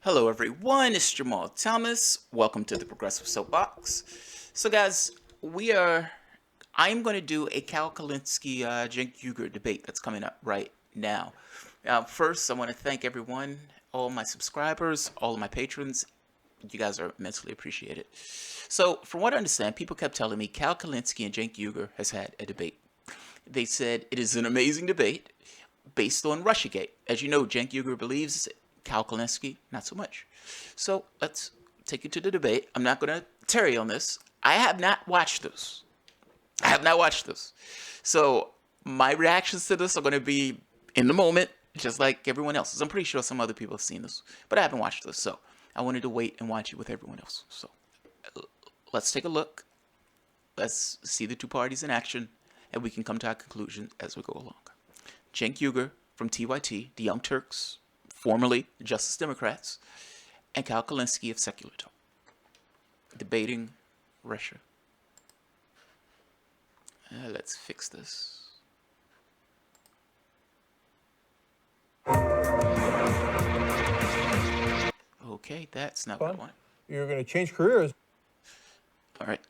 Hello everyone, it's Jamal Thomas. Welcome to the Progressive Soapbox. So guys, I'm going to do a Cal Kulinski, Cenk Uygur debate that's coming up right now. First, I want to thank everyone, all my subscribers, all of my patrons. You guys are immensely appreciated. So, from what I understand, people kept telling me Cal Kulinski and Cenk Uygur has had a debate. They said it is an amazing debate based on Russiagate. As you know, Cenk Uygur believes Cal Kulinski, not so much. So let's take you to the debate. I'm not going to tarry on this. I have not watched this. So my reactions to this are going to be in the moment, just like everyone else's. I'm pretty sure some other people have seen this, but I haven't watched this. So I wanted to wait and watch it with everyone else. So let's take a look. Let's see the two parties in action, and we can come to our conclusion as we go along. Cenk Uygur from TYT, the Young Turks, formerly Justice Democrats, and Cal Kulinski of Secular Talk, debating Russia. Let's fix this. Okay, that's not what I want. You're going to change careers. All right,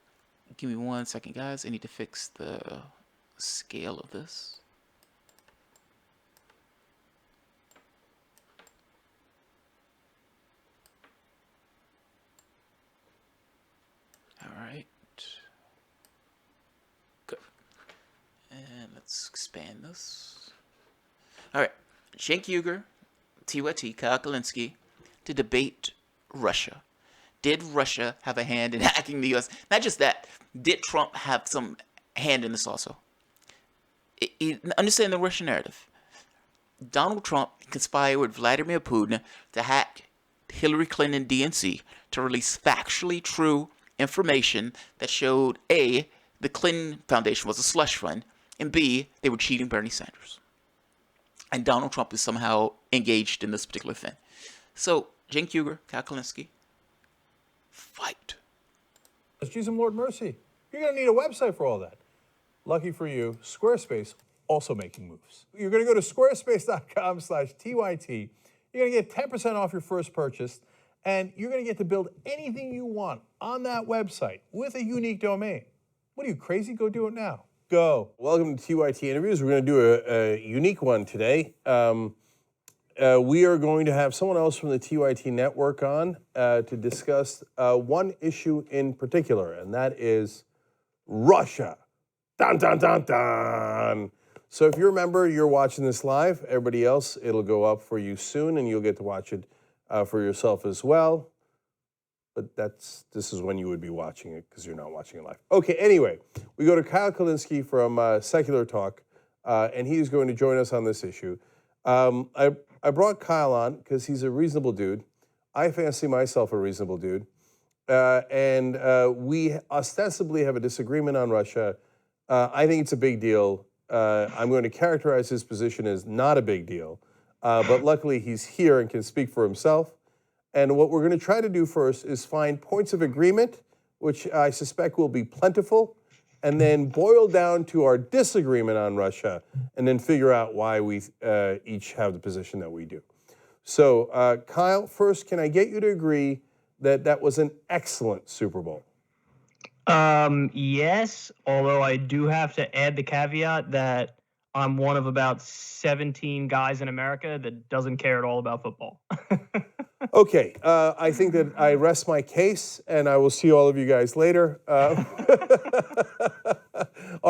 give me 1 second, guys. I need to fix the scale of this. All right. Good. And let's expand this. All right. Cenk Uygur, TYT, Kyle Kulinski, to debate Russia. Did Russia have a hand in hacking the U.S.? Not just that. Did Trump have some hand in this also? Understand the Russian narrative. Donald Trump conspired with Vladimir Putin to hack Hillary Clinton DNC to release factually true information that showed A, the Clinton Foundation was a slush fund, and B, they were cheating Bernie Sanders. And Donald Trump is somehow engaged in this particular thing. So, Cenk Uygur, Cal Kulinski, fight. Let's use some Lord Mercy. You're going to need a website for all that. Lucky for you, Squarespace also making moves. You're going to go to squarespace.com/TYT. You're going to get 10% off your first purchase, and you're going to get to build anything you want on that website with a unique domain. What are you, crazy? Go do it now. Go. Welcome to TYT Interviews. We're going to do a unique one today. We are going to have someone else from the TYT network on to discuss one issue in particular, and that is Russia. Dun, dun, dun, dun. So if you're a member, you're watching this live. Everybody else, it'll go up for you soon, and you'll get to watch it for yourself as well. But this is when you would be watching it because you're not watching it live. Okay, anyway, we go to Kyle Kulinski from Secular Talk, and he's going to join us on this issue. I brought Kyle on because he's a reasonable dude. I fancy myself a reasonable dude. And we ostensibly have a disagreement on Russia. I think it's a big deal. I'm going to characterize his position as not a big deal. But luckily, he's here and can speak for himself. And what we're going to try to do first is find points of agreement, which I suspect will be plentiful, and then boil down to our disagreement on Russia, and then figure out why we each have the position that we do. So, Kyle, first, can I get you to agree that that was an excellent Super Bowl? Yes, although I do have to add the caveat that I'm one of about 17 guys in America that doesn't care at all about football. Okay, I think that I rest my case, and I will see all of you guys later. All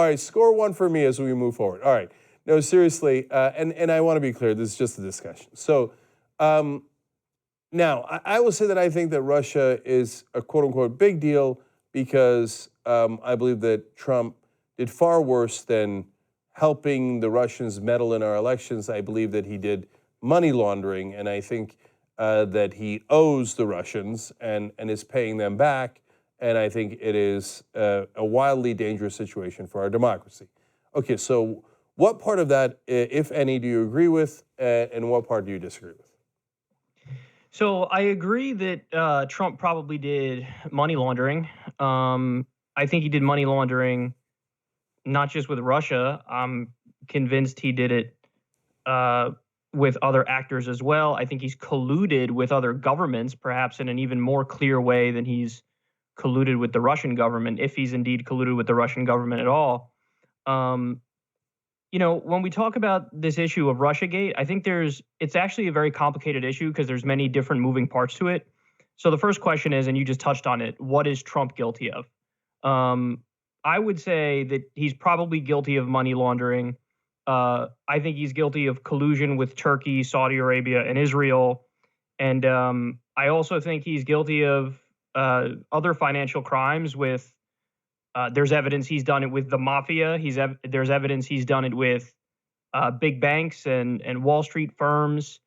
right, score one for me as we move forward. All right, no, seriously, and I want to be clear, this is just a discussion. So now, I will say that I think that Russia is a quote-unquote big deal because I believe that Trump did far worse than helping the Russians meddle in our elections. I believe that he did money laundering, and I think that he owes the Russians and is paying them back, and I think it is a wildly dangerous situation for our democracy. Okay, so what part of that, if any, do you agree with, and what part do you disagree with? So I agree that Trump probably did money laundering. I think he did money laundering not just with Russia. I'm convinced he did it with other actors as well. I think he's colluded with other governments, perhaps in an even more clear way than he's colluded with the Russian government, if he's indeed colluded with the Russian government at all. Um, when we talk about this issue of Russiagate, I think it's actually a very complicated issue because there's many different moving parts to it. So the first question is, and you just touched on it, what is Trump guilty of? I would say that he's probably guilty of money laundering. I think he's guilty of collusion with Turkey, Saudi Arabia, and Israel. And I also think he's guilty of other financial crimes with, there's evidence he's done it with the mafia. There's evidence he's done it with big banks and Wall Street firms.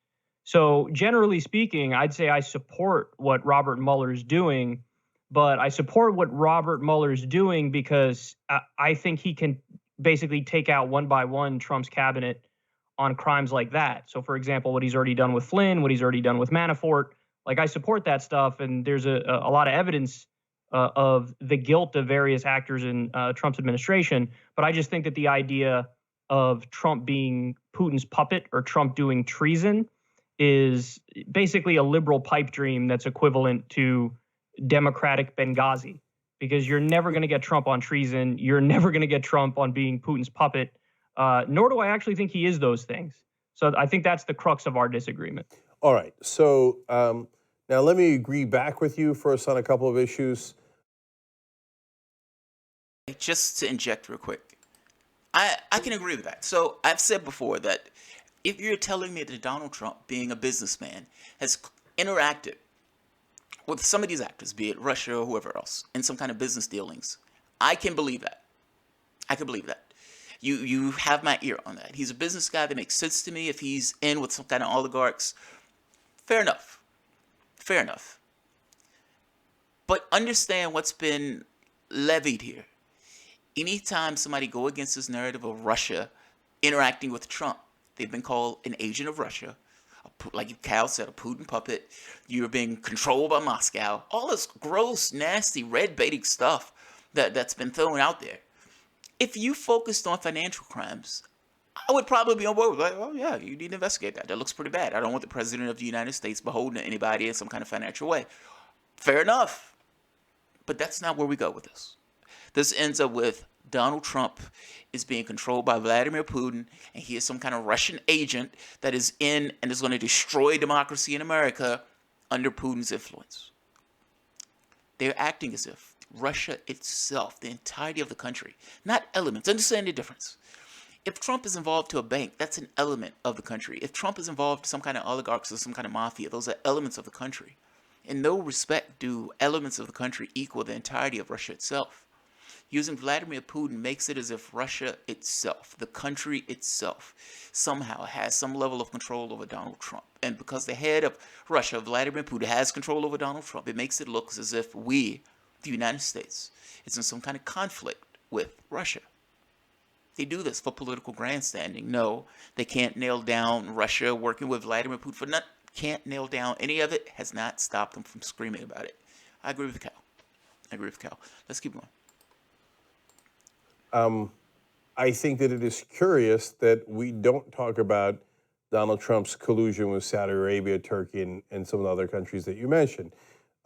So generally speaking, I'd say I support what Robert Mueller's doing, but I support what Robert Mueller's doing because I think he can basically take out one by one Trump's cabinet on crimes like that. So for example, what he's already done with Flynn, what he's already done with Manafort, like I support that stuff. And there's a lot of evidence of the guilt of various actors in Trump's administration. But I just think that the idea of Trump being Putin's puppet or Trump doing treason is basically a liberal pipe dream that's equivalent to democratic Benghazi, because you're never going to get Trump on treason. You're never going to get Trump on being Putin's puppet, nor do I actually think he is those things. So I think that's the crux of our disagreement. All right. So now let me agree back with you first on a couple of issues. Just to inject real quick, I can agree with that. So I've said before that if you're telling me that Donald Trump, being a businessman, has interacted with some of these actors, be it Russia or whoever else, in some kind of business dealings, I can believe that. I can believe that. You have my ear on that. He's a business guy that makes sense to me. If he's in with some kind of oligarchs, fair enough. Fair enough. But understand what's been levied here. Anytime somebody go against this narrative of Russia interacting with Trump, they've been called an agent of Russia, like Cal said, a Putin puppet. You're being controlled by Moscow. All this gross, nasty, red-baiting stuff that's been thrown out there. If you focused on financial crimes, I would probably be on board with like, oh yeah, you need to investigate that. That looks pretty bad. I don't want the president of the United States beholden to anybody in some kind of financial way. Fair enough. But that's not where we go with this. This ends up with Donald Trump is being controlled by Vladimir Putin, and he is some kind of Russian agent that is in and is going to destroy democracy in America under Putin's influence. They're acting as if Russia itself, the entirety of the country, not elements, understand the difference. If Trump is involved to a bank, that's an element of the country. If Trump is involved to some kind of oligarchs or some kind of mafia, those are elements of the country. In no respect do elements of the country equal the entirety of Russia itself. Using Vladimir Putin makes it as if Russia itself, the country itself, somehow has some level of control over Donald Trump. And because the head of Russia, Vladimir Putin, has control over Donald Trump, it makes it look as if we, the United States, is in some kind of conflict with Russia. They do this for political grandstanding. No, they can't nail down Russia working with Vladimir Putin. Can't nail down any of it, has not stopped them from screaming about it. I agree with Cal. Let's keep going. I think that it is curious that we don't talk about Donald Trump's collusion with Saudi Arabia, Turkey, and some of the other countries that you mentioned.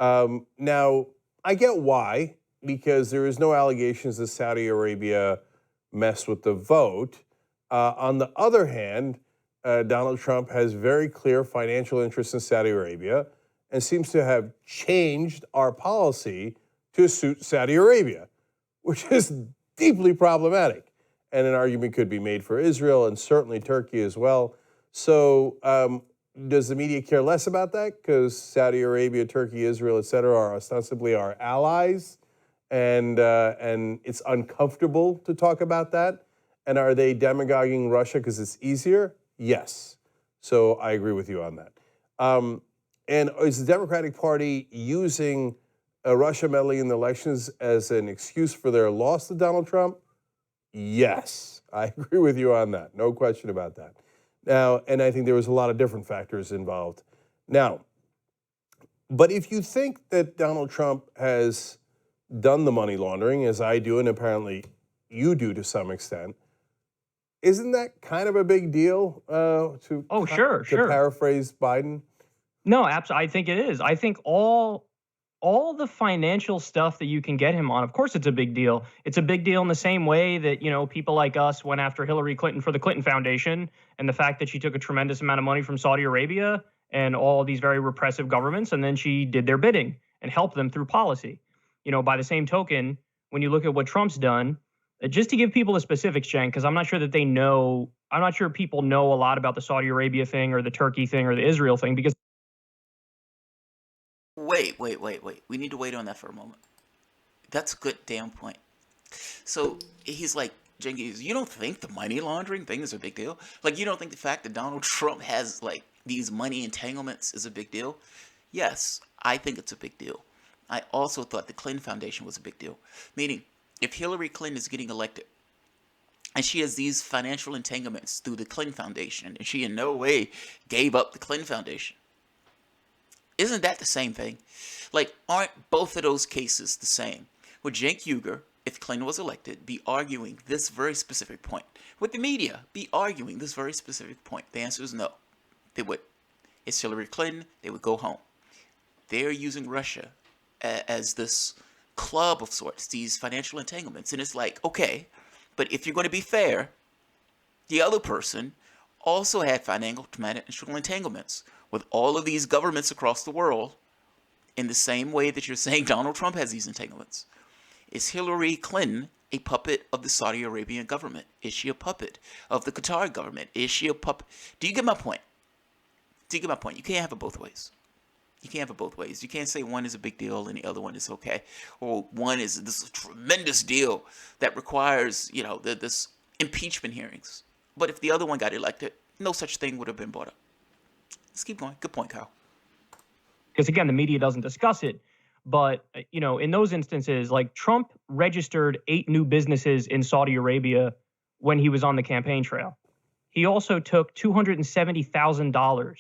Now, I get why, because there is no allegations that Saudi Arabia messed with the vote. On the other hand, Donald Trump has very clear financial interests in Saudi Arabia and seems to have changed our policy to suit Saudi Arabia, which is deeply problematic. And an argument could be made for Israel and certainly Turkey as well. So does the media care less about that? Because Saudi Arabia, Turkey, Israel, et cetera, are ostensibly our allies, and it's uncomfortable to talk about that. And are they demagoguing Russia because it's easier? Yes. So I agree with you on that. And is the Democratic Party using Russia meddling in the elections as an excuse for their loss to Donald Trump? Yes, I agree with you on that. No question about that. Now, and I think there was a lot of different factors involved. Now, but if you think that Donald Trump has done the money laundering, as I do, and apparently you do to some extent, Isn't that kind of a big deal Oh, sure, to sure. paraphrase Biden? No, absolutely. I think it is. I think all the financial stuff that you can get him on, of course, it's a big deal. It's a big deal in the same way that people like us went after Hillary Clinton for the Clinton Foundation, and the fact that she took a tremendous amount of money from Saudi Arabia and all these very repressive governments, and then she did their bidding and helped them through policy. By the same token, when you look at what Trump's done, just to give people the specifics, Jen, because I'm not sure that they know. I'm not sure people know a lot about the Saudi Arabia thing or the Turkey thing or the Israel thing because. Wait. We need to wait on that for a moment. That's a good damn point. So he's like, Jenkins, you don't think the money laundering thing is a big deal? Like, you don't think the fact that Donald Trump has, like, these money entanglements is a big deal? Yes, I think it's a big deal. I also thought the Clinton Foundation was a big deal. Meaning, if Hillary Clinton is getting elected, and she has these financial entanglements through the Clinton Foundation, and she in no way gave up the Clinton Foundation, isn't that the same thing? Like, aren't both of those cases the same? Would Cenk Uygur, if Clinton was elected, be arguing this very specific point? Would the media be arguing this very specific point? The answer is no. They would. It's Hillary Clinton. They would go home. They're using Russia as this club of sorts, these financial entanglements. And it's like, okay, but if you're going to be fair, the other person also had financial entanglements with all of these governments across the world in the same way that you're saying Donald Trump has these entanglements. Is Hillary Clinton a puppet of the Saudi Arabian government? Is she a puppet of the Qatar government? Is she a puppet? Do you get my point? You can't have it both ways. You can't say one is a big deal and the other one is okay. Or one is this tremendous deal that requires, this impeachment hearings. But if the other one got elected, no such thing would have been brought up. Let's keep going. Good point, Kyle. Because again, the media doesn't discuss it. But, in those instances, like Trump registered 8 new businesses in Saudi Arabia when he was on the campaign trail. He also took $270,000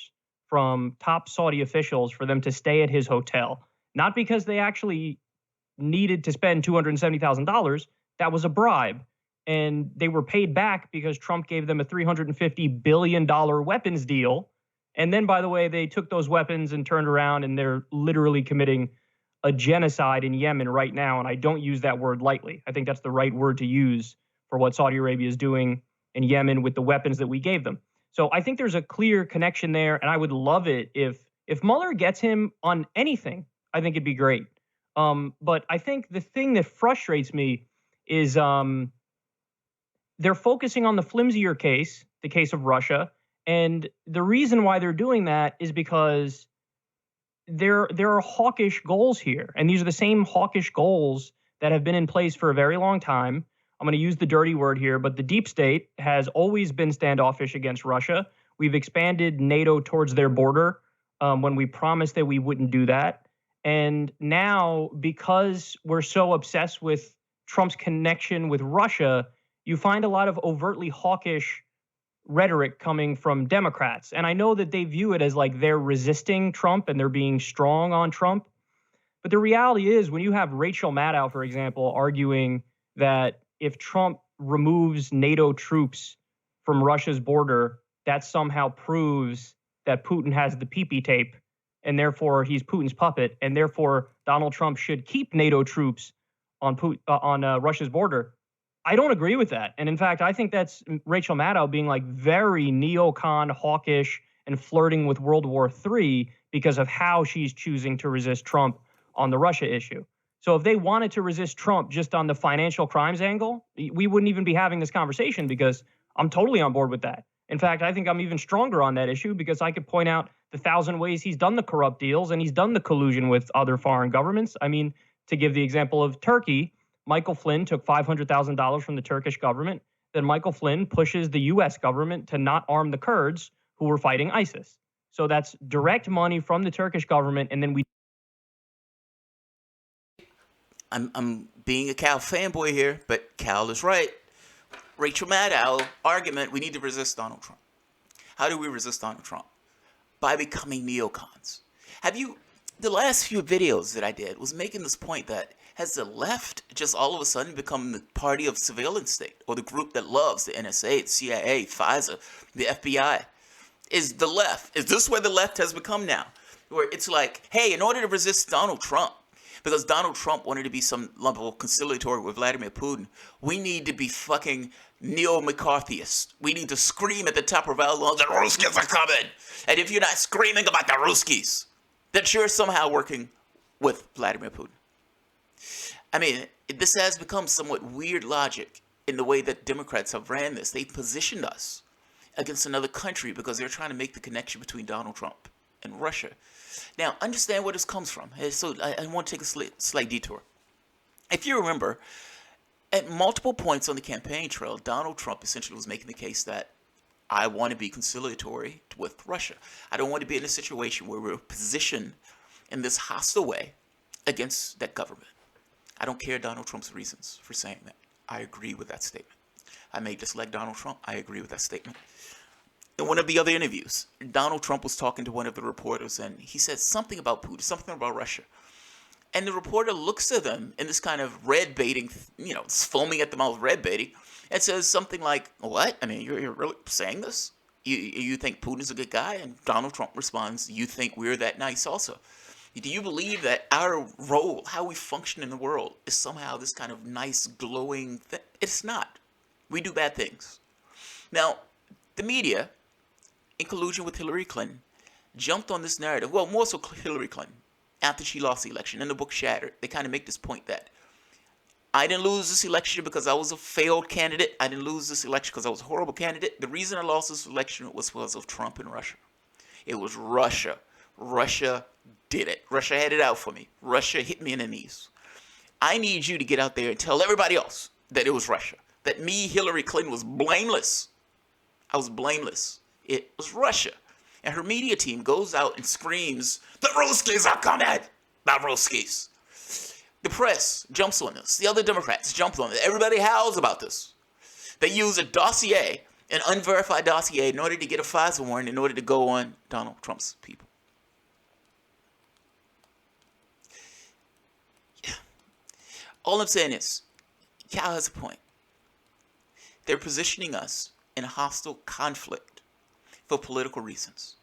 from top Saudi officials for them to stay at his hotel, not because they actually needed to spend $270,000. That was a bribe. And they were paid back because Trump gave them a $350 billion weapons deal. And then, by the way, they took those weapons and turned around and they're literally committing a genocide in Yemen right now. And I don't use that word lightly. I think that's the right word to use for what Saudi Arabia is doing in Yemen with the weapons that we gave them. So I think there's a clear connection there. And I would love it if Mueller gets him on anything. I think it'd be great. But I think the thing that frustrates me is they're focusing on the flimsier case, the case of Russia. And the reason why they're doing that is because there are hawkish goals here. And these are the same hawkish goals that have been in place for a very long time. I'm going to use the dirty word here, but the deep state has always been standoffish against Russia. We've expanded NATO towards their border when we promised that we wouldn't do that. And now, because we're so obsessed with Trump's connection with Russia, you find a lot of overtly hawkish rhetoric coming from Democrats. And I know that they view it as like they're resisting Trump and they're being strong on Trump. But the reality is when you have Rachel Maddow, for example, arguing that if Trump removes NATO troops from Russia's border, that somehow proves that Putin has the pee-pee tape and therefore he's Putin's puppet and therefore Donald Trump should keep NATO troops on Russia's border. I don't agree with that. And in fact, I think that's Rachel Maddow being like very neocon, hawkish, and flirting with World War III because of how she's choosing to resist Trump on the Russia issue. So if they wanted to resist Trump just on the financial crimes angle, we wouldn't even be having this conversation because I'm totally on board with that. In fact, I think I'm even stronger on that issue because I could point out the 1,000 ways he's done the corrupt deals and he's done the collusion with other foreign governments. I mean, to give the example of Turkey, Michael Flynn took $500,000 from the Turkish government. Then Michael Flynn pushes the U.S. government to not arm the Kurds who were fighting ISIS. So that's direct money from the Turkish government. And then I'm being a Cal fanboy here, but Cal is right. Rachel Maddow argument, we need to resist Donald Trump. How do we resist Donald Trump? By becoming neocons. Have you the last few videos that I did was making this point that has the left just all of a sudden become the party of surveillance state, or the group that loves the NSA, the CIA, FISA, the FBI? Is the left, is this where the left has become now? Where it's like, hey, in order to resist Donald Trump, because Donald Trump wanted to be some level conciliatory with Vladimir Putin, we need to be fucking neo-McCarthyists. We need to scream at the top of our lungs, the Ruskies are coming! And if you're not screaming about the Ruskies, that you're somehow working with Vladimir Putin. I mean, this has become somewhat weird logic in the way that Democrats have ran this. They positioned us against another country because they're trying to make the connection between Donald Trump and Russia. Now, understand where this comes from. So I want to take a slight detour. If you remember, at multiple points on the campaign trail, Donald Trump essentially was making the case that I want to be conciliatory with Russia. I don't want to be in a situation where we're positioned in this hostile way against that government. I don't care Donald Trump's reasons for saying that. I agree with that statement. I may dislike Donald Trump. I agree with that statement. In one of the other interviews, Donald Trump was talking to one of the reporters, and he said something about Putin, something about Russia. And the reporter looks at them in this kind of red baiting, foaming at the mouth red baiting, and says something like, what? I mean, you're really saying this? You think Putin's a good guy? And Donald Trump responds, you think we're that nice also? Do you believe that our role, how we function in the world, is somehow this kind of nice, glowing thing? It's not. We do bad things. Now, the media, in collusion with Hillary Clinton, jumped on this narrative. Well, more so Hillary Clinton, after she lost the election. In the book Shattered, they kind of make this point that I didn't lose this election because I was a failed candidate. I didn't lose this election because I was a horrible candidate. The reason I lost this election was because of Trump and Russia. It was Russia. Russia did it. Russia had it out for me. Russia hit me in the knees. I need you to get out there and tell everybody else that it was Russia. That me, Hillary Clinton, was blameless. I was blameless. It was Russia. And her media team goes out and screams, the Ruskies are coming! The Ruskies. The press jumps on this. The other Democrats jump on it. Everybody howls about this. They use a dossier, an unverified dossier, in order to get a FISA warrant, in order to go on Donald Trump's people. Yeah. All I'm saying is, Cal has a point. They're positioning us in a hostile conflict for political reasons.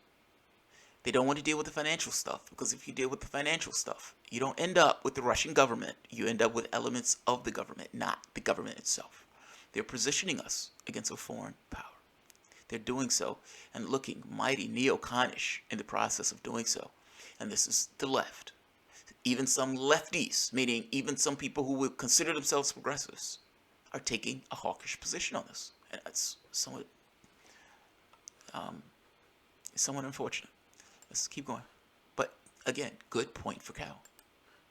They don't want to deal with the financial stuff, because if you deal with the financial stuff, you don't end up with the Russian government. You end up with elements of the government, not the government itself. They're positioning us against a foreign power. They're doing so and looking mighty neo-Hawkish in the process of doing so. And this is the left. Even some lefties, meaning even some people who would consider themselves progressives, are taking a hawkish position on this. And that's somewhat unfortunate. Let's keep going. But again, good point for Cal.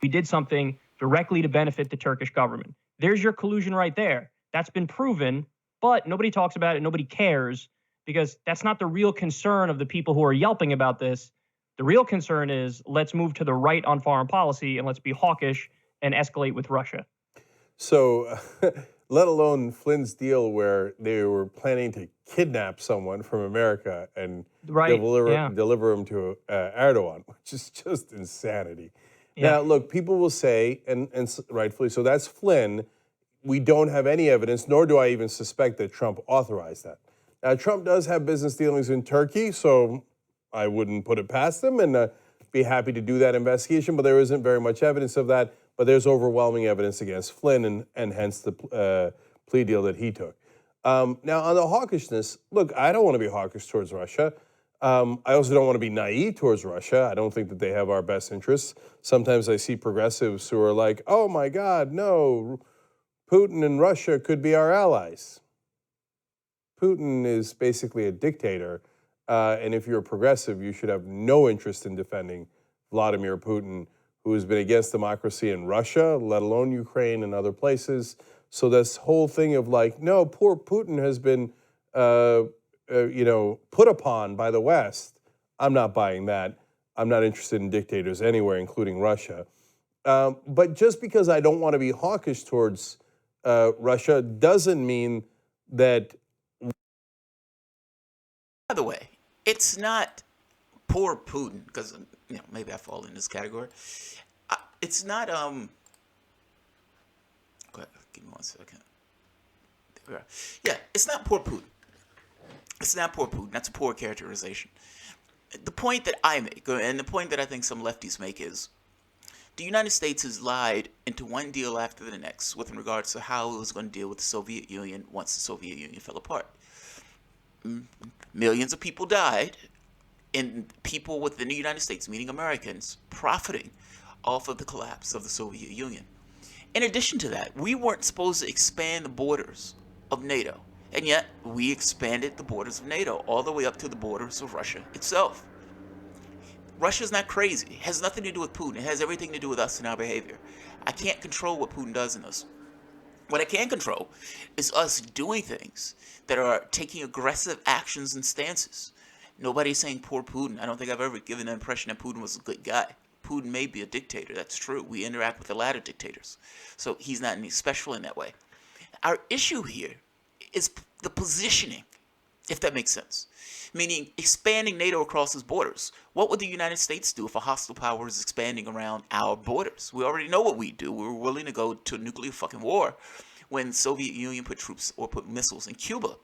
We did something directly to benefit the Turkish government. There's your collusion right there. That's been proven, but nobody talks about it. Nobody cares, because that's not the real concern of the people who are yelping about this. The real concern is, let's move to the right on foreign policy and let's be hawkish and escalate with Russia. So, let alone Flynn's deal where they were planning to kidnap someone from America and deliver him to Erdogan, which is just insanity. Yeah. Now, look, people will say, and rightfully so, that's Flynn. We don't have any evidence, nor do I even suspect that Trump authorized that. Now, Trump does have business dealings in Turkey, so I wouldn't put it past him and be happy to do that investigation, but there isn't very much evidence of that. But there's overwhelming evidence against Flynn and hence the plea deal that he took. Now, on the hawkishness, look, I don't want to be hawkish towards Russia. I also don't want to be naive towards Russia. I don't think that they have our best interests. Sometimes I see progressives who are like, oh my God, no, Putin and Russia could be our allies. Putin is basically a dictator. And if you're a progressive, you should have no interest in defending Vladimir Putin, who has been against democracy in Russia, let alone Ukraine and other places. So this whole thing of like, no, poor Putin has been, put upon by the West. I'm not buying that. I'm not interested in dictators anywhere, including Russia. But just because I don't want to be hawkish towards Russia doesn't mean that. By the way, it's not poor Putin, because maybe I fall in this category. It's not go ahead, give me 1 second. There we are. Yeah, it's not poor Putin. It's not poor Putin. That's a poor characterization. The point that I make, and the point that I think some lefties make, is the United States has lied into one deal after the next with regards to how it was going to deal with the Soviet Union once the Soviet Union fell apart. Millions of people died, and people within the United States, meaning Americans, profiting off of the collapse of the Soviet Union. In addition to that, we weren't supposed to expand the borders of NATO, and yet we expanded the borders of NATO all the way up to the borders of Russia itself. Russia's not crazy. It has nothing to do with Putin. It has everything to do with us and our behavior. I can't control what Putin does in us. What I can control is us doing things that are taking aggressive actions and stances. Nobody's saying poor Putin. I don't think I've ever given the impression that Putin was a good guy. Putin may be a dictator. That's true. We interact with a lot of dictators. So he's not any special in that way. Our issue here is the positioning, if that makes sense. Meaning expanding NATO across its borders. What would the United States do if a hostile power is expanding around our borders? We already know what we do. We were willing to go to a nuclear fucking war when the Soviet Union put troops or put missiles in Cuba.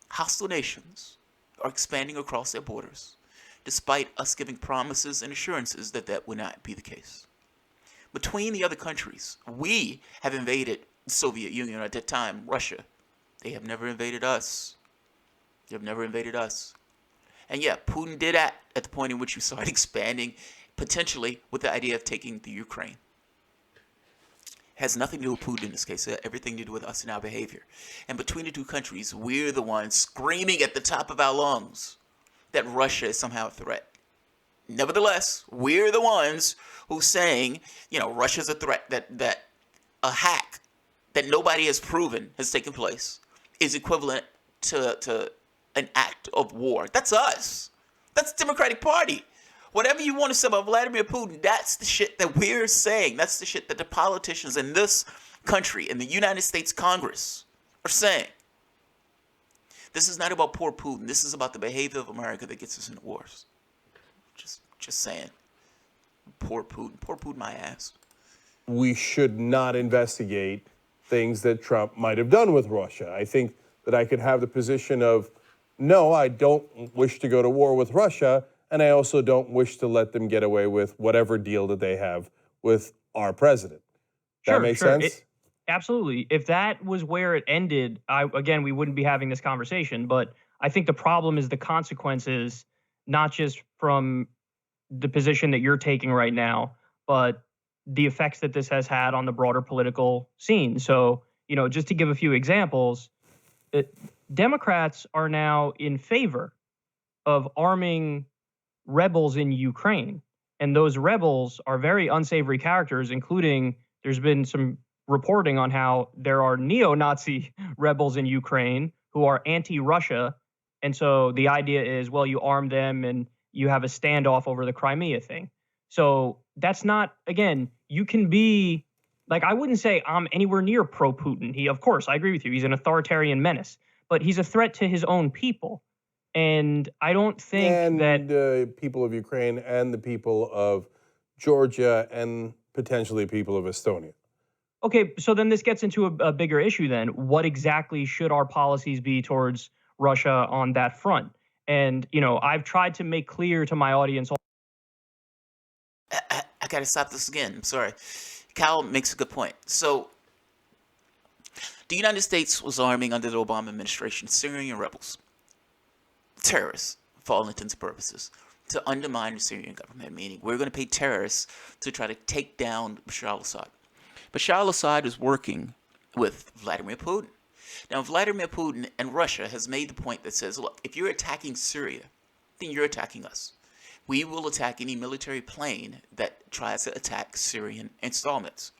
Hostile nations are expanding across their borders, despite us giving promises and assurances that that would not be the case. Between the other countries, we have invaded the Soviet Union, or at that time, Russia. They have never invaded us. They have never invaded us. And yeah, Putin did that at the point in which you started expanding, potentially with the idea of taking the Ukraine. Has nothing to do with Putin in this case. It has everything to do with us and our behavior. And between the two countries, we're the ones screaming at the top of our lungs that Russia is somehow a threat. Nevertheless, we're the ones who's saying, Russia's a threat, that a hack that nobody has proven has taken place is equivalent to an act of war. That's us. That's the Democratic Party. Whatever you want to say about Vladimir Putin, that's the shit that we're saying. That's the shit that the politicians in this country, in the United States Congress, are saying. This is not about poor Putin. This is about the behavior of America that gets us into wars. Just saying. Poor Putin. Poor Putin, my ass. We should not investigate things that Trump might have done with Russia. I think that I could have the position of, no, I don't wish to go to war with Russia, and I also don't wish to let them get away with whatever deal that they have with our president. That makes sense? Absolutely. If that was where it ended, we wouldn't be having this conversation. But I think the problem is the consequences, not just from the position that you're taking right now, but the effects that this has had on the broader political scene. So, just to give a few examples, Democrats are now in favor of arming rebels in Ukraine. And those rebels are very unsavory characters, including there's been some reporting on how there are neo-Nazi rebels in Ukraine who are anti-Russia. And so the idea is, well, you arm them and you have a standoff over the Crimea thing. So that's not, again, you can be, I wouldn't say I'm anywhere near pro-Putin. Of course, I agree with you. He's an authoritarian menace, but he's a threat to his own people. And I don't think that the people of Ukraine and the people of Georgia and potentially people of Estonia. Okay, so then this gets into a bigger issue then. What exactly should our policies be towards Russia on that front? And, I've tried to make clear to my audience. I got to stop this again. I'm sorry. Cal makes a good point. So, the United States was arming under the Obama administration Syrian rebels, terrorists, for all intents and purposes, to undermine the Syrian government, meaning we're going to pay terrorists to try to take down Bashar al-Assad. Bashar al-Assad is working with Vladimir Putin. Now, Vladimir Putin and Russia has made the point that says, look, if you're attacking Syria, then you're attacking us. We will attack any military plane that tries to attack Syrian installments.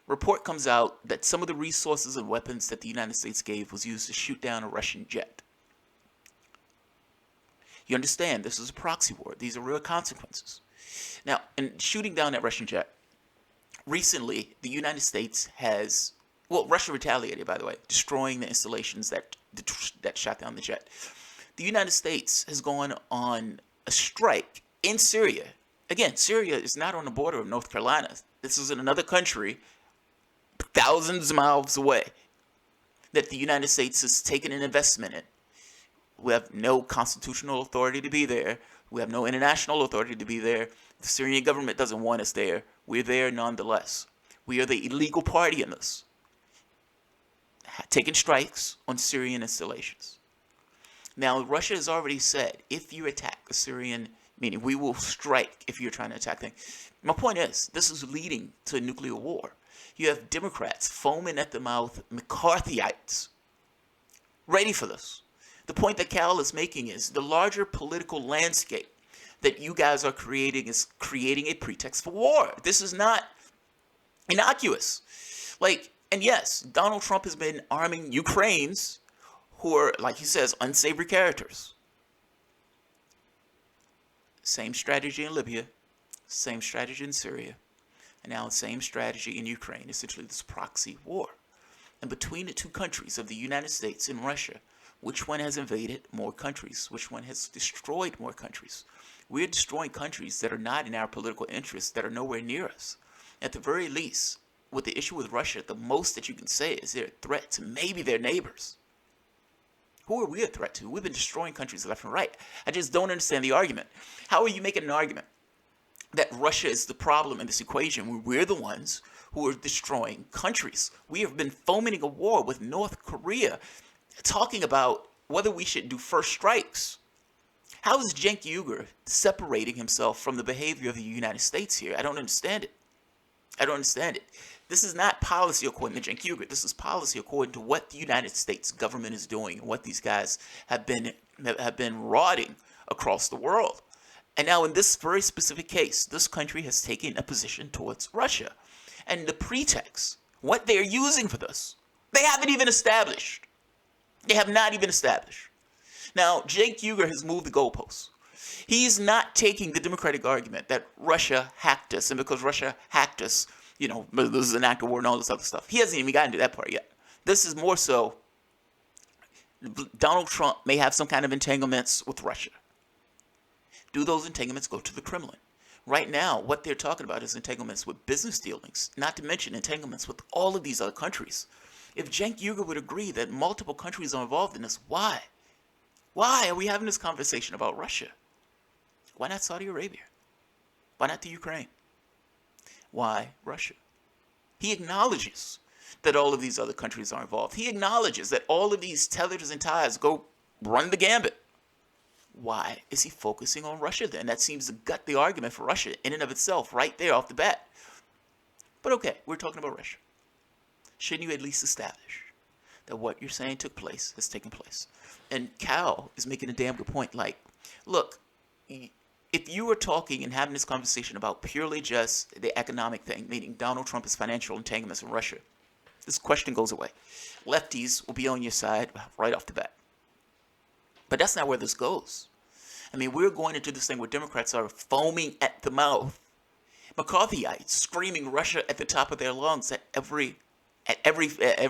Report comes out that some of the resources and weapons that the United States gave was used to shoot down a Russian jet. You understand, this is a proxy war. These are real consequences. Now, in shooting down that Russian jet, recently, the United States has, Russia retaliated, by the way, destroying the installations that shot down the jet. The United States has gone on a strike in Syria. Again, Syria is not on the border of North Carolina. This is in another country, thousands of miles away, that the United States has taken an investment in. We have no constitutional authority to be there. We have no international authority to be there. The Syrian government doesn't want us there. We're there nonetheless. We are the illegal party in this, taking strikes on Syrian installations. Now, Russia has already said, if you attack a Syrian, meaning we will strike if you're trying to attack things. My point is, this is leading to a nuclear war. You have Democrats foaming at the mouth, McCarthyites, ready for this. The point that Cal is making is the larger political landscape that you guys are creating is creating a pretext for war. This is not innocuous. And yes, Donald Trump has been arming Ukrainians who are, like he says, unsavory characters. Same strategy in Libya, same strategy in Syria, and now the same strategy in Ukraine, essentially this proxy war. And between the two countries of the United States and Russia, which one has invaded more countries? Which one has destroyed more countries? We're destroying countries that are not in our political interests, that are nowhere near us. At the very least, with the issue with Russia, the most that you can say is they're a threat to maybe their neighbors. Who are we a threat to? We've been destroying countries left and right. I just don't understand the argument. How are you making an argument that Russia is the problem in this equation when we're the ones who are destroying countries? We have been fomenting a war with North Korea, talking about whether we should do first strikes. How is Cenk Uygur separating himself from the behavior of the United States here? I don't understand it. I don't understand it. This is not policy according to Cenk Uygur. This is policy according to what the United States government is doing and what these guys have been rotting across the world. And now in this very specific case, this country has taken a position towards Russia. And the pretext, what they're using for this, they haven't even established. They have not even established. Now, Cenk Uygur has moved the goalposts. He's not taking the democratic argument that Russia hacked us, and because Russia hacked us, this is an act of war and all this other stuff. He hasn't even gotten to that part yet. This is more so Donald Trump may have some kind of entanglements with Russia. Do those entanglements go to the Kremlin? Right now, what they're talking about is entanglements with business dealings, not to mention entanglements with all of these other countries. If Cenk Uygur would agree that multiple countries are involved in this, why? Why are we having this conversation about Russia? Why not Saudi Arabia? Why not the Ukraine? Why Russia? He acknowledges that all of these other countries are involved. He acknowledges that all of these tethers and ties go run the gambit. Why is he focusing on Russia then? That seems to gut the argument for Russia in and of itself right there off the bat. But okay, we're talking about Russia. Shouldn't you at least establish that what you're saying took place has taken place? And Cal is making a damn good point. Look, if you were talking and having this conversation about purely just the economic thing, meaning Donald Trump's financial entanglements in Russia, this question goes away. Lefties will be on your side right off the bat. But that's not where this goes. I mean, we're going into this thing where Democrats are foaming at the mouth, McCarthyites screaming Russia at the top of their lungs at every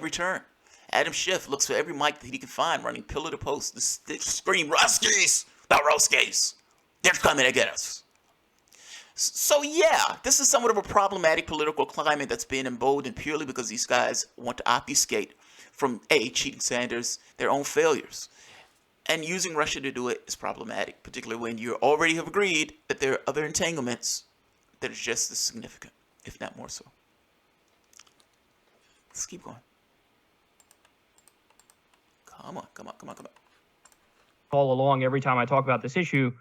turn. Adam Schiff looks for every mic that he can find, running pillar to post to scream, Ruskies, the Ruskies, they're coming to get us. So yeah, this is somewhat of a problematic political climate that's being emboldened purely because these guys want to obfuscate from cheating Sanders, their own failures. And using Russia to do it is problematic, particularly when you already have agreed that there are other entanglements that are just as significant, if not more so. Let's keep going. Come on. All along, every time I talk about this issue,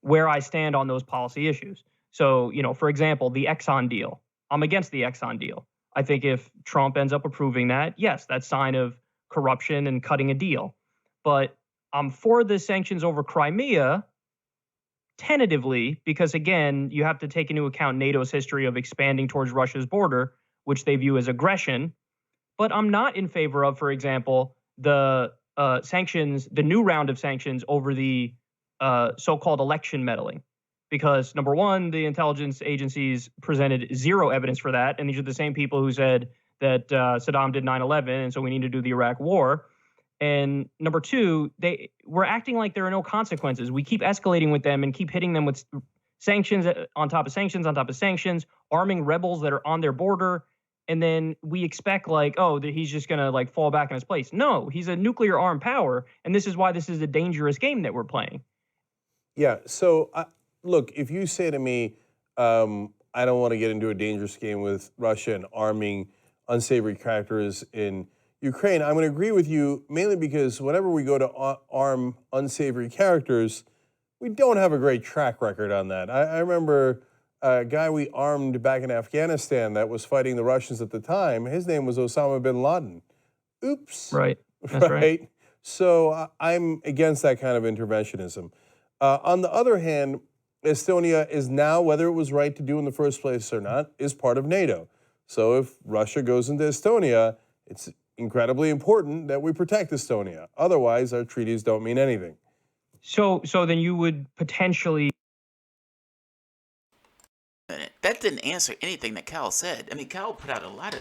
where I stand on those policy issues. So, for example, the Exxon deal. I'm against the Exxon deal. I think if Trump ends up approving that, yes, that's a sign of corruption and cutting a deal. But I'm for the sanctions over Crimea, tentatively, because again, you have to take into account NATO's history of expanding towards Russia's border, which they view as aggression. But I'm not in favor of, for example, the sanctions, the new round of sanctions over the so-called election meddling. Because number one, the intelligence agencies presented zero evidence for that. And these are the same people who said that Saddam did 9/11, and so we need to do the Iraq war. And number two, we're acting like there are no consequences. We keep escalating with them and keep hitting them with sanctions on top of sanctions on top of sanctions, arming rebels that are on their border. And then we expect like, oh, that he's just going to like fall back in his place. No, he's a nuclear armed power. And this is why this is a dangerous game that we're playing. Yeah. So, look, if you say to me, I don't want to get into a dangerous game with Russia and arming unsavory characters in Ukraine, I'm going to agree with you mainly because whenever we go to arm unsavory characters, we don't have a great track record on that. I remember a guy we armed back in Afghanistan that was fighting the Russians at the time. His name was Osama bin Laden. Oops. Right. That's right. So I'm against that kind of interventionism. On the other hand, Estonia is now, whether it was right to do in the first place or not, is part of NATO. So if Russia goes into Estonia, it's incredibly important that we protect Estonia. Otherwise, our treaties don't mean anything. So then you would potentially... That didn't answer anything that Cal said. I mean, Cal put out a lot of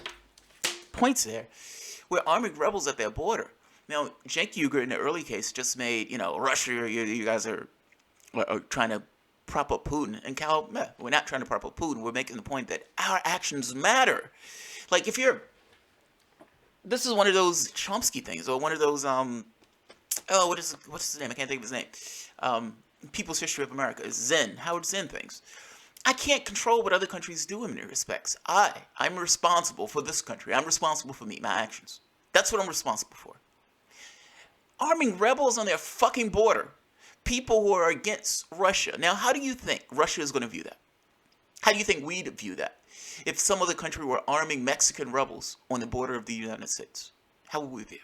points there. We're arming rebels at their border. Now, Cenk Uygur in the early case just made, Russia, you guys are trying to prop up Putin. And Cal, we're not trying to prop up Putin. We're making the point that our actions matter. Like, this is one of those Chomsky things, or one of those, what's his name? I can't think of his name. People's History of America. It's Howard Zinn things. I can't control what other countries do in many respects. I'm responsible for this country. I'm responsible for my actions. That's what I'm responsible for. Arming rebels on their fucking border. People who are against Russia. Now, how do you think Russia is going to view that? How do you think we'd view that? If some other country were arming Mexican rebels on the border of the United States, how would we view it?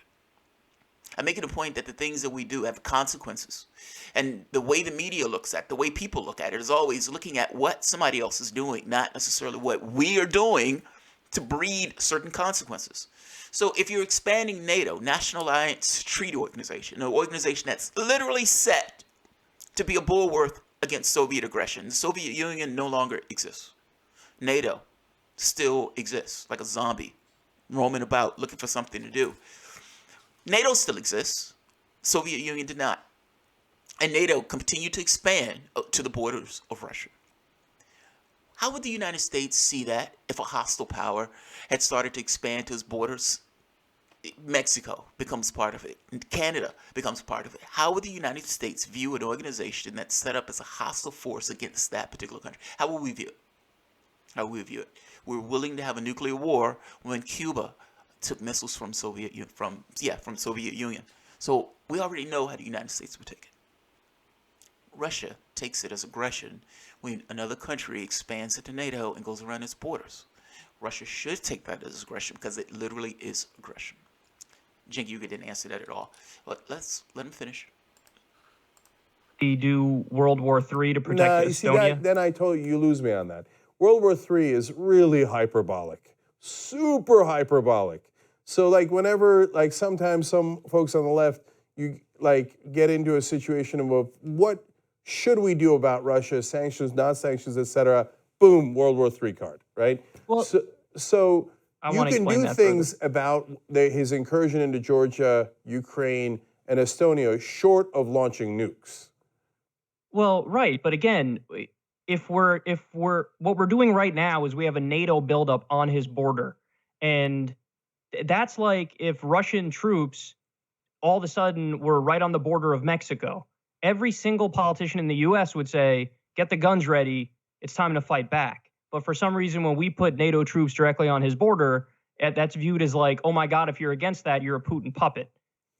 I'm making a point that the things that we do have consequences. And the way the media looks at, the way people look at it is always looking at what somebody else is doing, not necessarily what we are doing to breed certain consequences. So if you're expanding NATO, National Alliance Treaty Organization, an organization that's literally set to be a bulwark against Soviet aggression, the Soviet Union no longer exists. NATO still exists like a zombie, roaming about looking for something to do. NATO still exists. Soviet Union did not. And NATO continued to expand to the borders of Russia. How would the United States see that if a hostile power had started to expand to its borders? Mexico becomes part of it, and Canada becomes part of it. How would the United States view an organization that's set up as a hostile force against that particular country? How would we view it? How would we view it? We're willing to have a nuclear war when Cuba took missiles from Soviet Union. So we already know how the United States would take it. Russia takes it as aggression when another country expands into NATO and goes around its borders. Russia should take that as aggression because it literally is aggression. Cenk Uygur didn't answer that at all. But let him finish. Do World War III to protect Estonia? See, then I told you lose me on that. World War III is really hyperbolic, super hyperbolic. So whenever sometimes some folks on the left, you get into a situation of what should we do about Russia, sanctions, non-sanctions, etc. Boom, World War III card, right? Well, so you can do things further about his incursion into Georgia, Ukraine, and Estonia short of launching nukes. Well, right, but again, if we're what we're doing right now is we have a NATO buildup on his border, and that's like if Russian troops all of a sudden were right on the border of Mexico. Every single politician in the U.S. would say, "Get the guns ready. It's time to fight back." But for some reason, when we put NATO troops directly on his border, that's viewed as like, "Oh my God, if you're against that, you're a Putin puppet."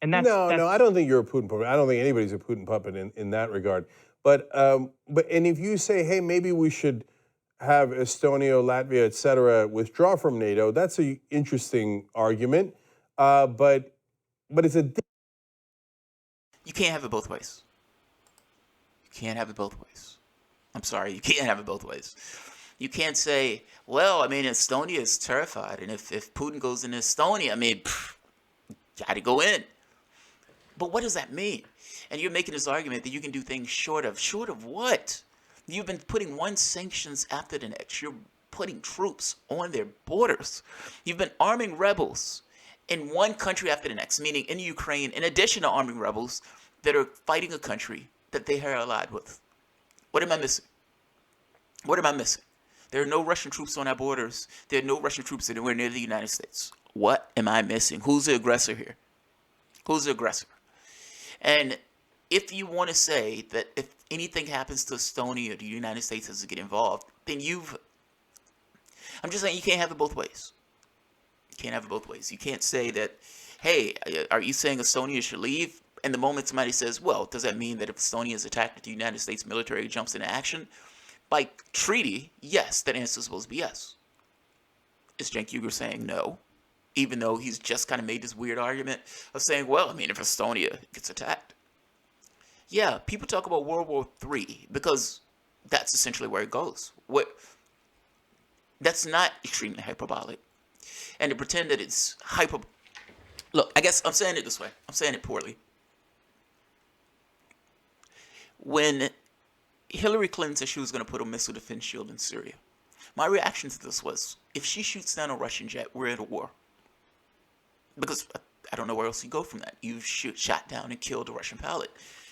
And that's no, I don't think you're a Putin puppet. I don't think anybody's a Putin puppet in that regard. But if you say, hey, maybe we should have Estonia, Latvia, et cetera, withdraw from NATO, that's an interesting argument. But it's a... You can't have it both ways. You can't have it both ways. I'm sorry, you can't have it both ways. You can't say, well, I mean, Estonia is terrified, and if Putin goes into Estonia, I mean, gotta go in. But what does that mean? And you're making this argument that you can do things short of what? You've been putting one sanctions after the next. You're putting troops on their borders. You've been arming rebels in one country after the next, meaning in Ukraine, in addition to arming rebels that are fighting a country that they are allied with. What am I missing? What am I missing? There are no Russian troops on our borders. There are no Russian troops anywhere near the United States. What am I missing? Who's the aggressor here? Who's the aggressor? And if you want to say that if anything happens to Estonia, the United States has to get involved, then I'm just saying you can't have it both ways. You can't have it both ways. You can't say that, hey, are you saying Estonia should leave? And the moment somebody says, well, does that mean that if Estonia is attacked, the United States military jumps into action? By treaty, yes, that answer is supposed to be yes. Is Cenk Uygur saying no? Even though he's just kind of made this weird argument of saying, well, I mean, if Estonia gets attacked. Yeah, people talk about World War III because that's essentially where it goes. That's not extremely hyperbolic. And to pretend that it's Look, I guess I'm saying it this way. I'm saying it poorly. When Hillary Clinton said she was going to put a missile defense shield in Syria, my reaction to this was, if she shoots down a Russian jet, we're at a war. Because I don't know where else you go from that. You've shot down and killed a Russian pilot.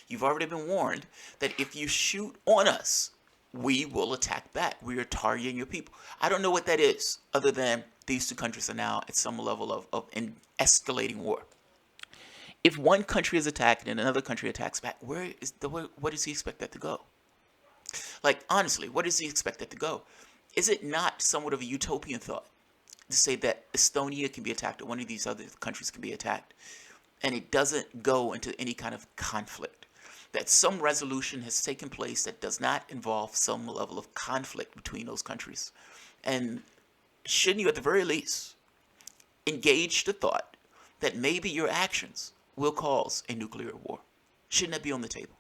You've already been warned that if you shoot on us, we will attack back. We are targeting your people. I don't know what that is, other than these two countries are now at some level of an escalating war. If one country is attacked and another country attacks back, where does he expect that to go? Like, honestly, where does he expect that to go? Is it not somewhat of a utopian thought to say that Estonia can be attacked or one of these other countries can be attacked and it doesn't go into any kind of conflict? That some resolution has taken place that does not involve some level of conflict between those countries. And shouldn't you, at the very least, engage the thought that maybe your actions will cause a nuclear war? Shouldn't that be on the table?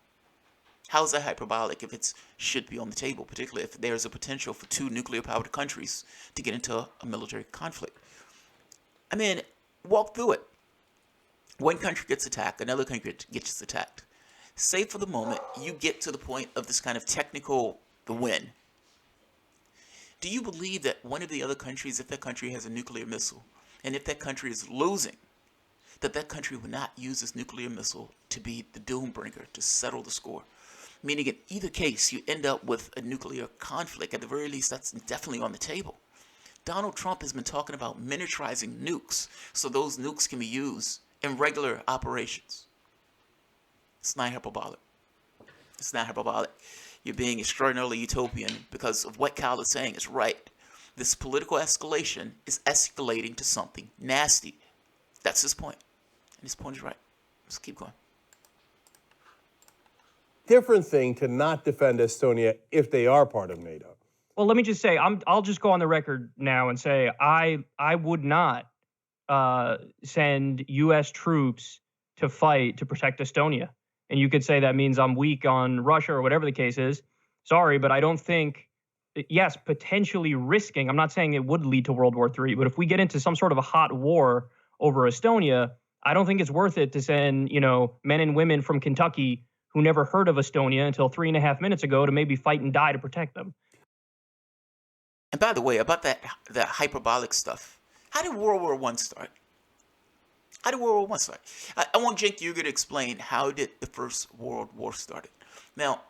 How is that hyperbolic if it should be on the table, particularly if there's a potential for two nuclear-powered countries to get into a military conflict? I mean, walk through it. One country gets attacked, another country gets attacked. Say for the moment you get to the point of this kind of technical win. Do you believe that one of the other countries, if that country has a nuclear missile, and if that country is losing, that country would not use this nuclear missile to be the doom bringer, to settle the score? Meaning in either case, you end up with a nuclear conflict. At the very least, that's definitely on the table. Donald Trump has been talking about miniaturizing nukes so those nukes can be used in regular operations. It's not hyperbolic. It's not hyperbolic. You're being extraordinarily utopian because of what Kyle is saying is right. This political escalation is escalating to something nasty. That's his point. And his point is right. Let's keep going. Different thing to not defend Estonia if they are part of NATO. Well, let me just say, I'll just go on the record now and say I would not send U.S. troops to fight to protect Estonia. And you could say that means I'm weak on Russia or whatever the case is. Sorry, but I don't think, yes, potentially risking, I'm not saying it would lead to World War III, but if we get into some sort of a hot war over Estonia, I don't think it's worth it to send, men and women from Kentucky who never heard of Estonia until 3.5 minutes ago to maybe fight and die to protect them. And by the way, about that hyperbolic stuff, how did World War I start? How did World War I start? I want Cenk Uygur to explain how did the First World War started. Now,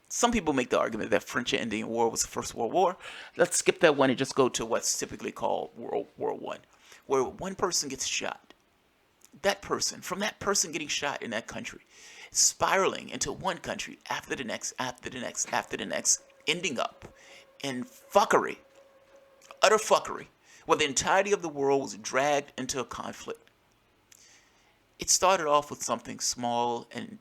some people make the argument that French and Indian War was the First World War. Let's skip that one and just go to what's typically called World War I, where one person gets shot. That person, from that person getting shot in that country, spiraling into one country after the next, after the next, after the next, ending up in fuckery, utter fuckery, where the entirety of the world was dragged into a conflict. It started off with something small and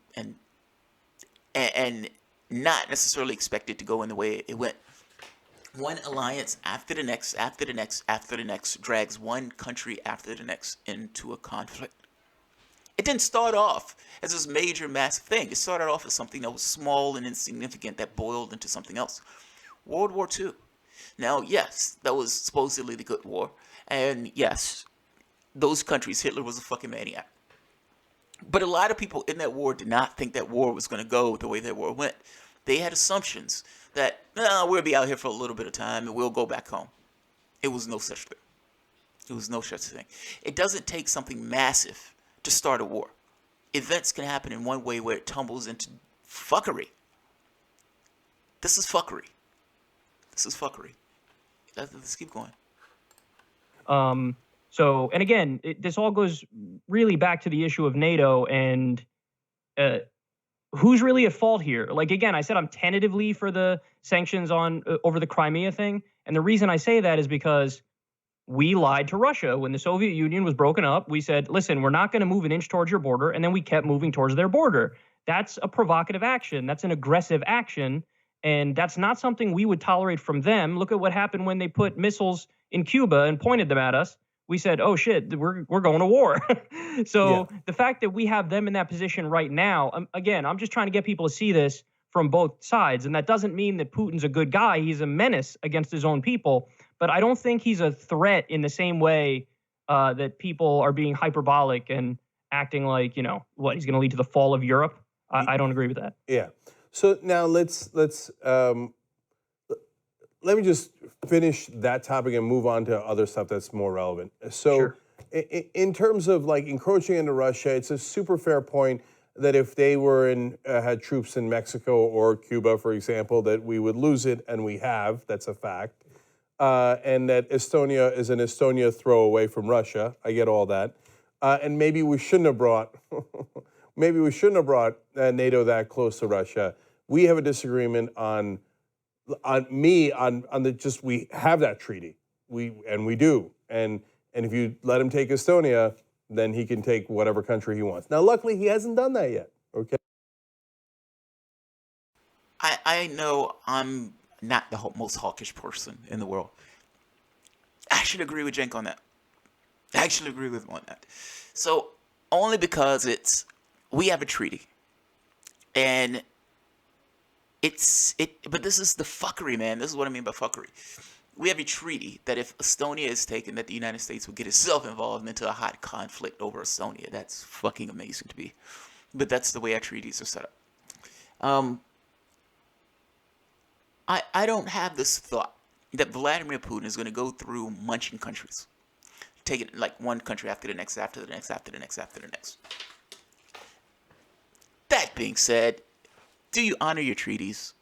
not necessarily expected to go in the way it went. One alliance after the next, after the next, after the next, drags one country after the next into a conflict. It didn't start off as this major, massive thing. It started off as something that was small and insignificant that boiled into something else. World War II. Now, yes, that was supposedly the good war. And yes, those countries, Hitler was a fucking maniac. But a lot of people in that war did not think that war was going to go the way that war went. They had assumptions that, we'll be out here for a little bit of time and we'll go back home. It was no such thing. There was no such thing. It doesn't take something massive to start a war. Events can happen in one way where it tumbles into fuckery. This is fuckery. This is fuckery. Let's keep going. So, and again, this all goes really back to the issue of NATO and who's really at fault here. Like, again, I said I'm tentatively for the sanctions on over the Crimea thing. And the reason I say that is because we lied to Russia. When the Soviet Union was broken up, we said, listen, we're not going to move an inch towards your border. And then we kept moving towards their border. That's a provocative action. That's an aggressive action. And that's not something we would tolerate from them. Look at what happened when they put missiles in Cuba and pointed them at us. We said, oh, shit, we're going to war. So the fact that we have them in that position right now, again, I'm just trying to get people to see this from both sides. And that doesn't mean that Putin's a good guy. He's a menace against his own people. But I don't think he's a threat in the same way that people are being hyperbolic and acting like, he's going to lead to the fall of Europe. I don't agree with that. Yeah. So now let's let me just finish that topic and move on to other stuff that's more relevant. So Sure. in terms of like encroaching into Russia, it's a super fair point that if they were had troops in Mexico or Cuba, for example, that we would lose it, and we have. That's a fact. And that Estonia is an Estonia throw away from Russia. I get all that. And maybe we shouldn't have brought NATO that close to Russia. We have a disagreement on the just we have that treaty. We do. And if you let him take Estonia, then he can take whatever country he wants. Now, luckily, he hasn't done that yet. Okay. I know I'm not the most hawkish person in the world. I should agree with Cenk on that. I actually agree with him on that. So, only because we have a treaty. And but this is the fuckery, man. This is what I mean by fuckery. We have a treaty that if Estonia is taken, that the United States will get itself involved into a hot conflict over Estonia. That's fucking amazing to me. But that's the way our treaties are set up. I don't have this thought that Vladimir Putin is going to go through munching countries. Take it like one country after the next, after the next, after the next, after the next. That being said, do you honor your treaties?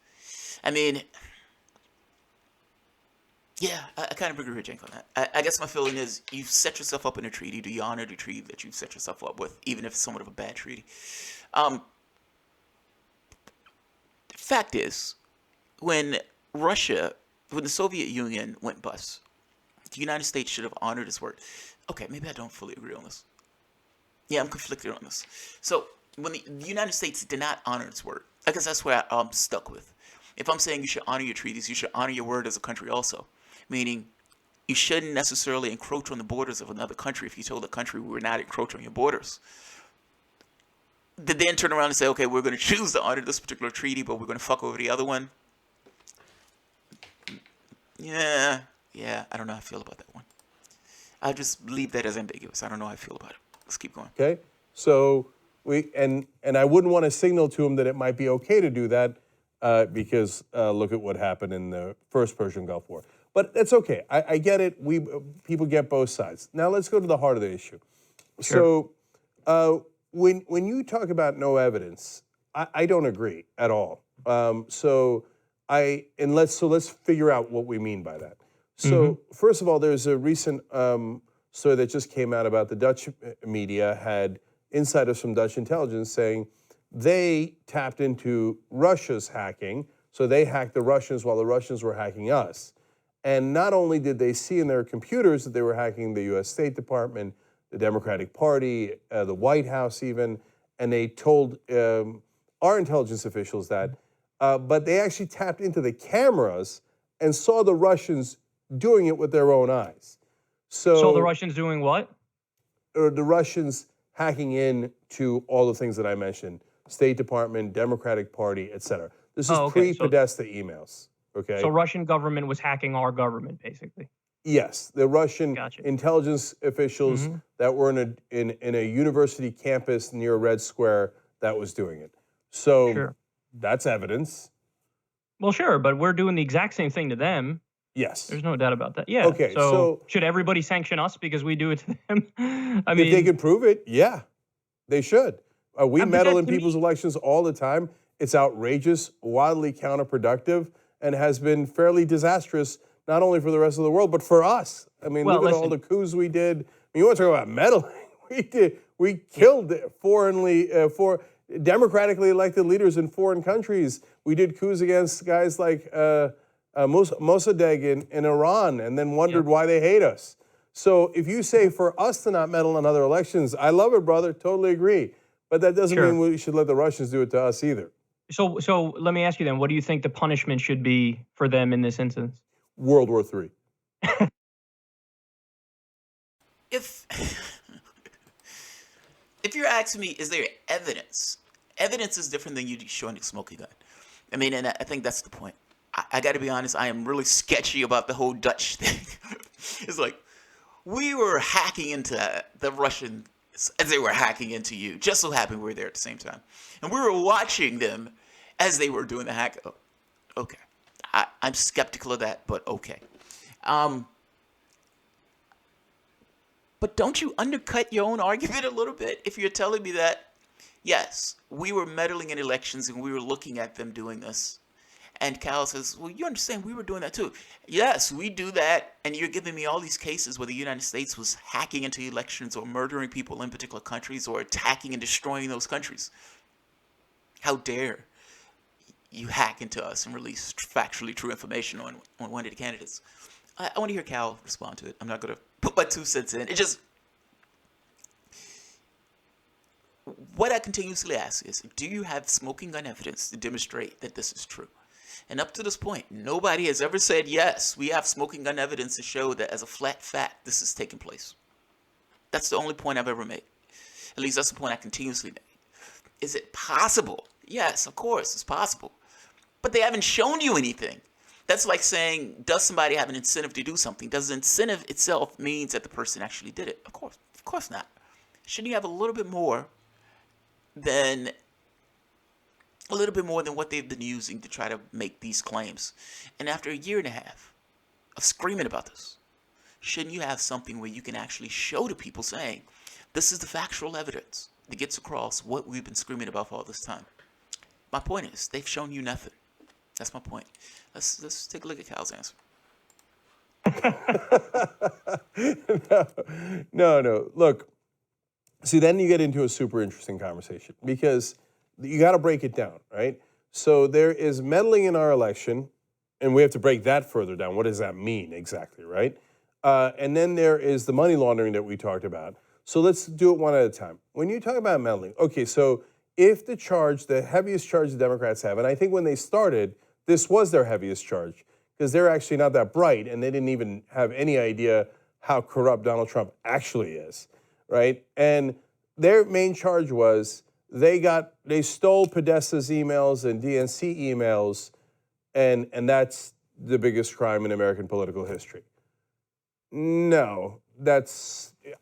I mean, yeah, I kind of agree with Cenk on that. I guess my feeling is you've set yourself up in a treaty. Do you honor the treaty that you've set yourself up with, even if it's somewhat of a bad treaty? Fact is, when the Soviet Union went bust, the United States should have honored its word. Okay, maybe I don't fully agree on this. Yeah, I'm conflicted on this. So, when the United States did not honor its word, I guess that's where I'm stuck with. If I'm saying you should honor your treaties, you should honor your word as a country also. Meaning, you shouldn't necessarily encroach on the borders of another country if you told the country we were not encroaching on your borders. Did then turn around and say, okay, we're going to choose to honor this particular treaty, but we're going to fuck over the other one? Yeah, I don't know how I feel about that one. I'll just leave that as ambiguous. I don't know how I feel about it. Let's keep going. Okay. So and I wouldn't want to signal to him that it might be okay to do that because look at what happened in the first Persian Gulf War. But that's okay. I get it. People get both sides. Now let's go to the heart of the issue. Sure. So when you talk about no evidence, I don't agree at all. So let's figure out what we mean by that. So first of all, there's a recent story that just came out about the Dutch media had insiders from Dutch intelligence saying they tapped into Russia's hacking. So they hacked the Russians while the Russians were hacking us. And not only did they see in their computers that they were hacking the U.S. State Department, the Democratic Party, the White House even, and they told our intelligence officials that, but they actually tapped into the cameras and saw the Russians doing it with their own eyes. So the Russians doing what? Or the Russians hacking in to all the things that I mentioned, State Department, Democratic Party, et cetera. This is pre-Podesta emails, okay? So Russian government was hacking our government, basically. Yes, the Russian intelligence officials that were in a university campus near Red Square that was doing it. So that's evidence. Well, sure, but we're doing the exact same thing to them. Yes. There's no doubt about that. Yeah. Okay, so should everybody sanction us because we do it to them? I if they mean, can prove it, yeah, they should. We but meddle that in to people's me, elections all the time. It's outrageous, wildly counterproductive, and has been fairly disastrous, not only for the rest of the world, but for us. I mean, well, look at all listen, the coups we did. I mean, you want to talk about meddling? We killed for democratically elected leaders in foreign countries. We did coups against guys like Mossadegh in Iran, and then wondered why they hate us. So if you say for us to not meddle in other elections, I love it, brother. Totally agree. But that doesn't sure. mean we should let the Russians do it to us either. So let me ask you then, what do you think the punishment should be for them in this instance? World War III. If if you're asking me, is there evidence? Evidence is different than you showing a smoking gun. I mean, and I think that's the point. I got to be honest, I am really sketchy about the whole Dutch thing. It's like, we were hacking into the Russians as they were hacking into you. Just so happened we were there at the same time. And we were watching them as they were doing the hack. Oh, okay. I'm skeptical of that, but okay. But don't you undercut your own argument a little bit if you're telling me that, yes, we were meddling in elections and we were looking at them doing this? And Cal says, well, you understand we were doing that too. Yes, we do that. And you're giving me all these cases where the United States was hacking into elections or murdering people in particular countries or attacking and destroying those countries. How dare you hack into us and release factually true information on one of the candidates? I want to hear Cal respond to it. I'm not going to put my 2 cents in. It just, what I continuously ask is, do you have smoking gun evidence to demonstrate that this is true? And up to this point, nobody has ever said, yes, we have smoking gun evidence to show that as a flat fact, this is taking place. That's the only point I've ever made. At least that's the point I continuously make. Is it possible? Yes, of course, it's possible. But they haven't shown you anything. That's like saying, does somebody have an incentive to do something? Does the incentive itself means that the person actually did it? Of course not. Shouldn't you have a little bit more than what they've been using to try to make these claims? And after a year and a half of screaming about this, shouldn't you have something where you can actually show to people saying, this is the factual evidence that gets across what we've been screaming about for all this time? My point is, they've shown you nothing. That's my point. Let's take a look at Cal's answer. No. Look, see, then you get into a super interesting conversation because you got to break it down, right? So there is meddling in our election, and we have to break that further down. What does that mean exactly, right? And then there is the money laundering that we talked about. So let's do it one at a time. When you talk about meddling, okay, so if the heaviest charge the Democrats have, and I think when they started, this was their heaviest charge, because they're actually not that bright, and they didn't even have any idea how corrupt Donald Trump actually is, right? And their main charge was they stole Podesta's emails and DNC emails, and that's the biggest crime in American political history. No,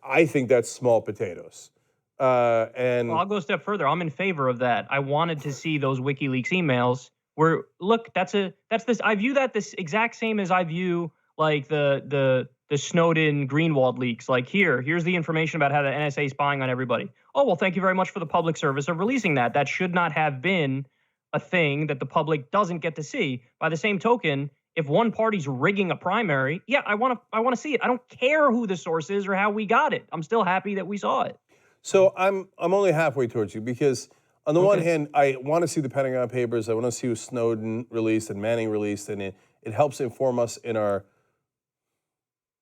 I think that's small potatoes. Well, I'll go a step further. I'm in favor of that. I wanted to see those WikiLeaks emails where, look, that's this. I view that this exact same as I view like the Snowden Greenwald leaks. Like here's the information about how the NSA is spying on everybody. Oh, well, thank you very much for the public service of releasing that. That should not have been a thing that the public doesn't get to see. By the same token, if one party's rigging a primary, yeah, I want to see it. I don't care who the source is or how we got it. I'm still happy that we saw it. So I'm only halfway towards you because on the one hand, I want to see the Pentagon Papers. I want to see what Snowden released and Manning released, and it helps inform us in our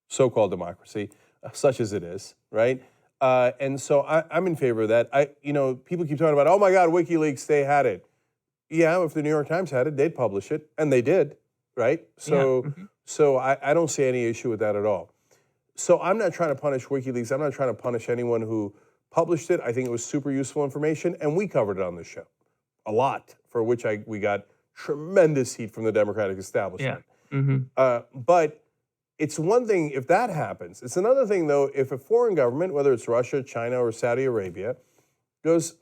so-called democracy, such as it is, right? And so I'm in favor of that. People keep talking about, oh my God, WikiLeaks, they had it. Yeah, if the New York Times had it, they'd publish it, and they did, right? So I don't see any issue with that at all. So I'm not trying to punish WikiLeaks. I'm not trying to punish anyone who published it. I think it was super useful information, and we covered it on the show a lot, for which we got tremendous heat from the Democratic establishment. Yeah. But it's one thing if that happens. It's another thing, though, if a foreign government, whether it's Russia, China, or Saudi Arabia, goes,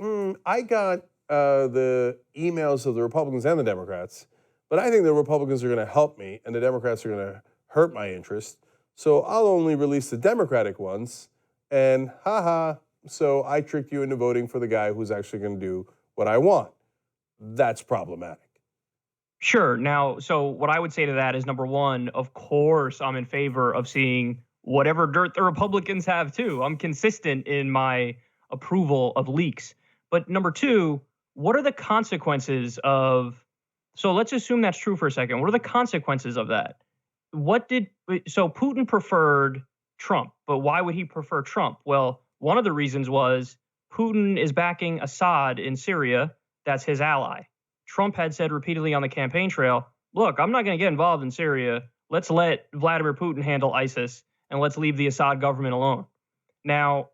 I got the emails of the Republicans and the Democrats, but I think the Republicans are going to help me, and the Democrats are going to hurt my interest, so I'll only release the Democratic ones, and haha, so I tricked you into voting for the guy who's actually going to do what I want. That's problematic. Sure. Now, so what I would say to that is, number one, of course, I'm in favor of seeing whatever dirt the Republicans have too. I'm consistent in my approval of leaks. But number two, what are the consequences of, so let's assume that's true for a second. What are the consequences of that? So Putin preferred Trump, but why would he prefer Trump? Well, one of the reasons was Putin is backing Assad in Syria. That's his ally. Trump had said repeatedly on the campaign trail, look, I'm not going to get involved in Syria. Let's let Vladimir Putin handle ISIS and let's leave the Assad government alone. Now,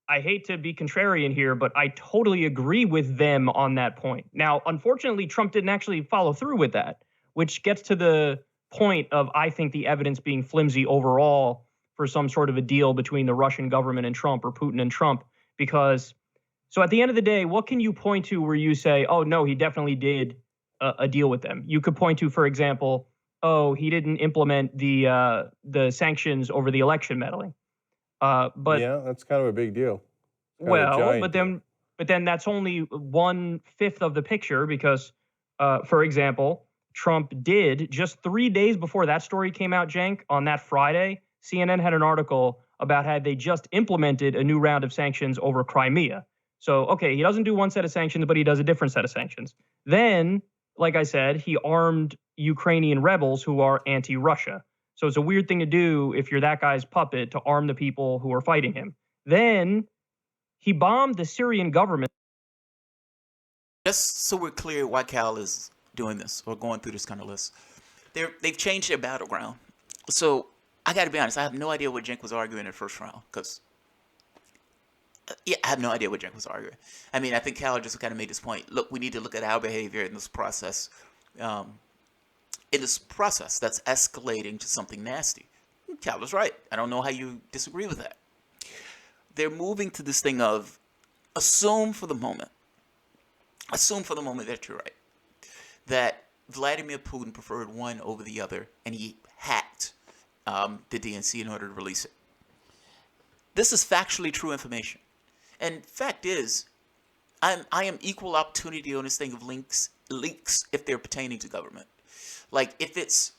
I hate to be contrarian here, but I totally agree with them on that point. Now, unfortunately, Trump didn't actually follow through with that, which gets to the point of, I think, the evidence being flimsy overall for some sort of a deal between the Russian government and Trump, or Putin and Trump, because so at the end of the day, what can you point to where you say, oh, no, he definitely did a deal with them? You could point to, for example, oh, he didn't implement the sanctions over the election meddling. But yeah, that's kind of a big deal. Well, but then that's only 1/5 of the picture because, for example, Trump did just 3 days before that story came out, Cenk, on that Friday, CNN had an article about how they just implemented a new round of sanctions over Crimea. So, okay, he doesn't do one set of sanctions, but he does a different set of sanctions. Then, like I said, he armed Ukrainian rebels who are anti-Russia. So it's a weird thing to do if you're that guy's puppet, to arm the people who are fighting him. Then he bombed the Syrian government. Just so we're clear why Cal is doing this or going through this kind of list. They've changed their battleground. So I got to be honest, I have no idea what Cenk was arguing in the first round because I have no idea what Cenk was arguing. I mean, I think Cal just kind of made this point. Look, we need to look at our behavior in this process. That's escalating to something nasty. Cal was right. I don't know how you disagree with that. They're moving to this thing of assume for the moment that you're right, that Vladimir Putin preferred one over the other and he hacked the DNC in order to release it. This is factually true information. And fact is, I am equal opportunity on this thing of leaks if they're pertaining to government. Like if it's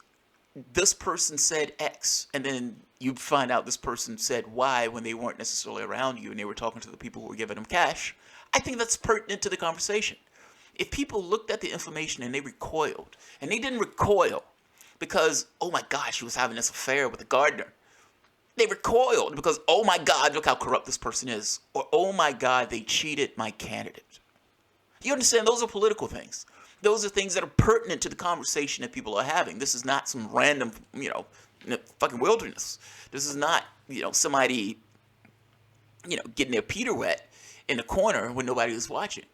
this person said X and then you find out this person said Y when they weren't necessarily around you and they were talking to the people who were giving them cash, I think that's pertinent to the conversation. If people looked at the information and they recoiled, and they didn't recoil because, oh my gosh, she was having this affair with a gardener. They recoiled because, oh my God, look how corrupt this person is. Or, oh my God, they cheated my candidate. You understand? Those are political things. Those are things that are pertinent to the conversation that people are having. This is not some random, fucking wilderness. This is not, somebody, getting their Peter wet in a corner when nobody was watching.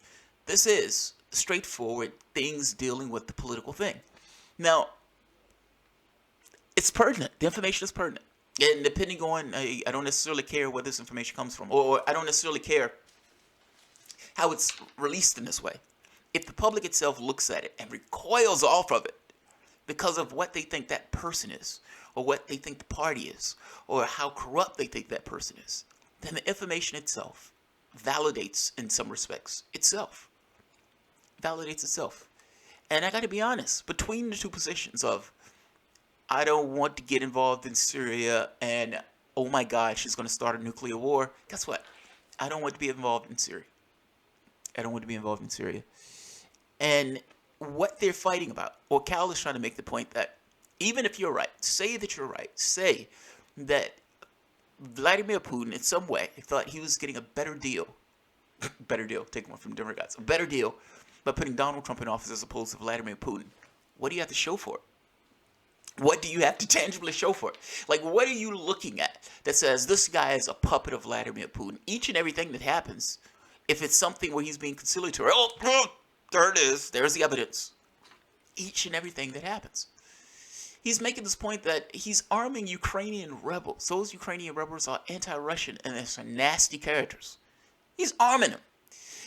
This is straightforward things dealing with the political thing. Now, it's pertinent. The information is pertinent. And depending on, I don't necessarily care where this information comes from, or I don't necessarily care how it's released in this way. If the public itself looks at it and recoils off of it because of what they think that person is, or what they think the party is, or how corrupt they think that person is, then the information itself validates, in some respects, itself. Validates itself. And I got to be honest, between the two positions of, I don't want to get involved in Syria, and oh my God, she's going to start a nuclear war. Guess what? I don't want to be involved in Syria. I don't want to be involved in Syria. And what they're fighting about, or Cal is trying to make the point that even if you're right, say that you're right, say that Vladimir Putin in some way thought he was getting a better deal, take one from Democrats, a better deal by putting Donald Trump in office as opposed to Vladimir Putin. What do you have to show for it? What do you have to tangibly show for it? Like, what are you looking at that says this guy is a puppet of Vladimir Putin? Each and everything that happens, if it's something where he's being conciliatory, there it is, there's the evidence. Each and everything that happens. He's making this point that he's arming Ukrainian rebels. Those Ukrainian rebels are anti-Russian and they're some nasty characters. He's arming them.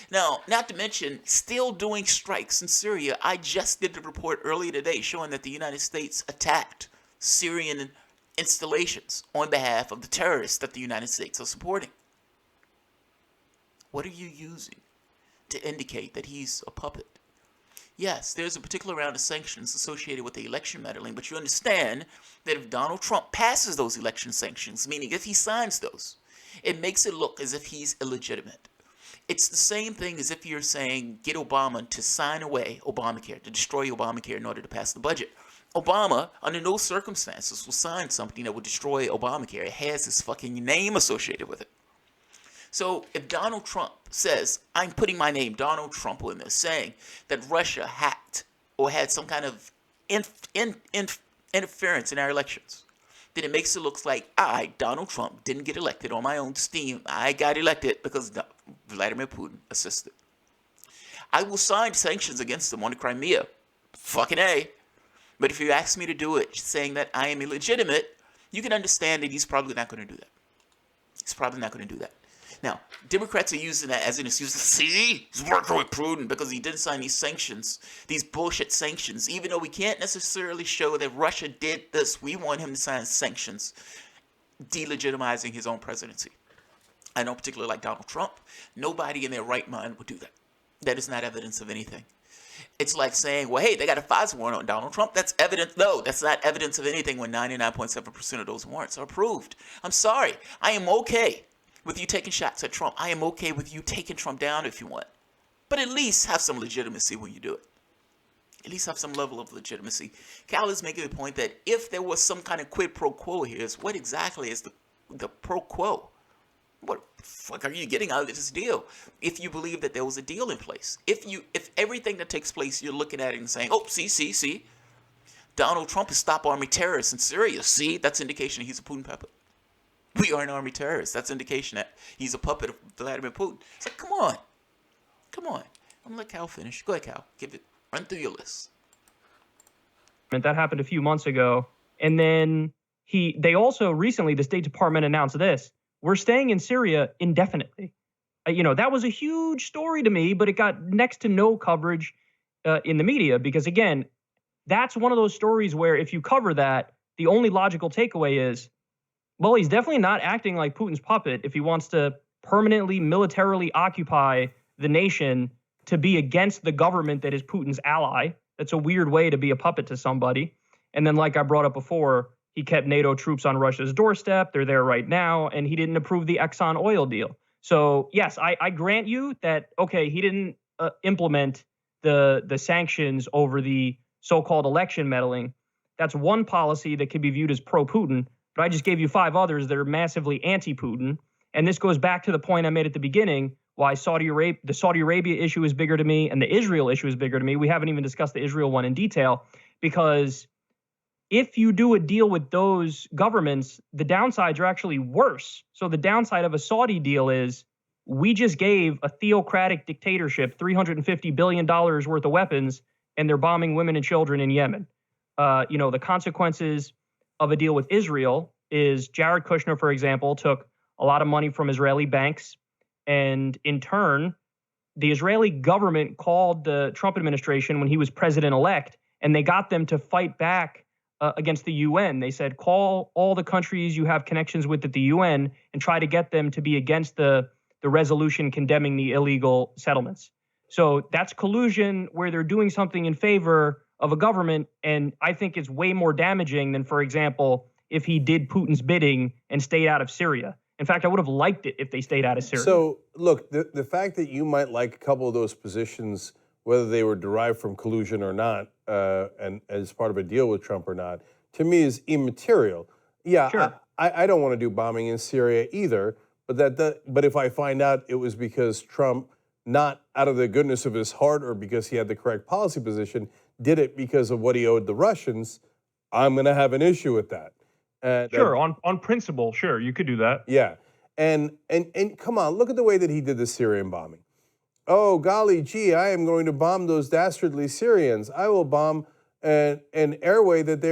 Now, not to mention, still doing strikes in Syria. I just did the report earlier today showing that the United States attacked Syrian installations on behalf of the terrorists that the United States are supporting. What are you using to indicate that he's a puppet? Yes, there's a particular round of sanctions associated with the election meddling, but you understand that if Donald Trump passes those election sanctions, meaning if he signs those, it makes it look as if he's illegitimate. It's the same thing as if you're saying get Obama to sign away Obamacare, to destroy Obamacare in order to pass the budget. Obama, under no circumstances, will sign something that would destroy Obamacare. It has his fucking name associated with it. So if Donald Trump says, I'm putting my name, Donald Trump, in this, saying that Russia hacked or had some kind of interference in our elections, then it makes it look like I, Donald Trump, didn't get elected on my own steam. I got elected because Vladimir Putin assisted. I will sign sanctions against them on the Crimea. Fucking A. But if you ask me to do it saying that I am illegitimate, you can understand that he's probably not going to do that. He's probably not going to do that. Now, Democrats are using that as an excuse to see he's working with Putin because he didn't sign these sanctions, these bullshit sanctions. Even though we can't necessarily show that Russia did this, we want him to sign sanctions, delegitimizing his own presidency. I know particularly like Donald Trump, nobody in their right mind would do that. That is not evidence of anything. It's like saying, well, hey, they got a FISA warrant on Donald Trump. That's evidence. No, that's not evidence of anything when 99.7% of those warrants are approved. I'm sorry. I am okay with you taking shots at Trump. I am okay with you taking Trump down if you want. But at least have some legitimacy when you do it. At least have some level of legitimacy. Cal is making the point that if there was some kind of quid pro quo here, what exactly is the pro quo? What the fuck are you getting out of this deal? If you believe that there was a deal in place. If everything that takes place, you're looking at it and saying, oh, see. Donald Trump has stopped army terrorists in Syria. See, that's indication he's a Putin puppet. We are an army terrorist. That's indication that he's a puppet of Vladimir Putin. It's like, come on. I'm gonna let Cal finish. Go ahead, Cal. Run through your list. That happened a few months ago. And then they also recently, the State Department announced this. We're staying in Syria indefinitely. That was a huge story to me, but it got next to no coverage in the media because, again, that's one of those stories where if you cover that, the only logical takeaway is, well, he's definitely not acting like Putin's puppet if he wants to permanently militarily occupy the nation to be against the government that is Putin's ally. That's a weird way to be a puppet to somebody. And then, like I brought up before, he kept NATO troops on Russia's doorstep. They're there right now. And he didn't approve the Exxon oil deal. So, yes, I grant you that, okay, he didn't implement the sanctions over the so-called election meddling. That's one policy that can be viewed as pro-Putin. But I just gave you 5 others that are massively anti-Putin. And this goes back to the point I made at the beginning, why the Saudi Arabia issue is bigger to me and the Israel issue is bigger to me. We haven't even discussed the Israel one in detail, because if you do a deal with those governments, the downsides are actually worse. So the downside of a Saudi deal is we just gave a theocratic dictatorship $350 billion worth of weapons, and they're bombing women and children in Yemen. The consequences of a deal with Israel is Jared Kushner, for example, took a lot of money from Israeli banks. And in turn, the Israeli government called the Trump administration when he was president-elect, and they got them to fight back against the UN. They said, call all the countries you have connections with at the UN and try to get them to be against the resolution condemning the illegal settlements. So that's collusion where they're doing something in favor of a government, and I think it's way more damaging than, for example, if he did Putin's bidding and stayed out of Syria. In fact, I would have liked it if they stayed out of Syria. So, look, the fact that you might like a couple of those positions, whether they were derived from collusion or not, and as part of a deal with Trump or not, to me is immaterial. Yeah, sure. I don't want to do bombing in Syria either, but if I find out it was because Trump, not out of the goodness of his heart or because he had the correct policy position, did it because of what he owed the Russians, I'm going to have an issue with that. Sure, on principle, sure, you could do that. Yeah, and come on, look at the way that he did the Syrian bombing. Oh, golly gee, I am going to bomb those dastardly Syrians. I will bomb an runway that they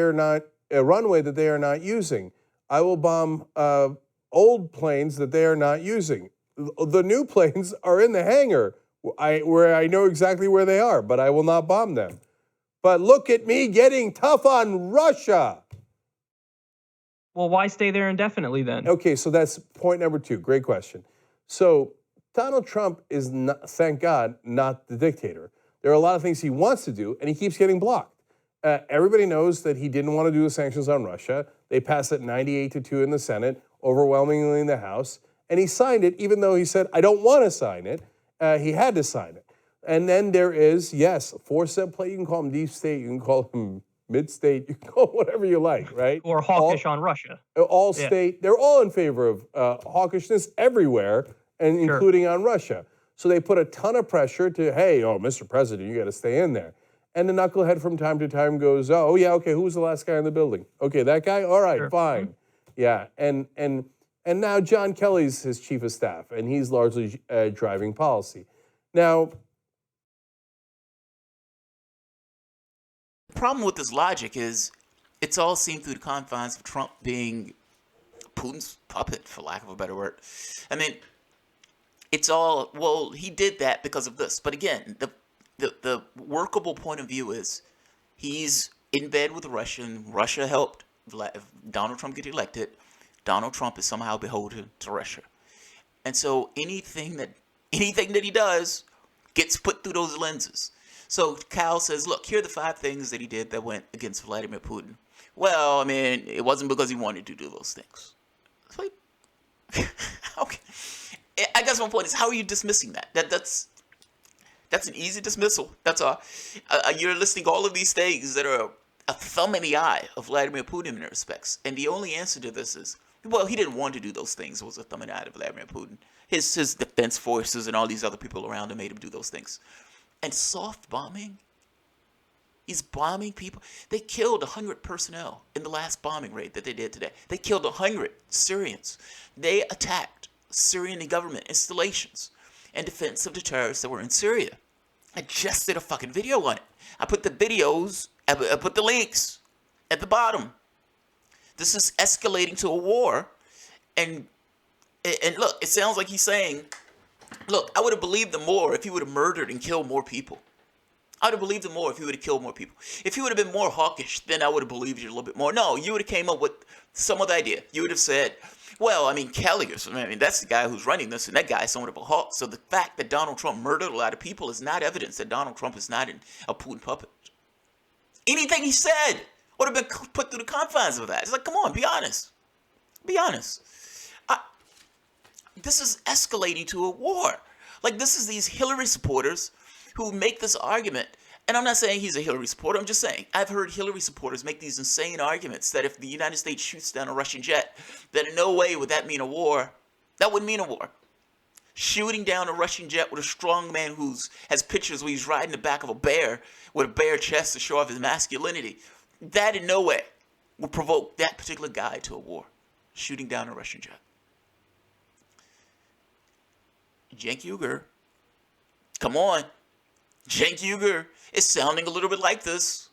are not using. I will bomb old planes that they are not using. The new planes are in the hangar where I know exactly where they are, but I will not bomb them. But look at me getting tough on Russia. Well, why stay there indefinitely then? Okay, so that's point number 2. Great question. So Donald Trump is, not, thank God, not the dictator. There are a lot of things he wants to do, and he keeps getting blocked. Everybody knows that he didn't want to do the sanctions on Russia. They passed it 98-2 in the Senate, overwhelmingly in the House, and he signed it, even though he said, I don't want to sign it. He had to sign it. And then there is, yes, 4-cent play. You can call him deep state. You can call him mid-state. You can call him whatever you like, right? Or hawkish on Russia. All state. They're all in favor of hawkishness everywhere, and including on Russia. So they put a ton of pressure to, hey, Mr. President, you got to stay in there. And the knucklehead from time to time goes, oh, yeah, okay, who was the last guy in the building? Okay, that guy? All right, fine. Yeah, and now John Kelly's his chief of staff, and he's largely driving policy. Now, the problem with this logic is it's all seen through the confines of Trump being Putin's puppet, for lack of a better word. I mean, it's all, well, he did that because of this. But again, the workable point of view is he's in bed with Russia, and Russia helped Donald Trump get elected. Donald Trump is somehow beholden to Russia. And so anything that he does gets put through those lenses. So Cal says, look, here are the 5 things that he did that went against Vladimir Putin. Well, I mean, it wasn't because he wanted to do those things. Okay. I guess my point is, how are you dismissing that? That's an easy dismissal. That's all. You're listing all of these things that are a thumb in the eye of Vladimir Putin in respects. And the only answer to this is, well, he didn't want to do those things. It was a thumb in the eye of Vladimir Putin. His defense forces and all these other people around him made him do those things. And soft bombing? He's bombing people. They killed 100 personnel in the last bombing raid that they did today. They killed 100 Syrians. They attacked Syrian government installations in defense of the terrorists that were in Syria. I just did a fucking video on it. I put the videos, I put the links at the bottom. This is escalating to a war. And look, it sounds like he's saying, look, I would have believed him more if he would have murdered and killed more people. I would have believed him more if he would have killed more people. If he would have been more hawkish, then I would have believed you a little bit more. No, you would have came up with some other idea. You would have said, well, I mean, Kelly or something. I mean, that's the guy who's running this, and that guy is somewhat of a hawk. So the fact that Donald Trump murdered a lot of people is not evidence that Donald Trump is not a Putin puppet. Anything he said would have been put through the confines of that. It's like, come on, be honest. Be honest. This is escalating to a war. Like, this is these Hillary supporters who make this argument. And I'm not saying he's a Hillary supporter. I'm just saying I've heard Hillary supporters make these insane arguments that if the United States shoots down a Russian jet, that in no way would that mean a war. That wouldn't mean a war. Shooting down a Russian jet with a strong man who has pictures where he's riding the back of a bear with a bare chest to show off his masculinity, that in no way would provoke that particular guy to a war. Shooting down a Russian jet. Cenk Uygur, come on. Cenk Uygur is sounding a little bit like this.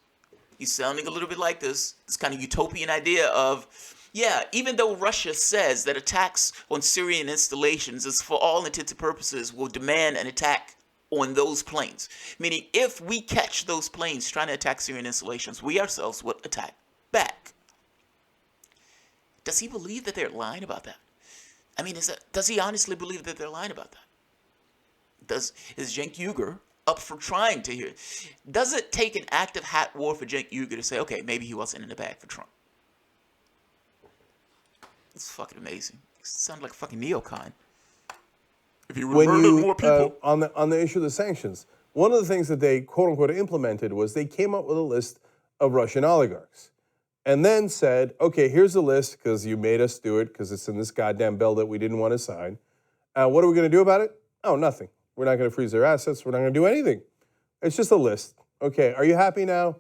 He's sounding a little bit like this. This kind of utopian idea of, yeah, even though Russia says that attacks on Syrian installations is for all intents and purposes will demand an attack on those planes. Meaning if we catch those planes trying to attack Syrian installations, we ourselves would attack back. Does he believe that they're lying about that? I mean, does he honestly believe that they're lying about that? Is Cenk Uygur up for trying to hear it? Does it take an active hat war for Cenk Uygur to say, okay, maybe he wasn't in the bag for Trump? It's fucking amazing. It sounds like a fucking neocon. If he murdered more people. On the issue of the sanctions, one of the things that they quote unquote implemented was they came up with a list of Russian oligarchs. And then said, okay, here's the list because you made us do it because it's in this goddamn bill that we didn't want to sign. What are we going to do about it? Oh, nothing. We're not going to freeze their assets. We're not going to do anything. It's just a list. Okay, are you happy now?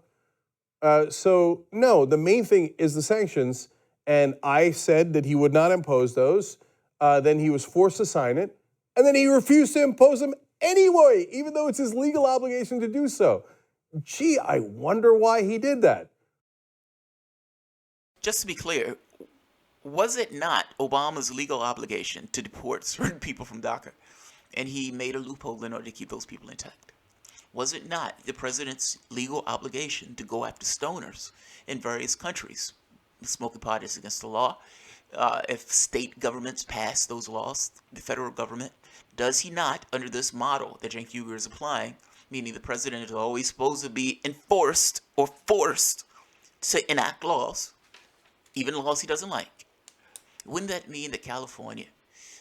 So, no, the main thing is the sanctions. And I said that he would not impose those. Then he was forced to sign it. And then he refused to impose them anyway, even though it's his legal obligation to do so. Gee, I wonder why he did that. Just to be clear, was it not Obama's legal obligation to deport certain people from DACA? And he made a loophole in order to keep those people intact. Was it not the president's legal obligation to go after stoners in various countries? smoking pot is against the law. If state governments pass those laws, the federal government, does he not, under this model that Cenk Uygur is applying, meaning the president is always supposed to be enforced or forced to enact laws, even laws he doesn't like? Wouldn't that mean that California,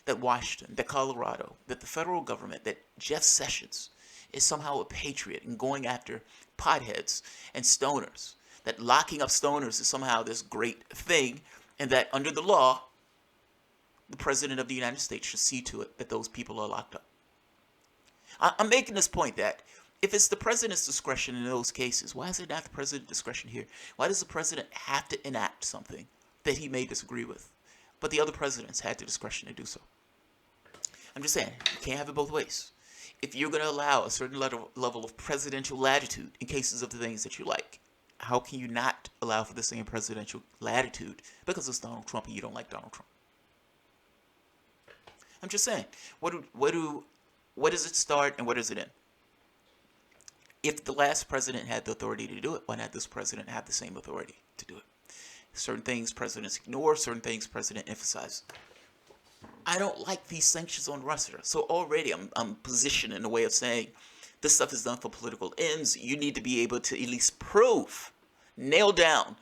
that Washington, that Colorado, that the federal government, that Jeff Sessions is somehow a patriot and going after potheads and stoners, that locking up stoners is somehow this great thing, and that under the law, the President of the United States should see to it that those people are locked up? I'm making this point that if it's the President's discretion in those cases, why is it not the President's discretion here? Why does the President have to enact something that he may disagree with, but the other presidents had the discretion to do so? I'm just saying, you can't have it both ways. If you're going to allow a certain level of presidential latitude in cases of the things that you like, how can you not allow for the same presidential latitude because it's Donald Trump and you don't like Donald Trump? I'm just saying, what does it start and where does it end? If the last president had the authority to do it, why not this president have the same authority to do it? Certain things presidents ignore, certain things president emphasizes. I don't like these sanctions on Russia. So already I'm positioned in a way of saying this stuff is done for political ends. You need to be able to at least prove, nail down,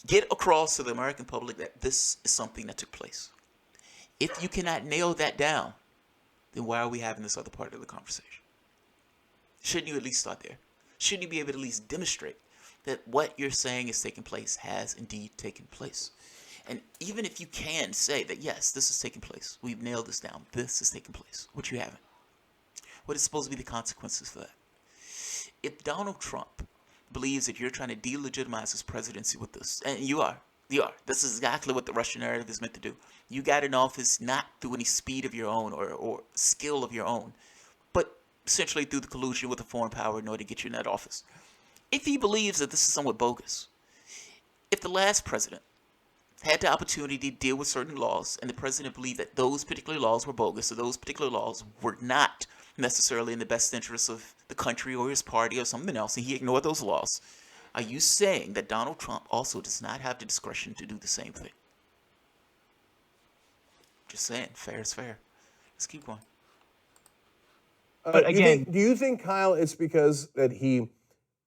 get across to the American public that this is something that took place. If you cannot nail that down, then why are we having this other part of the conversation? Shouldn't you at least start there? Shouldn't you be able to at least demonstrate that what you're saying is taking place has indeed taken place? And even if you can say that, yes, this is taking place, we've nailed this down, this is taking place, which you haven't, what is supposed to be the consequences for that? If Donald Trump believes that you're trying to delegitimize his presidency with this, and you are, this is exactly what the Russian narrative is meant to do. You got in office not through any speed of your own or skill of your own, but essentially through the collusion with a foreign power in order to get you in that office. If he believes that this is somewhat bogus, if the last president had the opportunity to deal with certain laws and the president believed that those particular laws were bogus or those particular laws were not necessarily in the best interests of the country or his party or something else, and he ignored those laws, are you saying that Donald Trump also does not have the discretion to do the same thing? Just saying, fair is fair. Let's keep going. But again, do you think, Kyle, it's because that he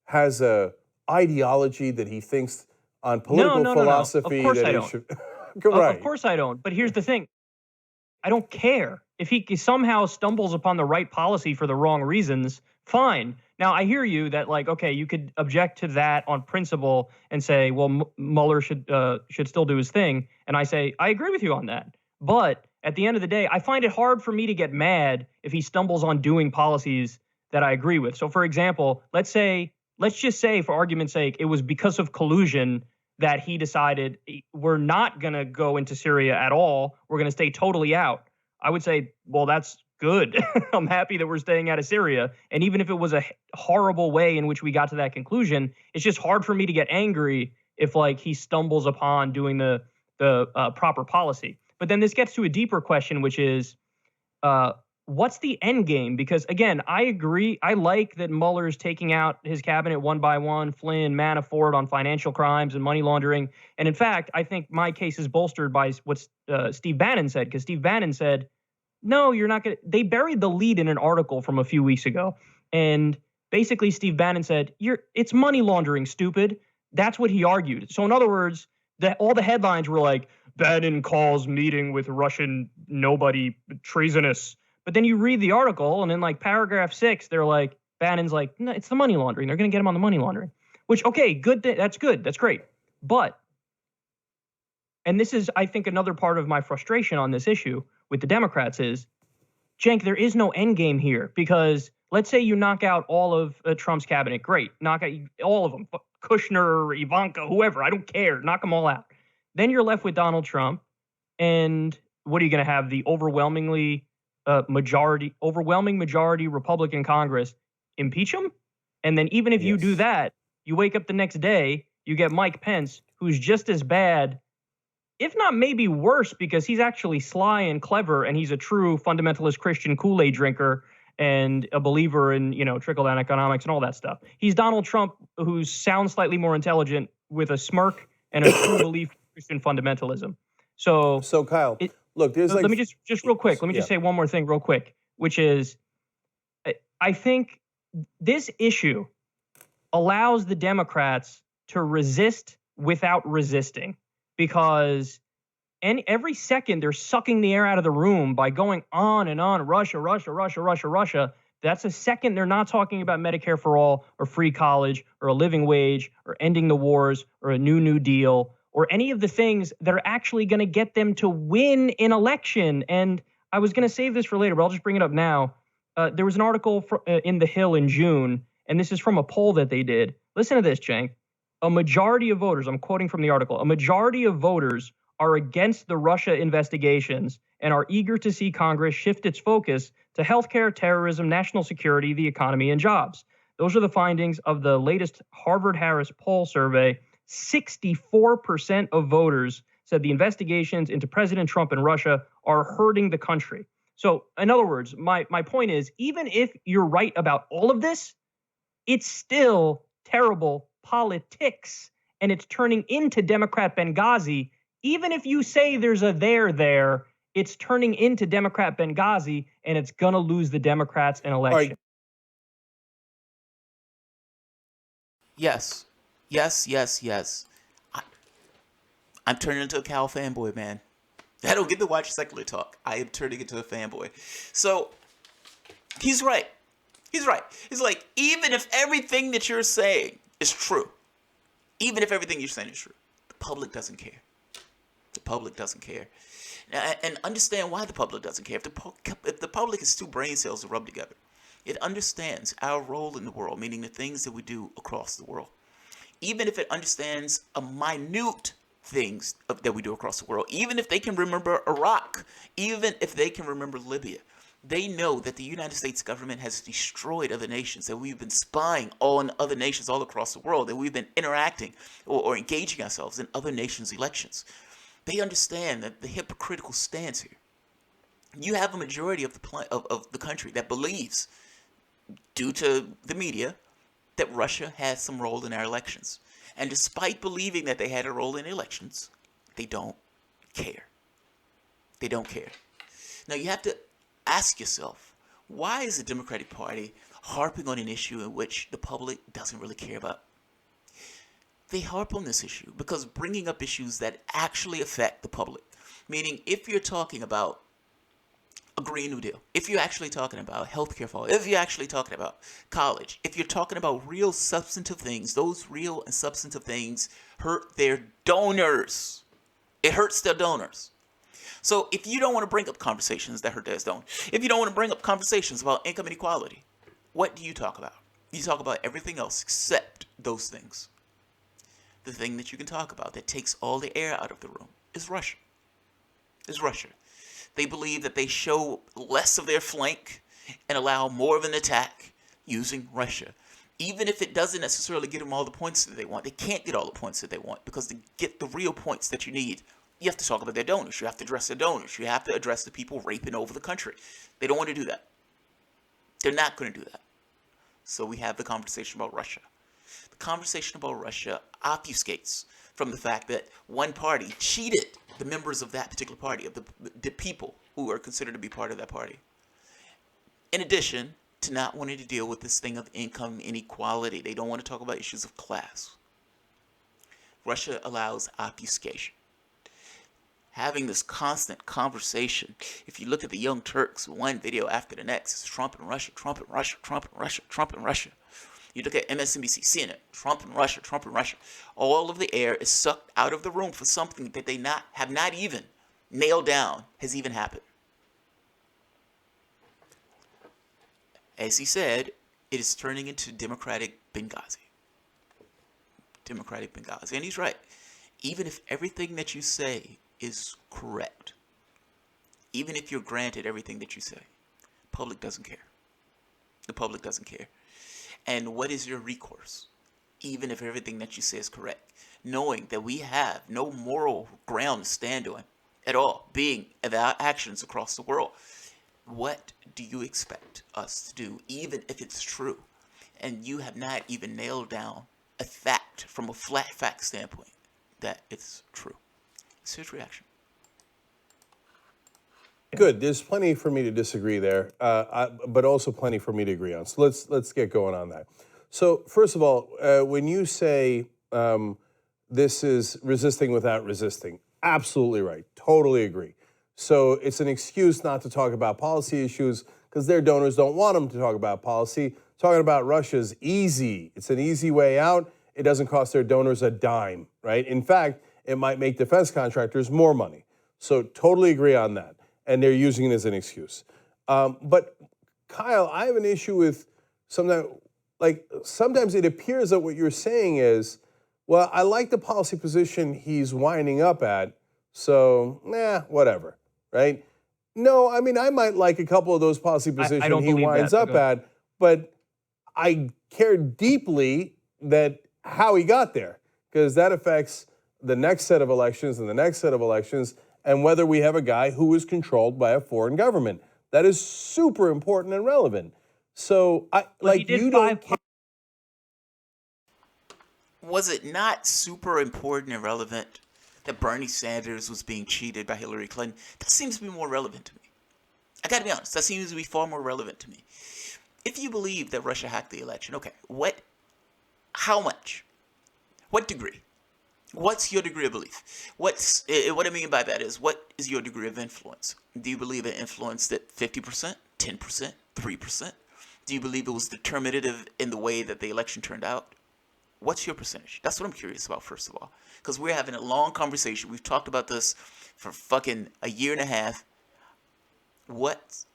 has a ideology that he thinks on political philosophy? Of course that I he don't. should... Right. Of course I don't. But here's the thing. I don't care. If he somehow stumbles upon the right policy for the wrong reasons, fine. Now, I hear you that, like, okay, you could object to that on principle and say, well, Mueller should still do his thing. And I say, I agree with you on that. But at the end of the day, I find it hard for me to get mad if he stumbles on doing policies that I agree with. So, for example, let's just say, for argument's sake, it was because of collusion that he decided we're not going to go into Syria at all. We're going to stay totally out. I would say, well, that's good. I'm happy that we're staying out of Syria. And even if it was a horrible way in which we got to that conclusion, it's just hard for me to get angry if, like, he stumbles upon doing the proper policy. But then this gets to a deeper question, which is, what's the end game? Because, again, I agree. I like that Mueller's taking out his cabinet one by one, Flynn, Manafort on financial crimes and money laundering. And in fact, I think my case is bolstered by what Steve Bannon said, because Steve Bannon said, no, you're not going to. They buried the lead in an article from a few weeks ago. And basically, Steve Bannon said, it's money laundering, stupid. That's what he argued. So in other words, all the headlines were like, Bannon calls meeting with Russian nobody treasonous. But then you read the article, and in like paragraph 6, they're like, Bannon's like, no, it's the money laundering. They're going to get him on the money laundering. Which, okay, good. That's good. That's great. But, and this is, I think, another part of my frustration on this issue with the Democrats is, Cenk, there is no end game here. Because let's say you knock out all of Trump's cabinet. Great. Knock out all of them. Kushner, Ivanka, whoever. I don't care. Knock them all out. Then you're left with Donald Trump. And what are you going to have? The overwhelming majority Republican Congress impeach him? And then even if you do that, you wake up the next day, you get Mike Pence, who's just as bad, if not maybe worse, because he's actually sly and clever, and he's a true fundamentalist Christian Kool-Aid drinker and a believer in, trickle-down economics and all that stuff. He's Donald Trump, who sounds slightly more intelligent with a smirk and a true belief Christian fundamentalism. So, So Kyle, it, look, there's like, let me just real quick. Let me yeah. just say one more thing real quick, which is I think this issue allows the Democrats to resist without resisting, because every second they're sucking the air out of the room by going on and on, Russia, Russia, Russia, Russia, Russia. That's a second they're not talking about Medicare for all or free college or a living wage or ending the wars or a New Deal or any of the things that are actually going to get them to win an election. And I was going to save this for later, but I'll just bring it up now. There was an article in The Hill in June, and this is from a poll that they did. Listen to this, Cenk. A majority of voters, I'm quoting from the article, a majority of voters are against the Russia investigations and are eager to see Congress shift its focus to healthcare, terrorism, national security, the economy, and jobs. Those are the findings of the latest Harvard-Harris poll survey. 64% of voters said the investigations into President Trump and Russia are hurting the country. So, in other words, my point is, even if you're right about all of this, it's still terrible politics, and it's turning into Democrat Benghazi. Even if you say there's a there, it's turning into Democrat Benghazi, and it's going to lose the Democrats an election. Right. Yes. Yes, yes, yes. I'm turning into a Cal fanboy, man. I don't get to watch secular talk. I am turning into a fanboy. So, he's right. He's right. It's like, even if everything that you're saying is true, even if everything you're saying is true, the public doesn't care. The public doesn't care. And understand why the public doesn't care. If the public is two brain cells that rub together, it understands our role in the world, meaning the things that we do across the world. Even if it understands a minute things that we do across the world, even if they can remember Iraq, even if they can remember Libya, they know that the United States government has destroyed other nations, that we've been spying on other nations all across the world, that we've been interacting or engaging ourselves in other nations' elections. They understand that the hypocritical stance here. You have a majority of the country that believes, due to the media, that Russia has some role in our elections. And despite believing that they had a role in elections, they don't care. They don't care. Now you have to ask yourself, why is the Democratic Party harping on an issue in which the public doesn't really care about? They harp on this issue because bringing up issues that actually affect the public, meaning if you're talking about a Green New Deal, if you're actually talking about healthcare for all, if you're actually talking about college, if you're talking about real substantive things, those real and substantive things hurt their donors. It hurts their donors. So if you don't want to bring up conversations that hurt their donors, if you don't want to bring up conversations about income inequality, what do you talk about? You talk about everything else except those things. The thing that you can talk about that takes all the air out of the room is Russia. They believe that they show less of their flank and allow more of an attack using Russia. Even if it doesn't necessarily get them all the points that they want, they can't get all the points that they want, because to get the real points that you need, you have to talk about their donors. You have to address their donors. You have to address the people raping over the country. They don't want to do that. They're not going to do that. So we have the conversation about Russia. The conversation about Russia obfuscates from the fact that one party cheated the members of that particular party, of the people who are considered to be part of that party. In addition to not wanting to deal with this thing of income inequality, they don't want to talk about issues of class. Russia allows obfuscation. Having this constant conversation. If you look at the Young Turks, one video after the next is Trump and Russia, Trump and Russia, Trump and Russia, Trump and Russia. You look at MSNBC, CNN, Trump and Russia, Trump and Russia. All of the air is sucked out of the room for something that they have not even nailed down has even happened. As he said, it is turning into Democratic Benghazi. Democratic Benghazi. And he's right. Even if everything that you say is correct, even if you're granted everything that you say, the public doesn't care. The public doesn't care. And what is your recourse? Even if everything that you say is correct, knowing that we have no moral ground to stand on at all, being of our actions across the world, what do you expect us to do, even if it's true? And you have not even nailed down a fact from a flat fact standpoint that it's true. What's his reaction? Good. There's plenty for me to disagree there, but also plenty for me to agree on. So let's get going on that. So first of all, when you say this is resisting without resisting, absolutely right. Totally agree. So it's an excuse not to talk about policy issues because their donors don't want them to talk about policy. Talking about Russia is easy. It's an easy way out. It doesn't cost their donors a dime, right? In fact, it might make defense contractors more money. So totally agree on that. And they're using it as an excuse. But Kyle, I have an issue with sometimes it appears that what you're saying is, well, I like the policy position he's winding up at, so whatever, right? No, I mean, I might like a couple of those policy positions he winds up at, but I care deeply that how he got there, because that affects the next set of elections and the next set of elections, and whether we have a guy who is controlled by a foreign government. That is super important and relevant. So, Was it not super important and relevant that Bernie Sanders was being cheated by Hillary Clinton? That seems to be more relevant to me. I gotta be honest, that seems to be far more relevant to me. If you believe that Russia hacked the election, okay, how much? What degree? What's your degree of belief? What I mean by that is, what is your degree of influence? Do you believe it influenced it 50%, 10%, 3%? Do you believe it was determinative in the way that the election turned out? What's your percentage? That's what I'm curious about, first of all. Because we're having a long conversation. We've talked about this for fucking a year and a half. What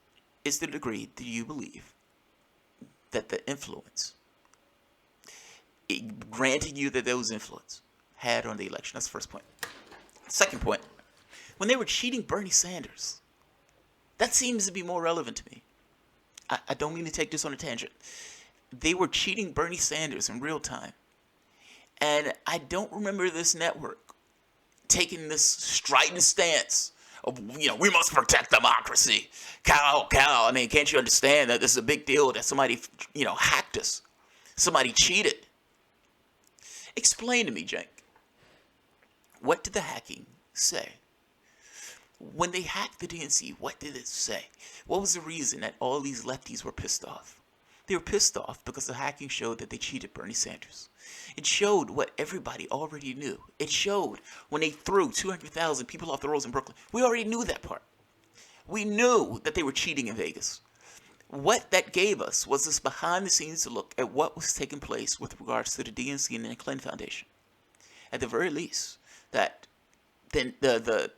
is the degree do you believe that the influence, granting you that there was influence, had on the election? That's the first point. Second point, when they were cheating Bernie Sanders, that seems to be more relevant to me. I don't mean to take this on a tangent. They were cheating Bernie Sanders in real time. And I don't remember this network taking this strident stance of, we must protect democracy. Cal, I mean, can't you understand that this is a big deal that somebody, hacked us? Somebody cheated. Explain to me, Cenk. What did the hacking say? When they hacked the DNC, what did it say? What was the reason that all these lefties were pissed off? They were pissed off because the hacking showed that they cheated Bernie Sanders. It showed what everybody already knew. It showed when they threw 200,000 people off the roads in Brooklyn. We already knew that part. We knew that they were cheating in Vegas. What that gave us was this behind-the-scenes look at what was taking place with regards to the DNC and the Clinton Foundation. At the very least, that then the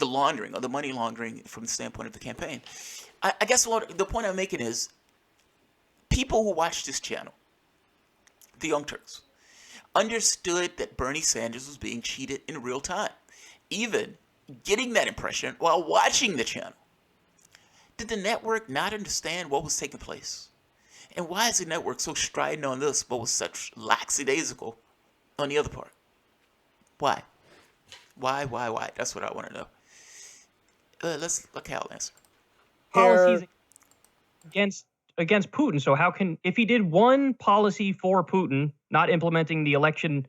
laundering, or the money laundering from the standpoint of the campaign. I guess the point I'm making is, people who watch this channel, the Young Turks, understood that Bernie Sanders was being cheated in real time, even getting that impression while watching the channel. Did the network not understand what was taking place? And why is the network so strident on this, but was such lackadaisical on the other part? Why? Why? That's what I want to know. Let's let Cal answer. Policies against Putin. So if he did one policy for Putin, not implementing the election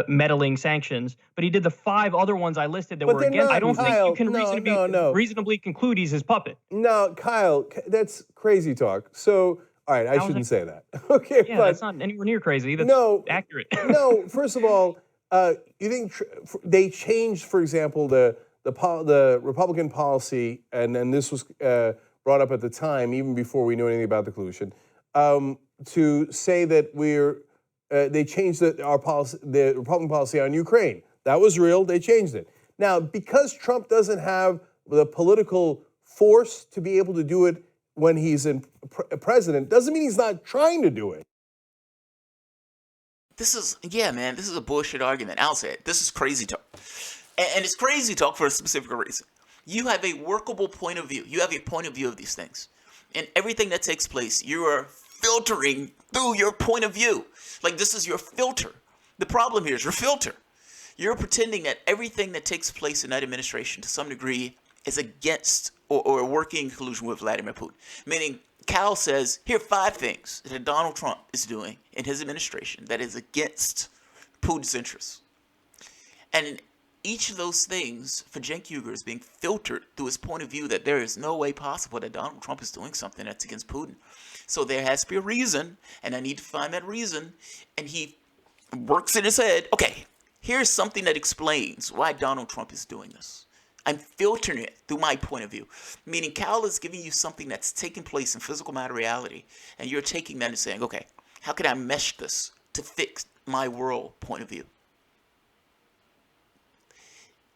meddling sanctions, but he did the 5 other ones I listed that were against, I don't think you can reasonably conclude he's his puppet. No, Kyle, that's crazy talk. So, all right, I shouldn't say that. Okay, yeah, that's not anywhere near crazy. That's accurate. No, first of all, you think they changed, for example, the Republican policy, and then this was brought up at the time, even before we knew anything about the collusion, to say that they changed our policy, the Republican policy on Ukraine. That was real. They changed it. Now, because Trump doesn't have the political force to be able to do it when he's president, doesn't mean he's not trying to do it. This is a bullshit argument. I'll say it. This is crazy talk. And it's crazy talk for a specific reason. You have a workable point of view. You have a point of view of these things. And everything that takes place, you are filtering through your point of view. Like, this is your filter. The problem here is your filter. You're pretending that everything that takes place in that administration, to some degree, is against or working in collusion with Vladimir Putin. Meaning, Cal says, here are 5 things that Donald Trump is doing in his administration that is against Putin's interests. And each of those things for Cenk Uygur is being filtered through his point of view that there is no way possible that Donald Trump is doing something that's against Putin. So there has to be a reason, and I need to find that reason. And he works in his head, okay, here's something that explains why Donald Trump is doing this. I'm filtering it through my point of view. Meaning Cal is giving you something that's taking place in physical matter reality, and you're taking that and saying, okay, how can I mesh this to fix my world point of view?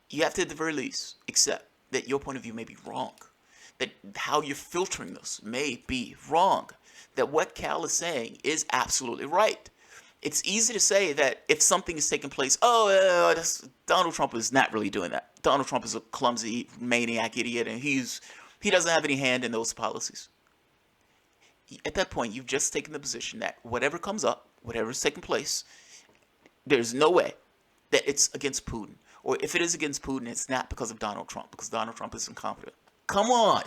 You have to, at the very least, accept that your point of view may be wrong. That how you're filtering this may be wrong. That what Cal is saying is absolutely right. It's easy to say that if something is taking place, Donald Trump is not really doing that. Donald Trump is a clumsy maniac idiot, and he doesn't have any hand in those policies. At that point, you've just taken the position that whatever comes up, whatever's taking place, there's no way that it's against Putin. Or if it is against Putin, it's not because of Donald Trump, because Donald Trump is incompetent. Come on.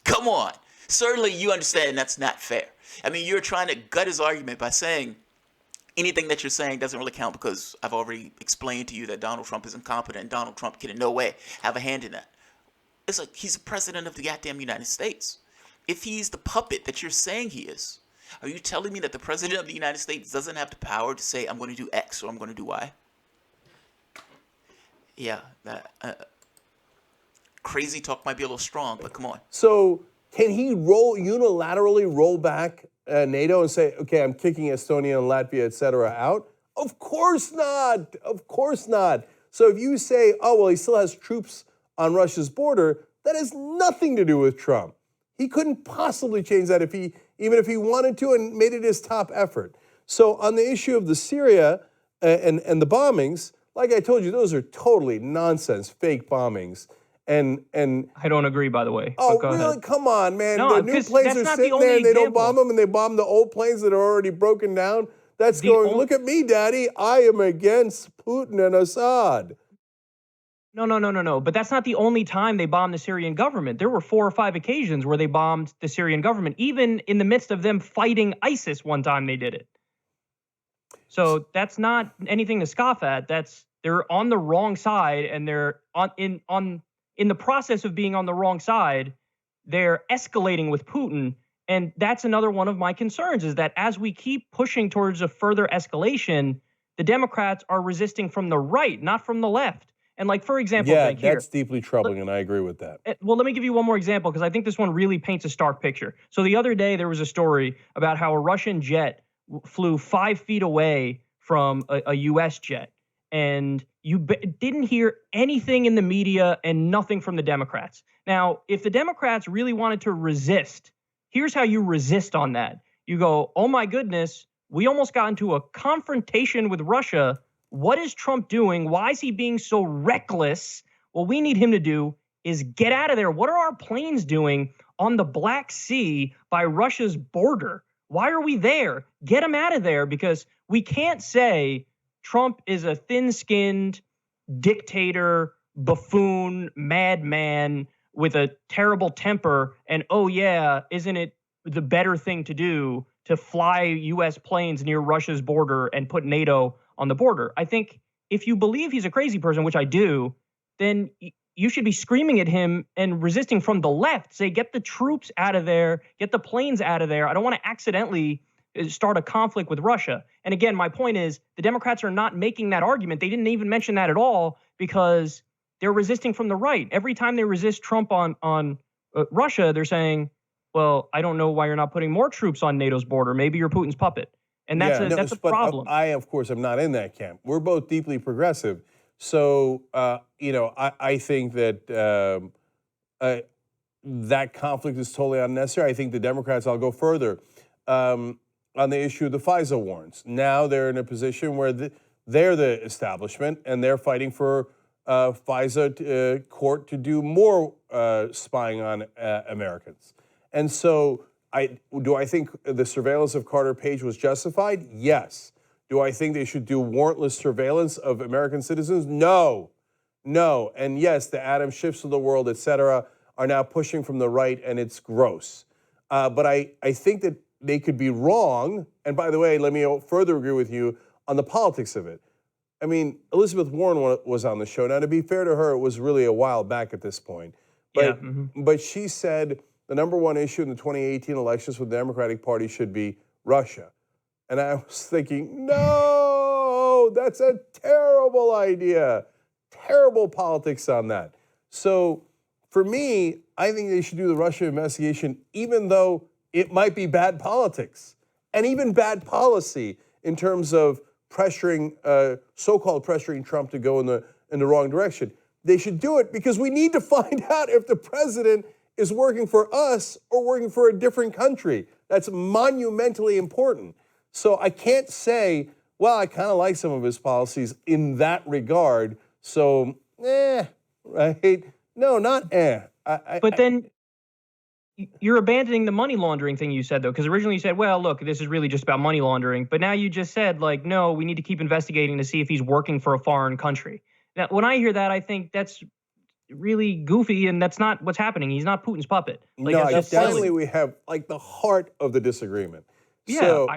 Come on. Certainly you understand that's not fair. I mean, you're trying to gut his argument by saying anything that you're saying doesn't really count because I've already explained to you that Donald Trump is incompetent and Donald Trump can in no way have a hand in that. It's like he's the president of the goddamn United States. If he's the puppet that you're saying he is, are you telling me that the president of the United States doesn't have the power to say, I'm going to do X or I'm going to do Y? Yeah, crazy talk might be a little strong, but come on. So can he unilaterally roll back NATO and say, okay, I'm kicking Estonia and Latvia, et cetera, out? Of course not. Of course not. So if you say, oh, well, he still has troops on Russia's border, that has nothing to do with Trump. He couldn't possibly change that even if he wanted to and made it his top effort. So on the issue of the Syria and the bombings, like I told you, those are totally nonsense, fake bombings. And I don't agree, by the way. Oh, really? Ahead. Come on, man. No, the new planes are sitting there and they don't bomb them and they bomb the old planes that are already broken down. That's look at me, Daddy. I am against Putin and Assad. No. But that's not the only time they bombed the Syrian government. There were 4 or 5 occasions where they bombed the Syrian government. Even in the midst of them fighting ISIS one time they did it. So that's not anything to scoff at. They're on the wrong side, and they're in the process of being on the wrong side, they're escalating with Putin. And that's another one of my concerns, is that as we keep pushing towards a further escalation, the Democrats are resisting from the right, not from the left. And like, for example, that's deeply troubling, and I agree with that. Well, let me give you one more example, because I think this one really paints a stark picture. So the other day, there was a story about how a Russian jet flew 5 feet away from a U.S. jet. And you didn't hear anything in the media and nothing from the Democrats. Now, if the Democrats really wanted to resist, here's how you resist on that. You go, oh my goodness, we almost got into a confrontation with Russia. What is Trump doing? Why is he being so reckless? What we need him to do is get out of there. What are our planes doing on the Black Sea by Russia's border? Why are we there? Get him out of there, because we can't say Trump is a thin-skinned dictator, buffoon, madman with a terrible temper, and oh yeah, isn't it the better thing to do to fly U.S. planes near Russia's border and put NATO on the border? I think if you believe he's a crazy person, which I do, then you should be screaming at him and resisting from the left. Say, get the troops out of there, get the planes out of there. I don't want to accidentally start a conflict with Russia. And again, my point is the Democrats are not making that argument. They didn't even mention that at all because they're resisting from the right. Every time they resist Trump on Russia, they're saying, well, I don't know why you're not putting more troops on NATO's border. Maybe you're Putin's puppet. And that's a problem. I, of course, am not in that camp. We're both deeply progressive. So, I think that that conflict is totally unnecessary. I think the Democrats, I'll go further, on the issue of the FISA warrants. Now they're in a position where they're the establishment and they're fighting for FISA court to do more spying on Americans. And so do I think the surveillance of Carter Page was justified? Yes. Do I think they should do warrantless surveillance of American citizens? No. And yes, the Adam Schiffs of the world, et cetera, are now pushing from the right, and it's gross. But I think that they could be wrong. And by the way, let me further agree with you on the politics of it. I mean, Elizabeth Warren was on the show. Now, to be fair to her, it was really a while back at this point. But, but she said the number one issue in the 2018 elections for the Democratic Party should be Russia. And I was thinking, no, that's a terrible idea. Terrible politics on that. So for me, I think they should do the Russia investigation, even though it might be bad politics and even bad policy in terms of pressuring, so-called pressuring Trump to go in the wrong direction. They should do it because we need to find out if the president is working for us or working for a different country. That's monumentally important. So I can't say, well, I kind of like some of his policies in that regard. So, right? No, not But then you're abandoning the money laundering thing you said, though, because originally you said, well, look, this is really just about money laundering. But now you just said, like, no, we need to keep investigating to see if he's working for a foreign country. Now, when I hear that, I think that's really goofy, and that's not what's happening. He's not Putin's puppet. Like, no, that's definitely we have, like, the heart of the disagreement. Yeah, so,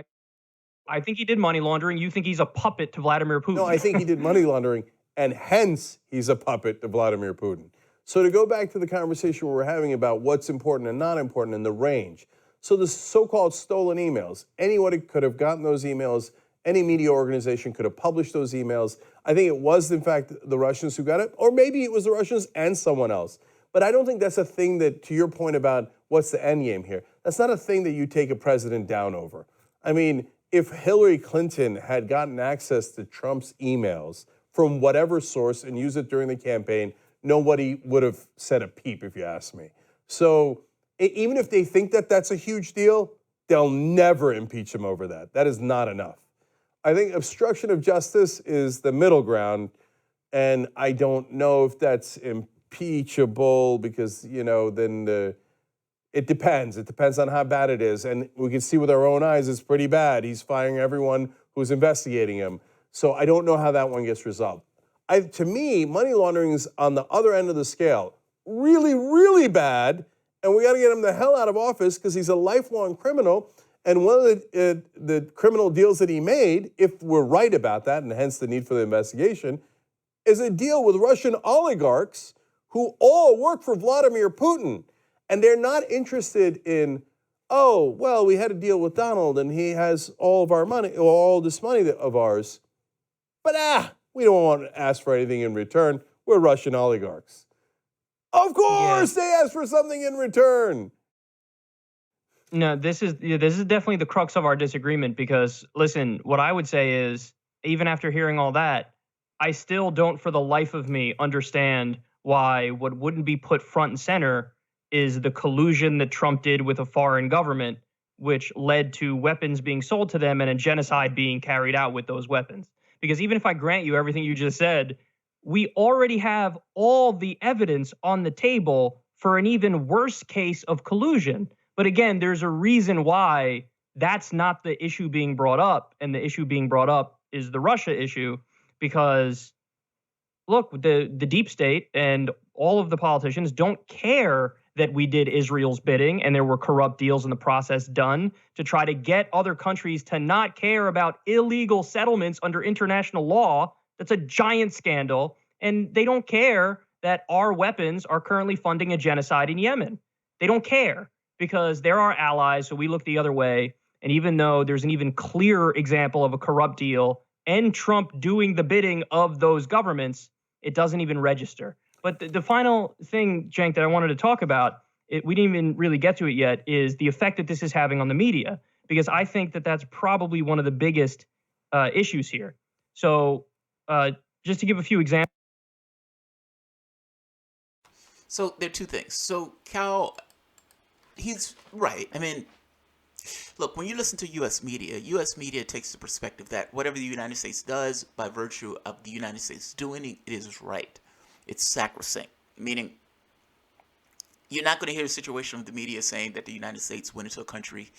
I think he did money laundering. You think he's a puppet to Vladimir Putin. No, I think he did money laundering, and hence he's a puppet to Vladimir Putin. So to go back to the conversation we were having about what's important and not important and the range. So the so-called stolen emails, anyone could have gotten those emails, any media organization could have published those emails. I think it was, in fact, the Russians who got it, or maybe it was the Russians and someone else. But I don't think that's a thing that, to your point about what's the end game here, that's not a thing that you take a president down over. I mean, if Hillary Clinton had gotten access to Trump's emails from whatever source and used it during the campaign, nobody would have said a peep, if you ask me. So even if they think that that's a huge deal, they'll never impeach him over that. That is not enough. I think obstruction of justice is the middle ground, and I don't know if that's impeachable because, you know, then it depends. It depends on how bad it is. And we can see with our own eyes it's pretty bad. He's firing everyone who's investigating him. So I don't know how that one gets resolved. To me, money laundering is on the other end of the scale. Really, really bad. And we got to get him the hell out of office because he's a lifelong criminal. And one of the criminal deals that he made, if we're right about that, and hence the need for the investigation, is a deal with Russian oligarchs who all work for Vladimir Putin. And they're not interested in, oh, well, we had a deal with Donald and he has all of our money, all this money of ours. But we don't want to ask for anything in return. We're Russian oligarchs. Of course, they ask for something in return. No, this is definitely the crux of our disagreement because, listen, what I would say is, even after hearing all that, I still don't for the life of me understand why what wouldn't be put front and center is the collusion that Trump did with a foreign government, which led to weapons being sold to them and a genocide being carried out with those weapons. Because even if I grant you everything you just said, we already have all the evidence on the table for an even worse case of collusion. But again, there's a reason why that's not the issue being brought up. And the issue being brought up is the Russia issue. Because, look, the deep state and all of the politicians don't care that we did Israel's bidding and there were corrupt deals in the process done to try to get other countries to not care about illegal settlements under international law. That's a giant scandal. And they don't care that our weapons are currently funding a genocide in Yemen. They don't care because they're our allies, so we look the other way. And even though there's an even clearer example of a corrupt deal and Trump doing the bidding of those governments, it doesn't even register. But the final thing, Cenk, that I wanted to talk about, we didn't even really get to it yet, is the effect that this is having on the media, because I think that that's probably one of the biggest issues here. So just to give a few examples. So there are two things. So Cal, he's right. I mean, look, when you listen to U.S. media takes the perspective that whatever the United States does, by virtue of the United States doing it, it is right. It's sacrosanct, meaning you're not going to hear a situation of the media saying that the United States went into a country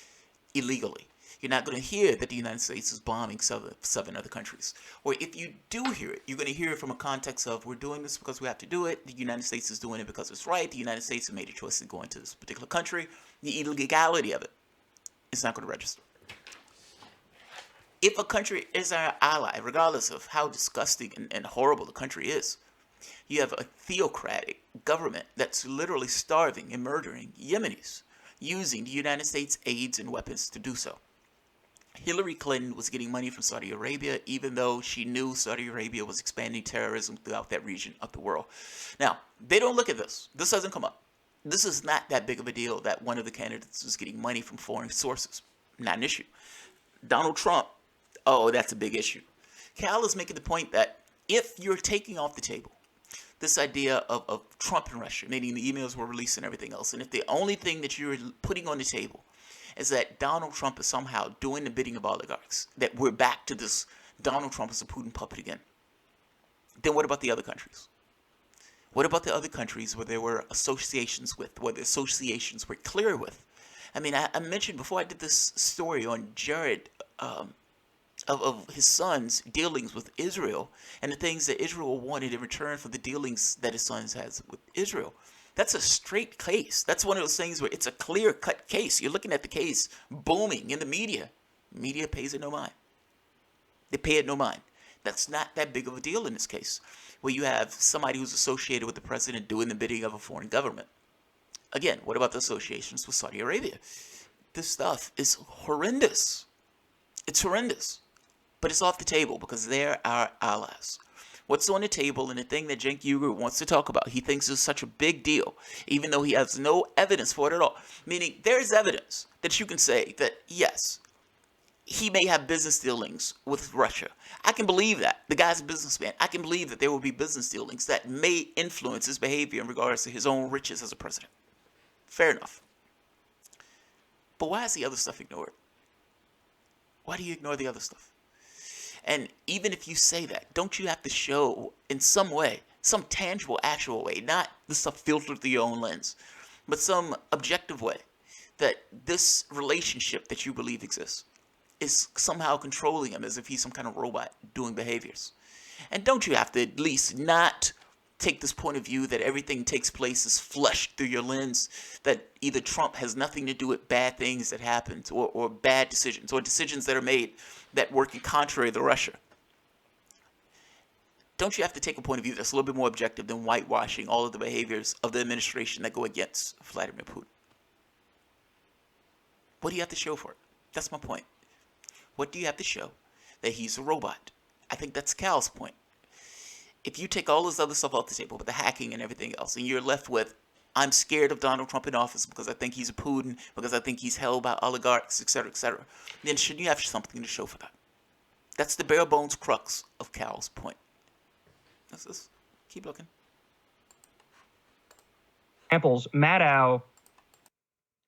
illegally. You're not going to hear that the United States is bombing seven other countries. Or if you do hear it, you're going to hear it from a context of we're doing this because we have to do it. The United States is doing it because it's right. The United States has made a choice to go into this particular country. The illegality of it is not going to register. if a country is our ally, regardless of how disgusting and horrible the country is, you have a theocratic government that's literally starving and murdering Yemenis, using the United States aids and weapons to do so. Hillary Clinton was getting money from Saudi Arabia, even though she knew Saudi Arabia was expanding terrorism throughout that region of the world. Now, they don't look at this. This doesn't come up. This is not that big of a deal that one of the candidates was getting money from foreign sources. Not an issue. Donald Trump, oh, that's a big issue. Cal is making the point that if you're taking off the table this idea of Trump and Russia, meaning the emails were released and everything else, and if the only thing that you're putting on the table is that Donald Trump is somehow doing the bidding of oligarchs, that we're back to this Donald Trump is a Putin puppet again, then what about the other countries? What about the other countries where there were associations with, where the associations were clear with? I mean, I mentioned before I did this story on Jared of his son's dealings with Israel and the things that Israel wanted in return for the dealings that his sons has with Israel. That's a straight case. That's one of those things where it's a clear-cut case. You're looking at the case booming in the media. Media pays it no mind. They pay it no mind. That's not that big of a deal in this case, where you have somebody who's associated with the president doing the bidding of a foreign government. Again, what about the associations with Saudi Arabia? This stuff is horrendous. It's horrendous. But it's off the table because they're our allies. What's on the table and the thing that Cenk Uygur wants to talk about, he thinks is such a big deal, even though he has no evidence for it at all. Meaning, there's evidence that you can say that, yes, he may have business dealings with Russia. I can believe that. The guy's a businessman. I can believe that there will be business dealings that may influence his behavior in regards to his own riches as a president. Fair enough. But why is the other stuff ignored? Why do you ignore the other stuff? And even if you say that, don't you have to show in some way, some tangible, actual way, not the stuff filtered through your own lens, but some objective way that this relationship that you believe exists is somehow controlling him as if he's some kind of robot doing behaviors? And don't you have to at least not take this point of view that everything takes place is flushed through your lens, that either Trump has nothing to do with bad things that happened or bad decisions or decisions that are made that work in contrary to Russia? Don't you have to take a point of view that's a little bit more objective than whitewashing all of the behaviors of the administration that go against Vladimir Putin? What do you have to show for it? That's my point. What do you have to show? That he's a robot. I think that's Cal's point. If you take all this other stuff off the table with the hacking and everything else, and you're left with, I'm scared of Donald Trump in office because I think he's a Putin, because I think he's held by oligarchs, etc., then shouldn't you have something to show for that? That's the bare bones crux of Cal's point. That's this. Keep looking. Examples. Maddow,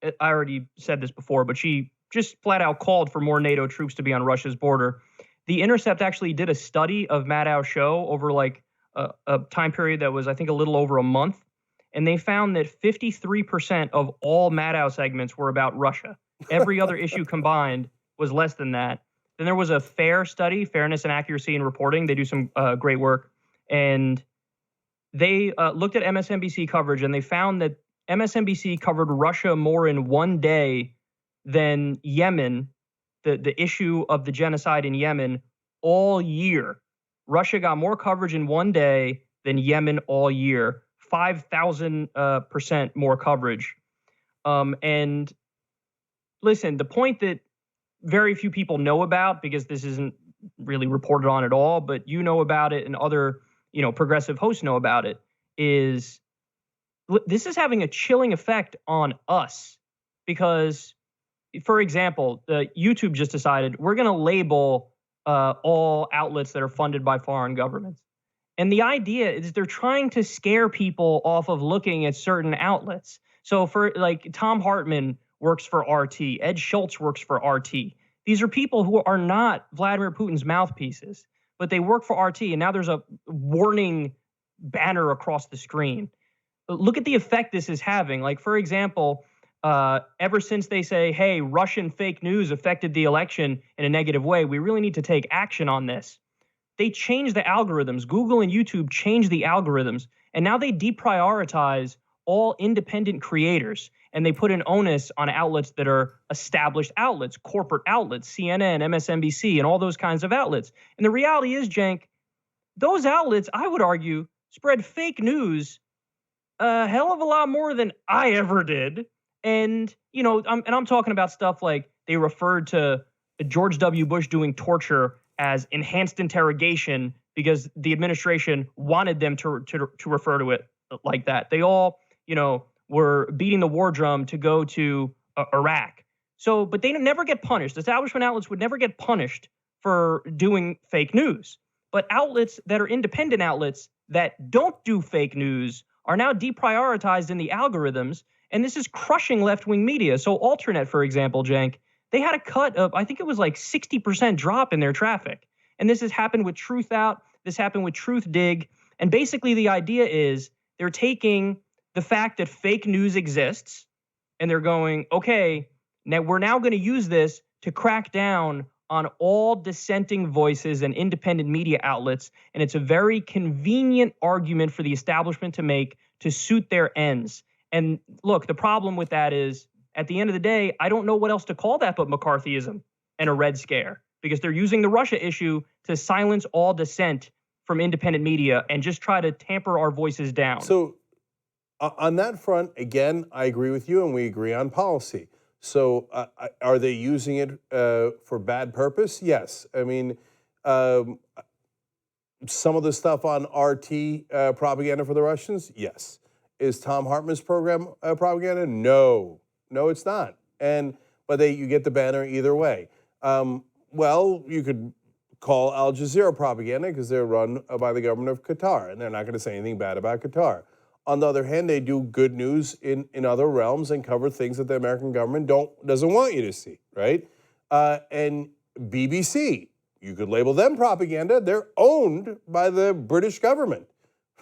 I already said this before, but she just flat out called for more NATO troops to be on Russia's border. The Intercept actually did a study of Maddow's show over like a time period that was, I think, a little over a month. And they found that 53% of all Maddow segments were about Russia. Every other issue combined was less than that. Then there was a FAIR study, Fairness and Accuracy in Reporting. They do some great work. And they looked at MSNBC coverage, and they found that MSNBC covered Russia more in one day than Yemen, the issue of the genocide in Yemen, all year. Russia got more coverage in one day than Yemen all year, 5,000% more coverage. And listen, the point that very few people know about, because this isn't really reported on at all, but you know about it and other, progressive hosts know about it, is this is having a chilling effect on us. Because, for example, YouTube just decided we're going to label all outlets that are funded by foreign governments. And the idea is they're trying to scare people off of looking at certain outlets. So for like Tom Hartman works for RT, Ed Schultz works for RT. These are people who are not Vladimir Putin's mouthpieces, but they work for RT. And now there's a warning banner across the screen. Look at the effect this is having. Like, for example, ever since they say, hey, Russian fake news affected the election in a negative way, we really need to take action on this. They changed the algorithms. Google and YouTube changed the algorithms, and now they deprioritize all independent creators. and they put an onus on outlets that are established outlets, corporate outlets, CNN, MSNBC, and all those kinds of outlets. And the reality is, Cenk, those outlets, I would argue, spread fake news a hell of a lot more than I ever did. And, I'm talking about stuff like they referred to George W. Bush doing torture as enhanced interrogation because the administration wanted them to refer to it like that. They all, were beating the war drum to go to Iraq. So, but they never get punished. Establishment outlets would never get punished for doing fake news. But outlets that are independent outlets that don't do fake news are now deprioritized in the algorithms, and this is crushing left-wing media. So Alternet, for example, Cenk, they had a cut of, I think it was like 60% drop in their traffic. And this has happened with Truth Out. This happened with Truth Dig. And basically the idea is they're taking the fact that fake news exists and they're going, okay, now we're now going to use this to crack down on all dissenting voices and independent media outlets. And it's a very convenient argument for the establishment to make to suit their ends. And look, the problem with that is, at the end of the day, I don't know what else to call that but McCarthyism and a Red Scare, because they're using the Russia issue to silence all dissent from independent media and just try to tamper our voices down. So on that front, again, I agree with you, and we agree on policy. So are they using it for bad purpose? Yes. I mean, some of the stuff on RT propaganda for the Russians? Yes. Is Tom Hartman's program propaganda? No. No, it's not. But you get the banner either way. Well, you could call Al Jazeera propaganda because they're run by the government of Qatar, and they're not going to say anything bad about Qatar. On the other hand, they do good news in other realms and cover things that the American government doesn't want you to see, right? And BBC, you could label them propaganda. They're owned by the British government,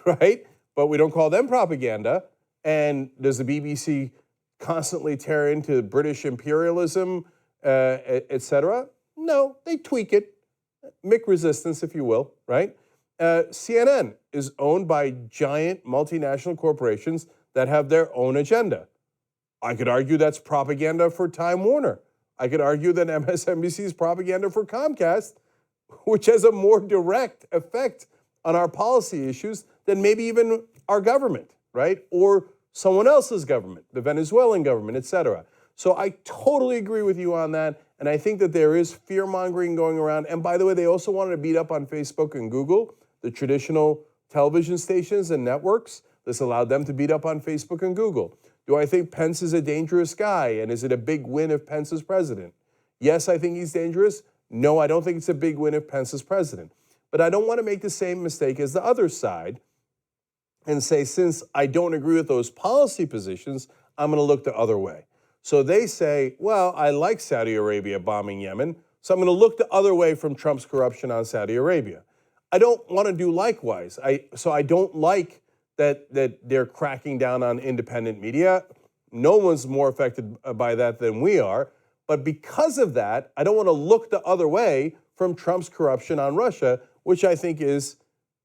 right? But we don't call them propaganda. And does the BBC constantly tear into British imperialism, et cetera? No, they tweak it. Mick resistance, if you will, right? CNN is owned by giant multinational corporations that have their own agenda. I could argue that's propaganda for Time Warner. I could argue that MSNBC is propaganda for Comcast, which has a more direct effect on our policy issues than maybe even our government, right? Or someone else's government, the Venezuelan government, et cetera. So I totally agree with you on that. And I think that there is fear-mongering going around. And by the way, they also wanted to beat up on Facebook and Google, the traditional television stations and networks. This allowed them to beat up on Facebook and Google. Do I think Pence is a dangerous guy? And is it a big win if Pence is president? Yes, I think he's dangerous. No, I don't think it's a big win if Pence is president. But I don't want to make the same mistake as the other side and say, since I don't agree with those policy positions, I'm going to look the other way. So they say, well, I like Saudi Arabia bombing Yemen, so I'm going to look the other way from Trump's corruption on Saudi Arabia. I don't want to do likewise. So I don't like that they're cracking down on independent media. No one's more affected by that than we are. But because of that, I don't want to look the other way from Trump's corruption on Russia, which I think is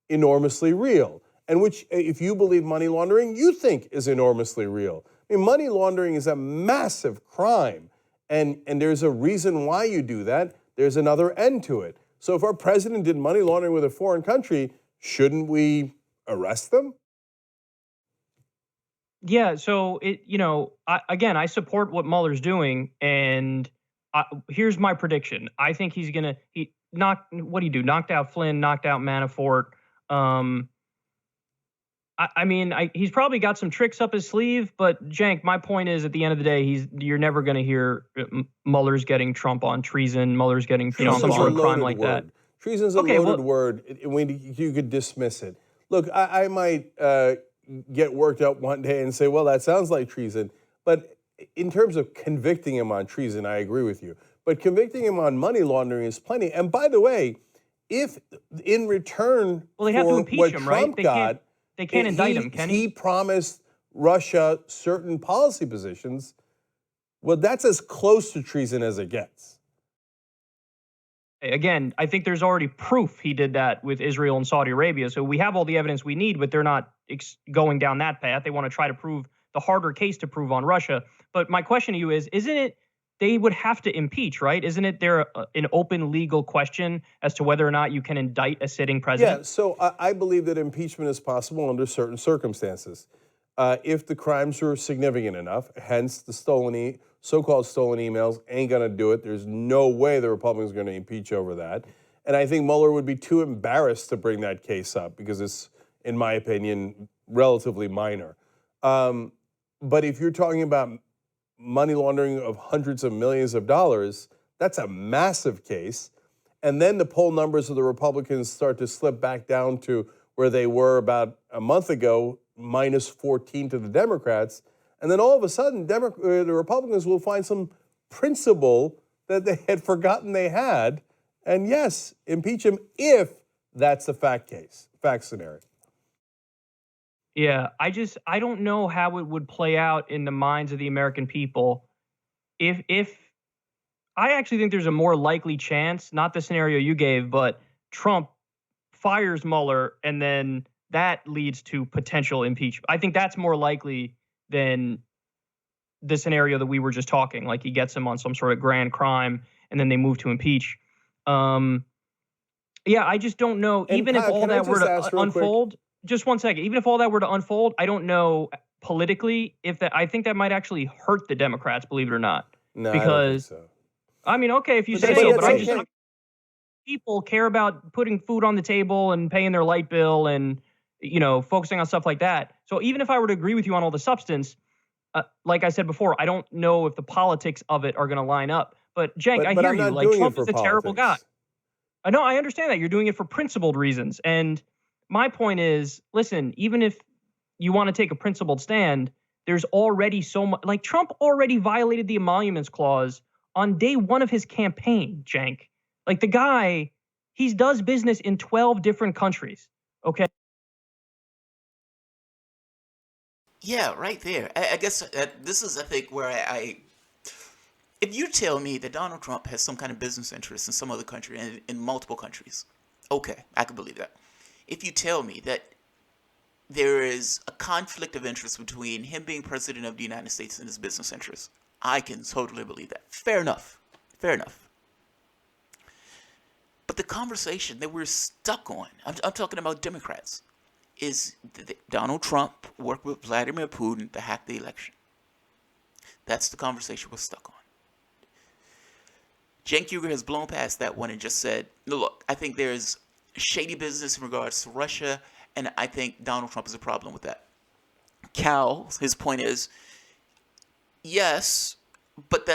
enormously real. And which, if you believe money laundering, you think is enormously real. I mean, money laundering is a massive crime. And there's a reason why you do that. There's another end to it. So if our president did money laundering with a foreign country, shouldn't we arrest them? Yeah, so I support what Mueller's doing, and here's my prediction. I think he's gonna what do you do? Knocked out Flynn, knocked out Manafort. He's probably got some tricks up his sleeve, but Cenk, my point is, at the end of the day, you're never going to hear Mueller's getting Trump on treason. Mueller's getting some sort of crime like that. Treason's a loaded word. You could dismiss it. Look, I might get worked up one day and say, well, that sounds like treason. But in terms of convicting him on treason, I agree with you. But convicting him on money laundering is plenty. And by the way, if in return they have to for impeach what him, Trump right? got, they can't indict him, can he? He promised Russia certain policy positions. Well, that's as close to treason as it gets. Again, I think there's already proof he did that with Israel and Saudi Arabia. So we have all the evidence we need, but they're not going down that path. They want to try to prove the harder case to prove on Russia. But my question to you is, isn't it they would have to impeach, right? Isn't it there an open legal question as to whether or not you can indict a sitting president? Yeah, so I believe that impeachment is possible under certain circumstances. If the crimes are significant enough, hence the so-called stolen emails ain't going to do it. There's no way the Republicans are going to impeach over that. And I think Mueller would be too embarrassed to bring that case up because it's, in my opinion, relatively minor. But if you're talking about money laundering of hundreds of millions of dollars, that's a massive case. And then the poll numbers of the Republicans start to slip back down to where they were about a month ago, minus 14 to the Democrats. And then all of a sudden, the Republicans will find some principle that they had forgotten they had. And yes, impeach him if that's the fact scenario. Yeah, I don't know how it would play out in the minds of the American people if I actually think there's a more likely chance, not the scenario you gave, but Trump fires Mueller and then that leads to potential impeachment. I think that's more likely than the scenario that we were just talking, like he gets him on some sort of grand crime and then they move to impeach. Yeah, I just don't know. And even Kyle, if all that were to unfold, quick? Just one second. Even if all that were to unfold, I don't know politically if that. I think that might actually hurt the Democrats, believe it or not. No, because I don't think so. I mean, okay, if you say so, but I just people care about putting food on the table and paying their light bill and focusing on stuff like that. So even if I were to agree with you on all the substance, like I said before, I don't know if the politics of it are going to line up. But Cenk, I hear you. Like Trump is a terrible guy. I know, I understand that you're doing it for principled reasons. And my point is, listen, even if you want to take a principled stand, there's already so much. Like Trump already violated the emoluments clause on day one of his campaign, Cenk. Like the guy, he does business in 12 different countries. Okay. Yeah, right there. I guess this is, I think, where if you tell me that Donald Trump has some kind of business interest in some other country, in multiple countries, okay, I can believe that. If you tell me that there is a conflict of interest between him being president of the United States and his business interests, I can totally believe that. Fair enough. Fair enough. But the conversation that we're stuck on, I'm talking about Democrats, is that Donald Trump worked with Vladimir Putin to hack the election. That's the conversation we're stuck on. Cenk Uygur has blown past that one and just said, no, look, I think there's shady business in regards to Russia, and I think Donald Trump is a problem with that. Cal, his point is, yes, but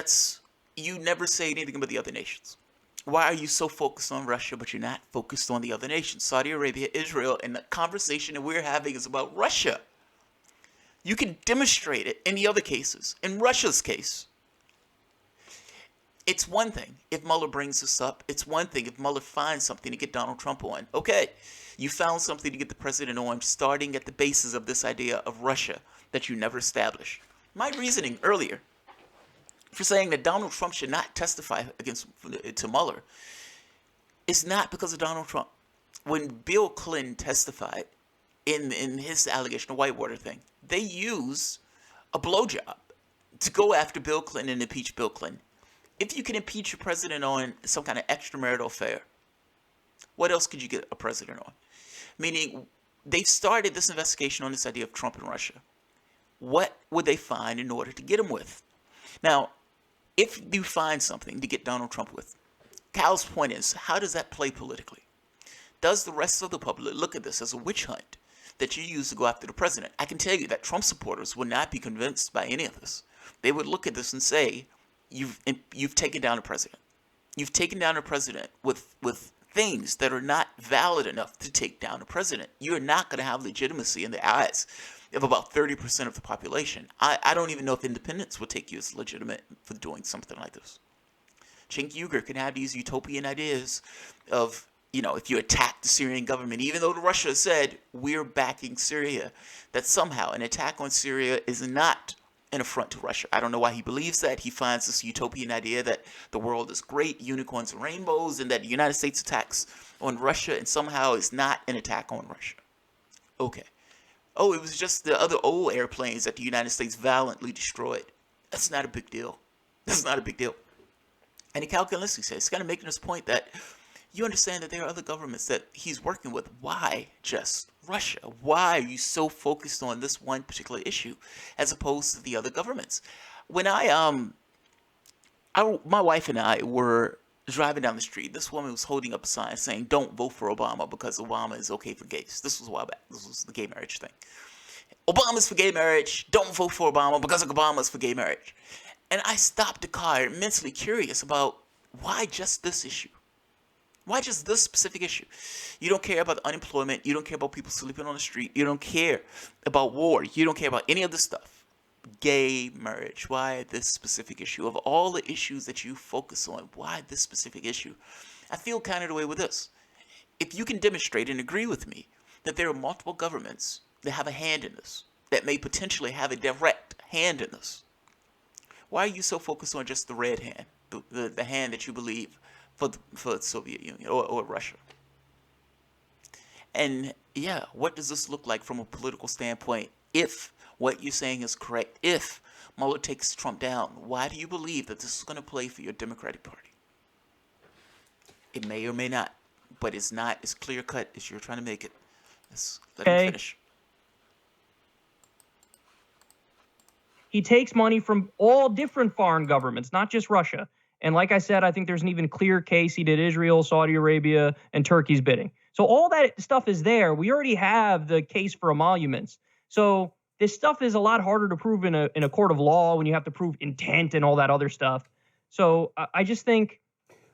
you never say anything about the other nations. Why are you so focused on Russia, but you're not focused on the other nations? Saudi Arabia, Israel, and the conversation that we're having is about Russia. You can demonstrate it in the other cases. In Russia's case, it's one thing if Mueller brings this up. It's one thing if Mueller finds something to get Donald Trump on. Okay, you found something to get the president on, starting at the basis of this idea of Russia that you never established. My reasoning earlier for saying that Donald Trump should not testify to Mueller is not because of Donald Trump. When Bill Clinton testified in his allegation of Whitewater thing, they used a blowjob to go after Bill Clinton and impeach Bill Clinton. If you can impeach a president on some kind of extramarital affair, what else could you get a president on? Meaning, they've started this investigation on this idea of Trump and Russia. What would they find in order to get him with? Now, if you find something to get Donald Trump with, Cal's point is, how does that play politically? Does the rest of the public look at this as a witch hunt that you use to go after the president? I can tell you that Trump supporters would not be convinced by any of this. They would look at this and say, you've taken down a president. You've taken down a president with things that are not valid enough to take down a president. You're not going to have legitimacy in the eyes of about 30% of the population. I don't even know if independents would take you as legitimate for doing something like this. Cenk Uygur can have these utopian ideas of, if you attack the Syrian government, even though Russia said we're backing Syria, that somehow an attack on Syria is not an affront to Russia. I don't know why he believes that. He finds this utopian idea that the world is great, unicorns and rainbows, and that the United States attacks on Russia and somehow is not an attack on Russia. Okay. Oh, it was just the other old airplanes that the United States valiantly destroyed. That's not a big deal. That's not a big deal. And Cal Kulinski says, it's kind of making this point that you understand that there are other governments that he's working with. Why just Russia? Why are you so focused on this one particular issue as opposed to the other governments? When my wife and I were driving down the street, this woman was holding up a sign saying, "Don't vote for Obama because Obama is okay for gays." This was a while back. This was the gay marriage thing. Obama's for gay marriage. Don't vote for Obama because Obama's for gay marriage. And I stopped the car, immensely curious about why just this issue? Why just this specific issue? You don't care about unemployment. You don't care about people sleeping on the street. You don't care about war. You don't care about any of this stuff. Gay marriage. Why this specific issue? Of all the issues that you focus on, why this specific issue? I feel kind of the way with this. If you can demonstrate and agree with me that there are multiple governments that have a hand in this, that may potentially have a direct hand in this, why are you so focused on just the red hand, the hand that you believe for the Soviet Union or Russia? And yeah, what does this look like from a political standpoint? If what you're saying is correct, if Mueller takes Trump down, why do you believe that this is going to play for your Democratic Party? It may or may not, but it's not as clear cut as you're trying to make it. Let me finish. He takes money from all different foreign governments, not just Russia. And like I said, I think there's an even clearer case. He did Israel, Saudi Arabia, and Turkey's bidding. So all that stuff is there. We already have the case for emoluments. So this stuff is a lot harder to prove in a court of law when you have to prove intent and all that other stuff. So I just think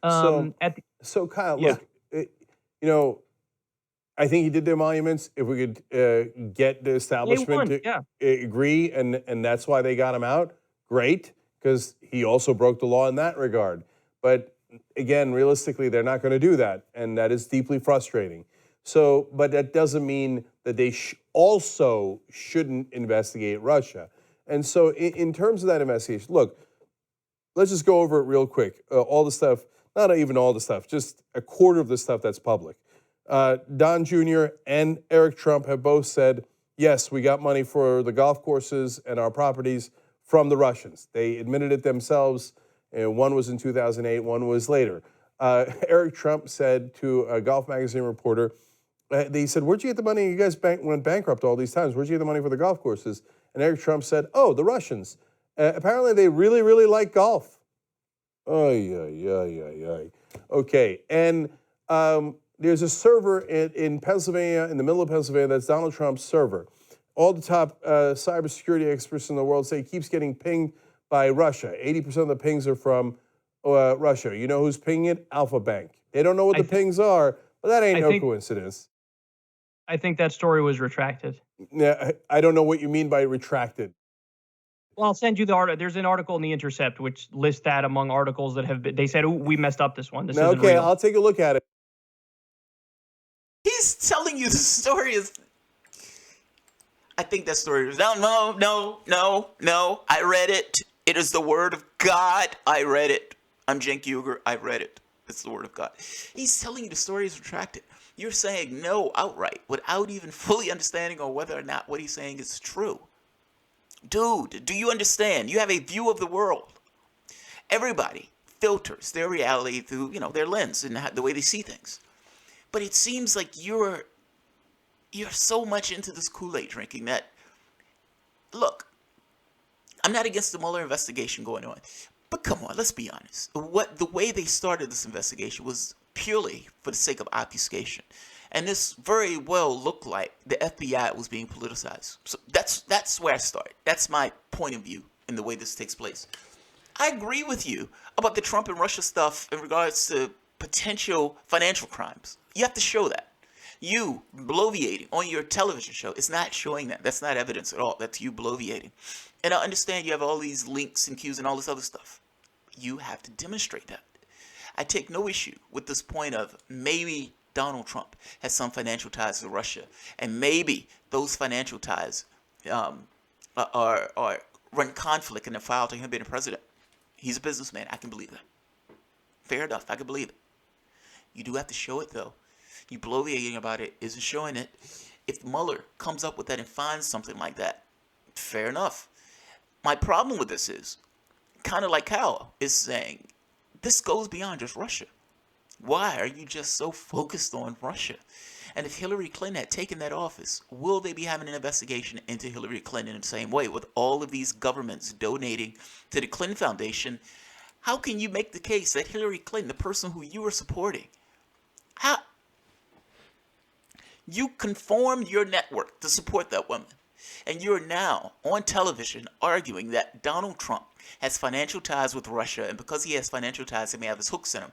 So Kyle, yeah. look, I think he did the emoluments. If we could get the establishment to agree, and that's why they got him out, great, because he also broke the law in that regard. But again, realistically, they're not going to do that, and that is deeply frustrating. So, but that doesn't mean that they also shouldn't investigate Russia. And so in terms of that investigation, look, let's just go over it real quick. All the stuff, not even all the stuff, just a quarter of the stuff that's public. Don Jr. and Eric Trump have both said, yes, we got money for the golf courses and our properties from the Russians. They admitted it themselves. One was in 2008, one was later. Eric Trump said to a Golf Magazine reporter, they said, where'd you get the money? You guys went bankrupt all these times. Where'd you get the money for the golf courses? And Eric Trump said, oh, the Russians. Apparently they really, really like golf. Okay, and there's a server in Pennsylvania, in the middle of Pennsylvania, that's Donald Trump's server. All the top cybersecurity experts in the world say it keeps getting pinged by Russia. 80% of the pings are from Russia. You know who's pinging it? Alpha Bank. They don't know what the pings are, but that ain't no coincidence. I think that story was retracted. Yeah, I don't know what you mean by retracted. Well, I'll send you the article. There's an article in The Intercept which lists that among articles that have been, they said, we messed up this one. This isn't real. I'll take a look at it. He's telling you the story is... I think that story is... No. I read it. It is the word of God. I read it. I'm Cenk Uygur. I read it. It's the word of God. He's telling you the story is retracted. You're saying no outright without even fully understanding or whether or not what he's saying is true. Dude, do you understand? You have a view of the world. Everybody filters their reality through, their lens and the way they see things. But it seems like you're so much into this Kool-Aid drinking that, look, I'm not against the Mueller investigation going on, but come on, let's be honest. The way they started this investigation was purely for the sake of obfuscation. And this very well looked like the FBI was being politicized. So that's where I start. That's my point of view in the way this takes place. I agree with you about the Trump and Russia stuff in regards to potential financial crimes. You have to show that. You bloviating on your television show is not showing that. That's not evidence at all. That's you bloviating. And I understand you have all these links and cues and all this other stuff. You have to demonstrate that. I take no issue with this point of maybe Donald Trump has some financial ties to Russia, and maybe those financial ties are run conflict in the file to him being a president. He's a businessman. I can believe that. Fair enough. I can believe it. You do have to show it, though. You bloviating about it isn't showing it. If Mueller comes up with that and finds something like that, fair enough. My problem with this is, kind of like Cal is saying, this goes beyond just Russia. Why are you just so focused on Russia? And if Hillary Clinton had taken that office, will they be having an investigation into Hillary Clinton in the same way with all of these governments donating to the Clinton Foundation? How can you make the case that Hillary Clinton, the person who you were supporting, how you conformed your network to support that woman, and you're now on television arguing that Donald Trump has financial ties with Russia, and because he has financial ties, he may have his hooks in him.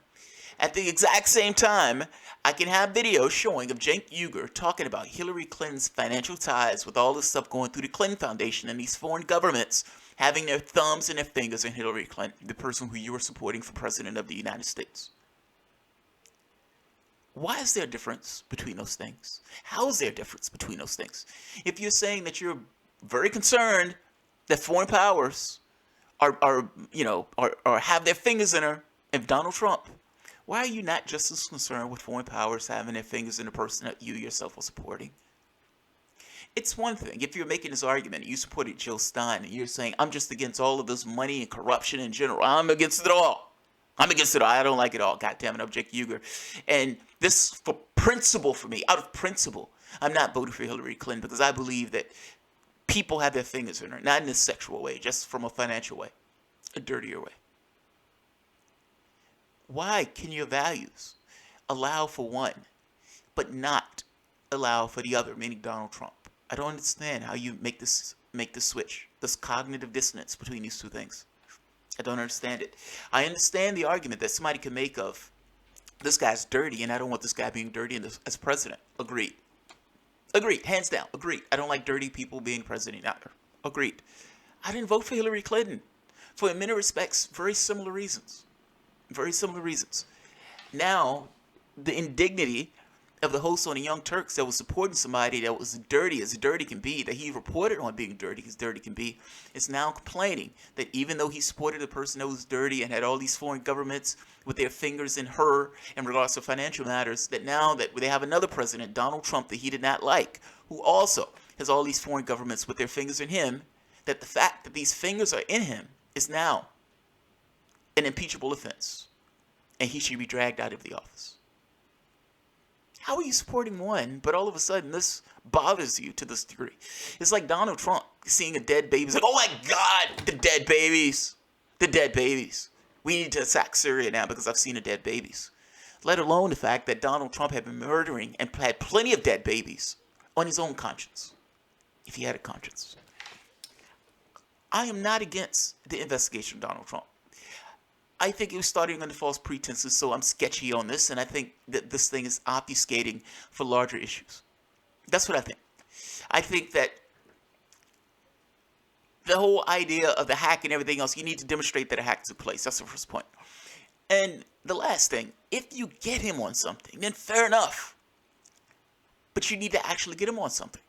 At the exact same time, I can have videos showing of Cenk Uygur talking about Hillary Clinton's financial ties with all this stuff going through the Clinton Foundation and these foreign governments having their thumbs and their fingers in Hillary Clinton, the person who you were supporting for president of the United States. Why is there a difference between those things? How is there a difference between those things? If you're saying that you're very concerned that foreign powers are have their fingers in her, if Donald Trump, why are you not just as concerned with foreign powers having their fingers in the person that you yourself are supporting? It's one thing if you're making this argument, you supported Jill Stein, and you're saying, I'm just against all of this money and corruption in general. I'm against it all. I'm against it all. I don't like it all. God damn it, I'm Cenk Uygur. And this, for principle for me, out of principle, I'm not voting for Hillary Clinton because I believe that people have their fingers in her, not in a sexual way, just from a financial way, a dirtier way. Why can your values allow for one, but not allow for the other, meaning Donald Trump? I don't understand how you make this switch, this cognitive dissonance between these two things. I don't understand it. I understand the argument that somebody can make of, this guy's dirty, and I don't want this guy being dirty as president. Agreed. Agreed. Hands down. Agreed. I don't like dirty people being president either. Agreed. I didn't vote for Hillary Clinton for, in many respects, very similar reasons. Very similar reasons. Now, the indignity of the host on the Young Turks that was supporting somebody that was dirty as dirty can be, that he reported on being dirty as dirty can be, is now complaining that even though he supported a person that was dirty and had all these foreign governments with their fingers in her in regards to financial matters, that now that they have another president, Donald Trump, that he did not like, who also has all these foreign governments with their fingers in him, that the fact that these fingers are in him is now an impeachable offense, and he should be dragged out of the office. How are you supporting one, but all of a sudden this bothers you to this degree? It's like Donald Trump seeing a dead baby. He's like, oh my God, the dead babies. The dead babies. We need to attack Syria now because I've seen the dead babies. Let alone the fact that Donald Trump had been murdering and had plenty of dead babies on his own conscience, if he had a conscience. I am not against the investigation of Donald Trump. I think it was starting under false pretenses, so I'm sketchy on this, and I think that this thing is obfuscating for larger issues. That's what I think. I think that the whole idea of the hack and everything else, you need to demonstrate that a hack took place. That's the first point. And the last thing, if you get him on something, then fair enough. But you need to actually get him on something.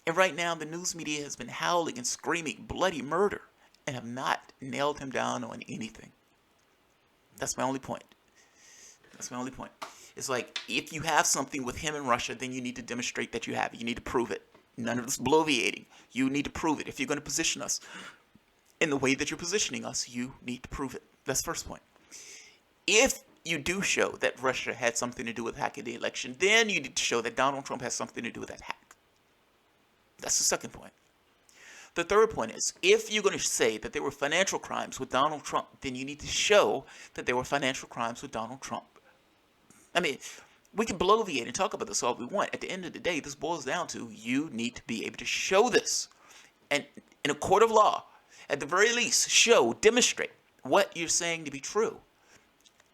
And right now, the news media has been howling and screaming bloody murder and have not nailed him down on anything. That's my only point. That's my only point. It's like, if you have something with him in Russia, then you need to demonstrate that you have it. You need to prove it. None of this bloviating. You need to prove it. If you're going to position us in the way that you're positioning us, you need to prove it. That's the first point. If you do show that Russia had something to do with hacking the election, then you need to show that Donald Trump has something to do with that hack. That's the second point. The third point is, if you're going to say that there were financial crimes with Donald Trump, then you need to show that there were financial crimes with Donald Trump. I mean, we can bloviate and talk about this all we want. At the end of the day, this boils down to you need to be able to show this. And in a court of law, at the very least, demonstrate what you're saying to be true.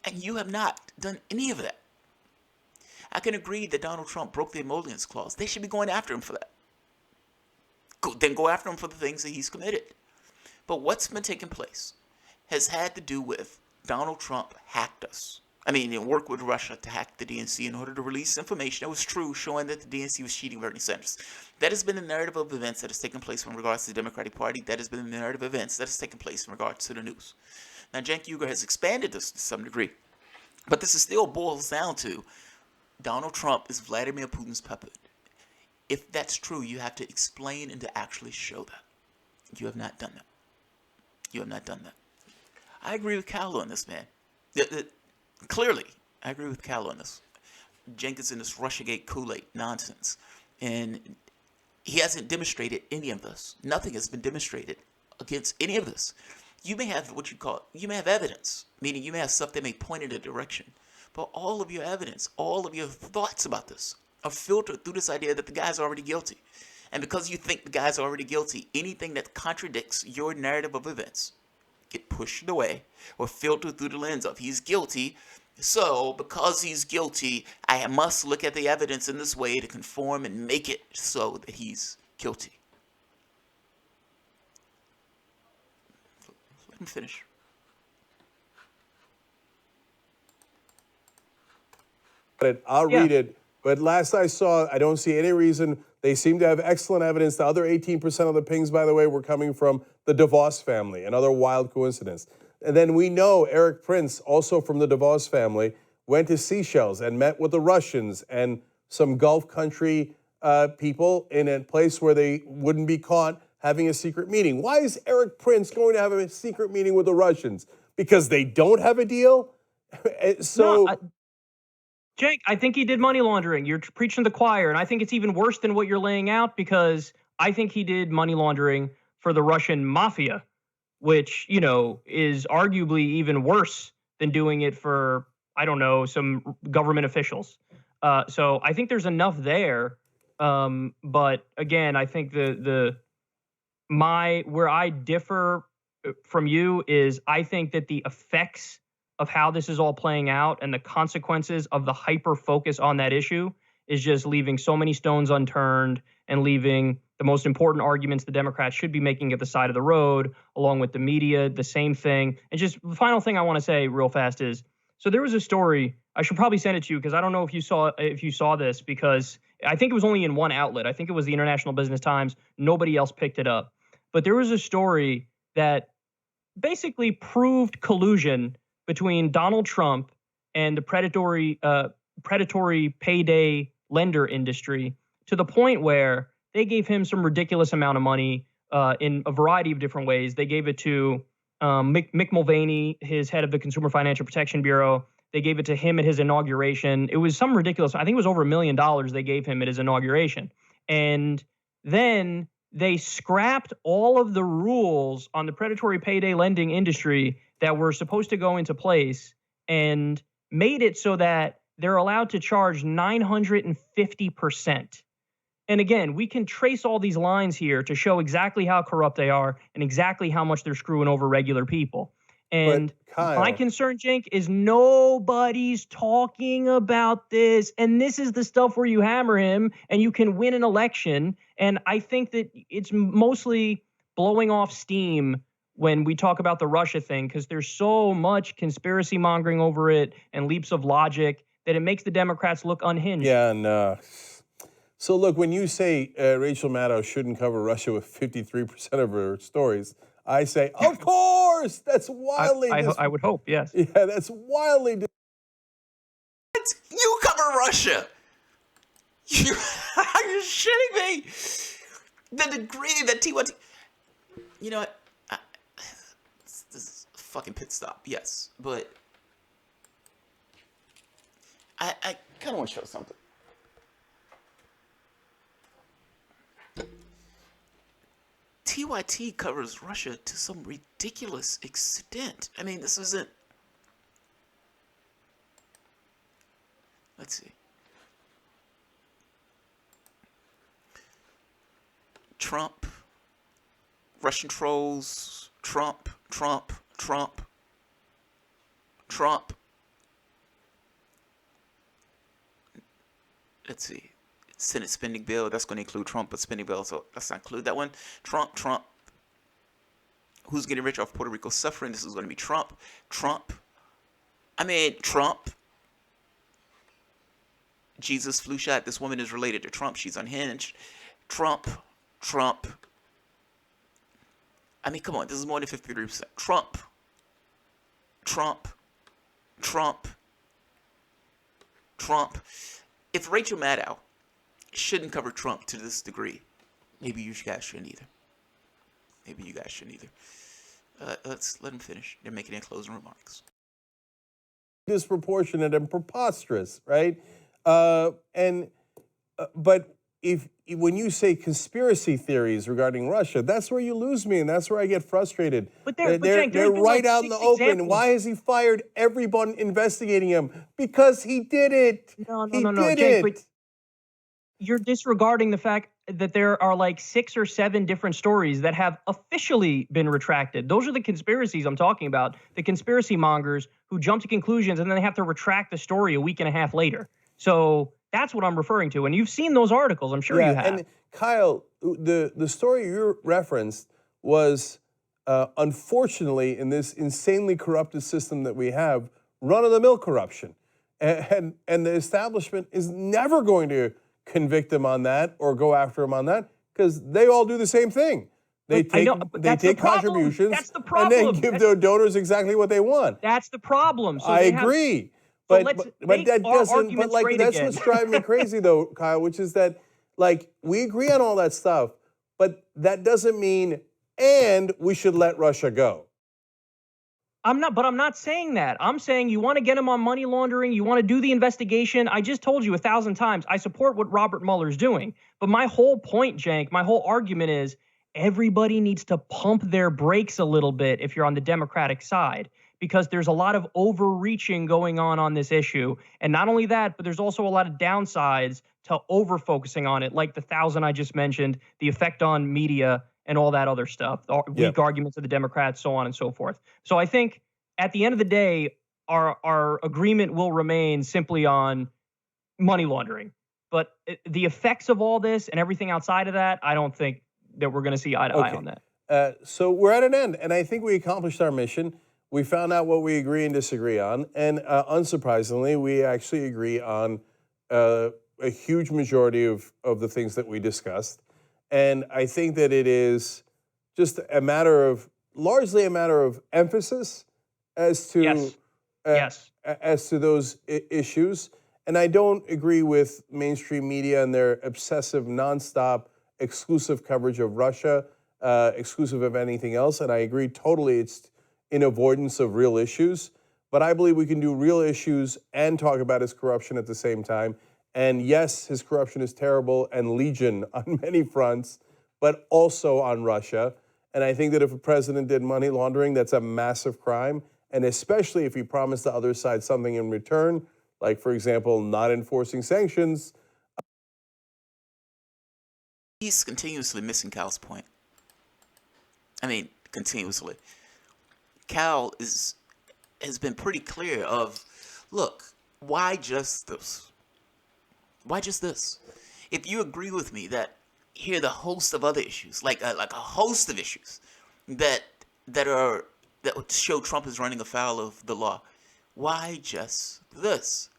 And you have not done any of that. I can agree that Donald Trump broke the emollients clause. They should be going after him for that. Then go after him for the things that he's committed. But what's been taking place has had to do with Donald Trump hacked us. I mean, worked with Russia to hack the DNC in order to release information that was true, showing that the DNC was cheating Bernie Sanders. That has been the narrative of events that has taken place in regards to the Democratic Party. That has been the narrative of events that has taken place in regards to the news. Now, Cenk Uygur has expanded this to some degree. But this still boils down to Donald Trump is Vladimir Putin's puppet. if that's true, you have to explain and to actually show that. You have not done that. You have not done that. I agree with Cal on this, man. Clearly, I agree with Cal on this. Jenkins in this Russiagate Kool-Aid nonsense. And he hasn't demonstrated any of this. Nothing has been demonstrated against any of this. You may have you may have evidence, meaning you may have stuff that may point in a direction. But all of your evidence, all of your thoughts about this are filtered through this idea that the guy's already guilty. And because you think the guy's already guilty, anything that contradicts your narrative of events get pushed away or filtered through the lens of he's guilty. So, because he's guilty, I must look at the evidence in this way to conform and make it so that he's guilty. Let him finish. I'll read it. But last I saw, I don't see any reason. They seem to have excellent evidence. The other 18% of the pings, by the way, were coming from the DeVos family, another wild coincidence. And then we know Eric Prince, also from the DeVos family, went to Seychelles and met with the Russians and some Gulf country people in a place where they wouldn't be caught having a secret meeting. Why is Eric Prince going to have a secret meeting with the Russians? Because they don't have a deal? Jake, I think he did money laundering. You're preaching to the choir, and I think it's even worse than what you're laying out because I think he did money laundering for the Russian mafia, which, is arguably even worse than doing it for, I don't know, some government officials. So I think there's enough there. But again, I think where I differ from you is I think that the effects of how this is all playing out and the consequences of the hyper focus on that issue is just leaving so many stones unturned and leaving the most important arguments the Democrats should be making at the side of the road, along with the media, the same thing. And just the final thing I want to say real fast is, so there was a story, I should probably send it to you because I don't know if you saw this, because I think it was only in one outlet. I think it was the International Business Times. Nobody else picked it up. But there was a story that basically proved collusion between Donald Trump and the predatory payday lender industry to the point where they gave him some ridiculous amount of money in a variety of different ways. They gave it to Mick Mulvaney, his head of the Consumer Financial Protection Bureau. They gave it to him at his inauguration. It was some ridiculous. I think it was over $1 million they gave him at his inauguration. And then they scrapped all of the rules on the predatory payday lending industry that were supposed to go into place and made it so that they're allowed to charge 950%. And again, we can trace all these lines here to show exactly how corrupt they are and exactly how much they're screwing over regular people. And my concern, Cenk, is nobody's talking about this. And this is the stuff where you hammer him and you can win an election. And I think that it's mostly blowing off steam when we talk about the Russia thing, because there's so much conspiracy mongering over it and leaps of logic that it makes the Democrats look unhinged. Yeah, no. So look, when you say Rachel Maddow shouldn't cover Russia with 53% of her stories, I say, of course, that's wildly. I would hope, yes. Yeah, that's wildly. You cover Russia. Are you shitting me? The degree that TYT. You know what? This is a fucking pit stop, yes, but I kind of want to show something. TYT covers Russia to some ridiculous extent. I mean, this isn't. Let's see. Trump, Russian trolls, Trump. Let's see. Senate spending bill, that's going to include Trump, but spending bill, so let's not include that one. Trump. Who's getting rich off Puerto Rico suffering? This is going to be Trump. Trump. Jesus flu shot. This woman is related to Trump. She's unhinged. Trump. I mean, come on. This is more than 53%. Trump. If Rachel Maddow shouldn't cover Trump to this degree. Maybe you guys shouldn't either. Maybe you guys shouldn't either. Let's let him finish. They're making their closing remarks. Disproportionate and preposterous, right? But if when you say conspiracy theories regarding Russia, that's where you lose me, and that's where I get frustrated. But they're right out in the open. Why has he fired everyone investigating him? Because he did it. No, Cenk, but you're disregarding the fact that there are like 6 or 7 different stories that have officially been retracted. Those are the conspiracies I'm talking about. The conspiracy mongers who jump to conclusions and then they have to retract the story a week and a half later. So that's what I'm referring to. And you've seen those articles. I'm sure you have. And Kyle, the story you referenced was, unfortunately, in this insanely corrupted system that we have, run-of-the-mill corruption. And the establishment is never going to convict him on that or go after him on that because they all do the same thing. They take contributions and then give their donors exactly what they want. That's the problem. So I agree. But that doesn't, but like that's what's driving me crazy though, Kyle, which is that like we agree on all that stuff, but that doesn't mean and we should let Russia go. I'm not saying that. I'm saying you want to get him on money laundering. You want to do the investigation. I just told you 1,000 times. I support what Robert Mueller's doing. But my whole point, Cenk, my whole argument is everybody needs to pump their brakes a little bit if you're on the Democratic side, because there's a lot of overreaching going on this issue. And not only that, but there's also a lot of downsides to over-focusing on it, like the 1,000 I just mentioned, the effect on media, and all that other stuff, weak arguments of the Democrats, so on and so forth. So I think at the end of the day, our agreement will remain simply on money laundering. But the effects of all this and everything outside of that, I don't think that we're going to see eye to eye on that. So we're at an end, and I think we accomplished our mission. We found out what we agree and disagree on, and unsurprisingly, we actually agree on a huge majority of the things that we discussed. And I think that it is just largely a matter of emphasis as to as to those issues. And I don't agree with mainstream media and their obsessive, nonstop, exclusive coverage of Russia, exclusive of anything else. And I agree totally it's in avoidance of real issues. But I believe we can do real issues and talk about his corruption at the same time. And yes, his corruption is terrible and legion on many fronts, but also on Russia. And I think that if a president did money laundering, that's a massive crime. And especially if he promised the other side something in return, like, for example, not enforcing sanctions. He's continuously missing Cal's point. I mean, continuously. Cal has been pretty clear of, look, why just this? Why just this? If you agree with me that here are the host of other issues, like a host of issues that would show Trump is running afoul of the law, why just this?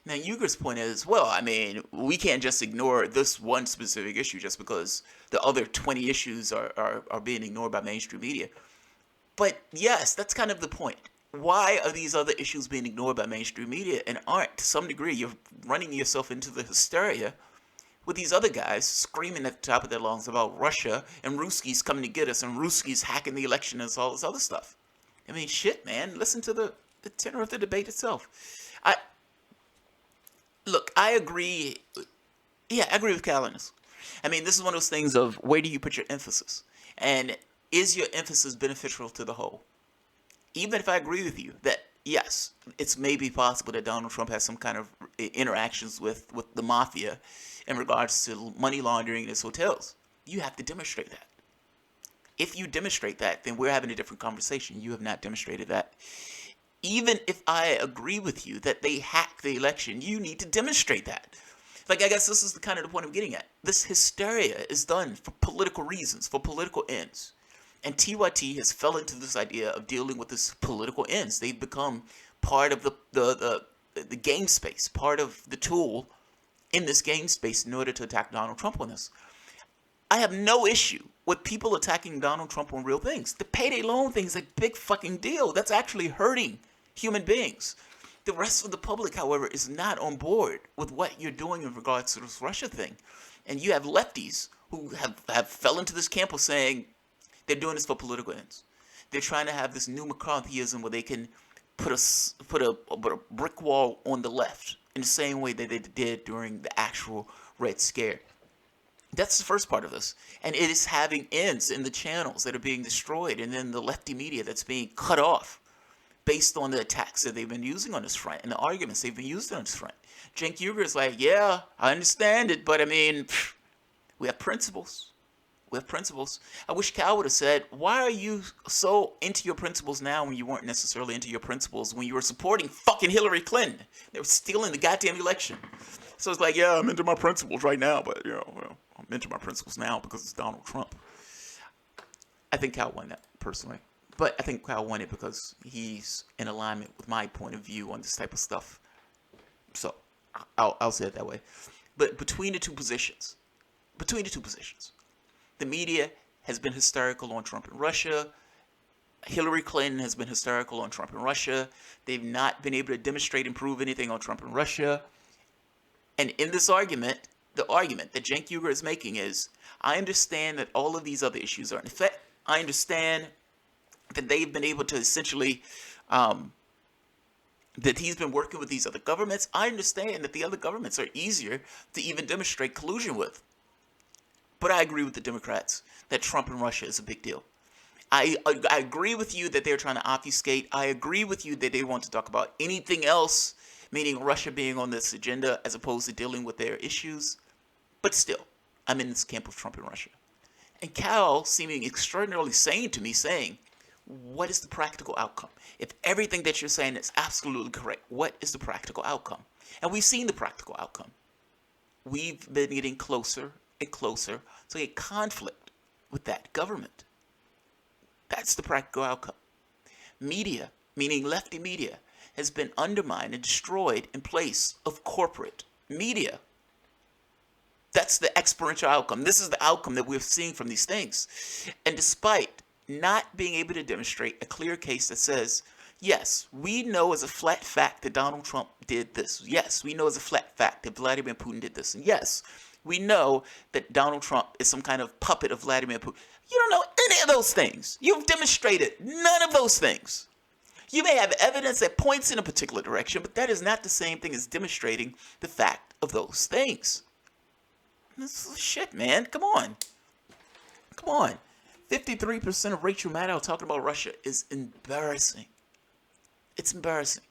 Now, Uygur's point is, well, I mean, we can't just ignore this one specific issue just because the other 20 issues are being ignored by mainstream media. But yes, that's kind of the point. Why are these other issues being ignored by mainstream media and aren't? To some degree, you're running yourself into the hysteria with these other guys screaming at the top of their lungs about Russia and Ruski's coming to get us and Ruski's hacking the election and all this other stuff. I mean, shit, man. Listen to the tenor of the debate itself. I agree. Yeah, I agree with Cal on this. I mean, this is one of those things of where do you put your emphasis? And is your emphasis beneficial to the whole? Even if I agree with you that, yes, it's maybe possible that Donald Trump has some kind of interactions with the mafia in regards to money laundering in his hotels, you have to demonstrate that. If you demonstrate that, then we're having a different conversation. You have not demonstrated that. Even if I agree with you that they hacked the election, you need to demonstrate that. Like, I guess this is the kind of the point I'm getting at. This hysteria is done for political reasons, for political ends. And TYT has fell into this idea of dealing with this political ends. They've become part of the game space, part of the tool in this game space in order to attack Donald Trump on this. I have no issue with people attacking Donald Trump on real things. The payday loan thing is a big fucking deal. That's actually hurting human beings. The rest of the public, however, is not on board with what you're doing in regards to this Russia thing. And you have lefties who have fell into this camp of saying they're doing this for political ends. They're trying to have this new McCarthyism where they can put a brick wall on the left in the same way that they did during the actual Red Scare. That's the first part of this. And it is having ends in the channels that are being destroyed, and then the lefty media that's being cut off based on the attacks that they've been using on this front and the arguments they've been using on this front. Cenk Uygur is like, yeah, I understand it, but I mean, we have principles. We have principles. I wish Cal would have said, why are you so into your principles now when you weren't necessarily into your principles when you were supporting fucking Hillary Clinton? They were stealing the goddamn election. So it's like, yeah, I'm into my principles right now, but, well, I'm into my principles now because it's Donald Trump. I think Cal won that, personally. But I think Cal won it because he's in alignment with my point of view on this type of stuff. So I'll say it that way. But between the two positions, the media has been hysterical on Trump and Russia. Hillary Clinton has been hysterical on Trump and Russia. They've not been able to demonstrate and prove anything on Trump and Russia. And in this argument, the argument that Cenk Uygur is making is, I understand that all of these other issues are in effect. I understand that they've been able to essentially, that he's been working with these other governments. I understand that the other governments are easier to even demonstrate collusion with. But I agree with the Democrats that Trump and Russia is a big deal. I agree with you that they're trying to obfuscate. I agree with you that they want to talk about anything else, meaning Russia being on this agenda as opposed to dealing with their issues. But still, I'm in this camp of Trump and Russia. And Cal seeming extraordinarily sane to me, saying, what is the practical outcome? If everything that you're saying is absolutely correct, what is the practical outcome? And we've seen the practical outcome. We've been getting closer and closer to a conflict with that government. That's the practical outcome. Media, meaning lefty media, has been undermined and destroyed in place of corporate media. That's the exponential outcome. This is the outcome that we're seeing from these things. And despite not being able to demonstrate a clear case that says, yes, we know as a flat fact that Donald Trump did this. Yes, we know as a flat fact that Vladimir Putin did this. And yes, we know that Donald Trump is some kind of puppet of Vladimir Putin. You don't know any of those things. You've demonstrated none of those things. You may have evidence that points in a particular direction, but that is not the same thing as demonstrating the fact of those things. This is shit, man. Come on. Come on. 53% of Rachel Maddow talking about Russia is embarrassing. It's embarrassing.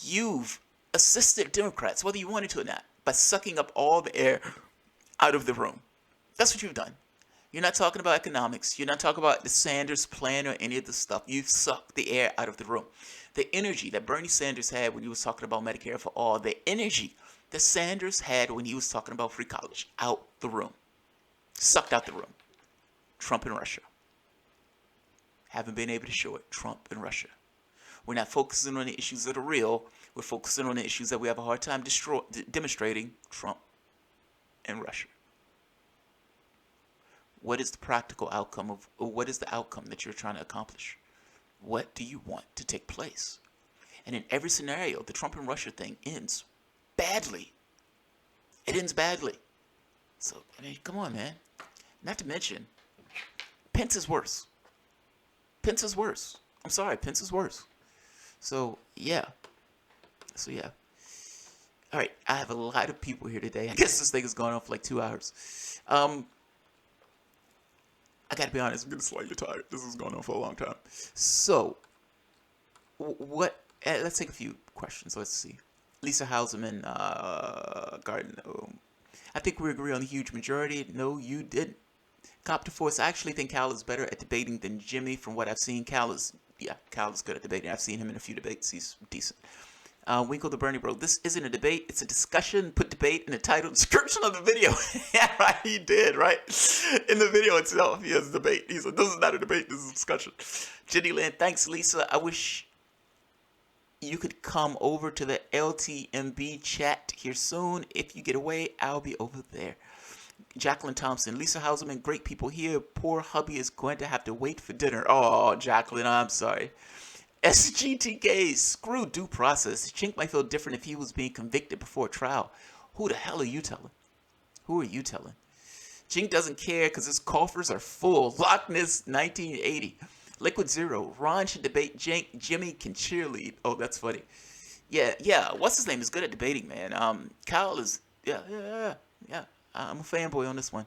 You've assisted Democrats, whether you wanted to or not, by sucking up all the air out of the room. That's what you've done. You're not talking about economics. You're not talking about the Sanders plan or any of the stuff. You've sucked the air out of the room. The energy that Bernie Sanders had when he was talking about Medicare for all, the energy that Sanders had when he was talking about free college, out the room. Sucked out the room. Trump and Russia. Haven't been able to show it. Trump and Russia. We're not focusing on the issues that are real. We're focusing on the issues that we have a hard time demonstrating. Trump and Russia. What is the practical outcome of, or what is the outcome that you're trying to accomplish? What do you want to take place? And in every scenario, the Trump and Russia thing ends badly. It ends badly. So, I mean, come on, man. Not to mention, Pence is worse. Pence is worse. I'm sorry, Pence is worse. So, yeah. All right, I have a lot of people here today. I guess this thing has gone on for like 2 hours. I gotta be honest, I'm getting slightly tired. This has gone on for a long time. So, let's take a few questions. Let's see. Lisa Hauserman, Garden. I think we agree on the huge majority. No, you didn't. Copter Force, I actually think Cal is better at debating than Jimmy from what I've seen. Cal is good at debating. I've seen him in a few debates. He's decent. Winkle the Bernie Bro, this isn't a debate. It's a discussion. Put debate in the title description of the video. Yeah, right. He did, right? In the video itself, he has a debate. He said, this is not a debate. This is a discussion. Jenny Lynn, thanks, Lisa. I wish you could come over to the LTMB chat here soon. If you get away, I'll be over there. Jacqueline Thompson, Lisa Hauserman, great people here. Poor hubby is going to have to wait for dinner. Oh, Jacqueline, I'm sorry. SGTK, screw due process. Cenk might feel different if he was being convicted before trial. Who the hell are you telling? Who are you telling? Cenk doesn't care because his coffers are full. Loch Ness 1980. Liquid Zero. Ron should debate Cenk. Jimmy can cheerlead. Oh, that's funny. Yeah. What's his name is good at debating, man. Kyle is, yeah. I'm a fanboy on this one.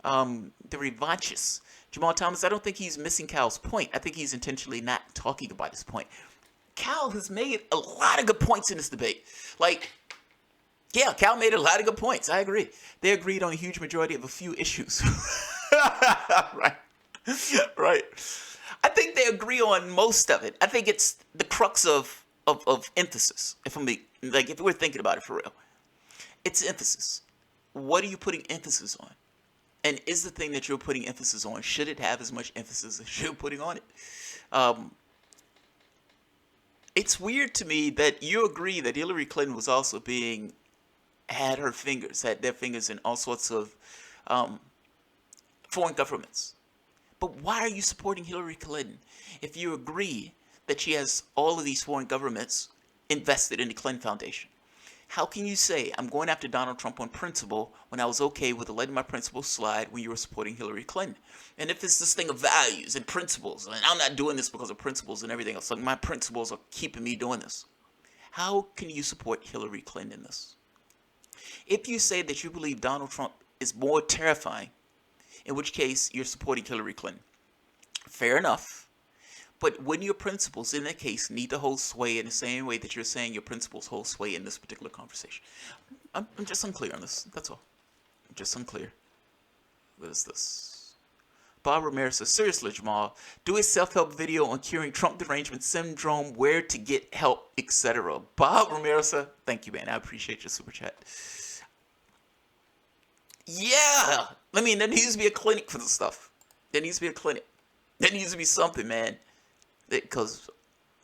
The revanches. Jamal Thomas, I don't think he's missing Cal's point. I think he's intentionally not talking about his point. Cal has made a lot of good points in this debate. Like, yeah, Cal made a lot of good points. I agree. They agreed on a huge majority of a few issues. Right. Right. I think they agree on most of it. I think it's the crux of emphasis. If we're thinking about it for real. It's emphasis. What are you putting emphasis on? And is the thing that you're putting emphasis on, should it have as much emphasis as you're putting on it? It's weird to me that you agree that Hillary Clinton was also had their fingers in all sorts of foreign governments. But why are you supporting Hillary Clinton if you agree that she has all of these foreign governments invested in the Clinton Foundation? How can you say I'm going after Donald Trump on principle when I was okay with letting my principles slide when you were supporting Hillary Clinton? And if it's this thing of values and principles, and I'm not doing this because of principles and everything else, like my principles are keeping me doing this, how can you support Hillary Clinton in this? If you say that you believe Donald Trump is more terrifying, in which case you're supporting Hillary Clinton, fair enough. But wouldn't your principles in that case need to hold sway in the same way that you're saying your principles hold sway in this particular conversation? I'm just unclear on this. That's all. I'm just unclear. What is this? Bob Ramirez says, seriously, Jamal, do a self-help video on curing Trump derangement syndrome, where to get help, etc. Bob Ramirez, thank you, man. I appreciate your super chat. Yeah. I mean, there needs to be a clinic for this stuff. There needs to be a clinic. There needs to be something, man. Because,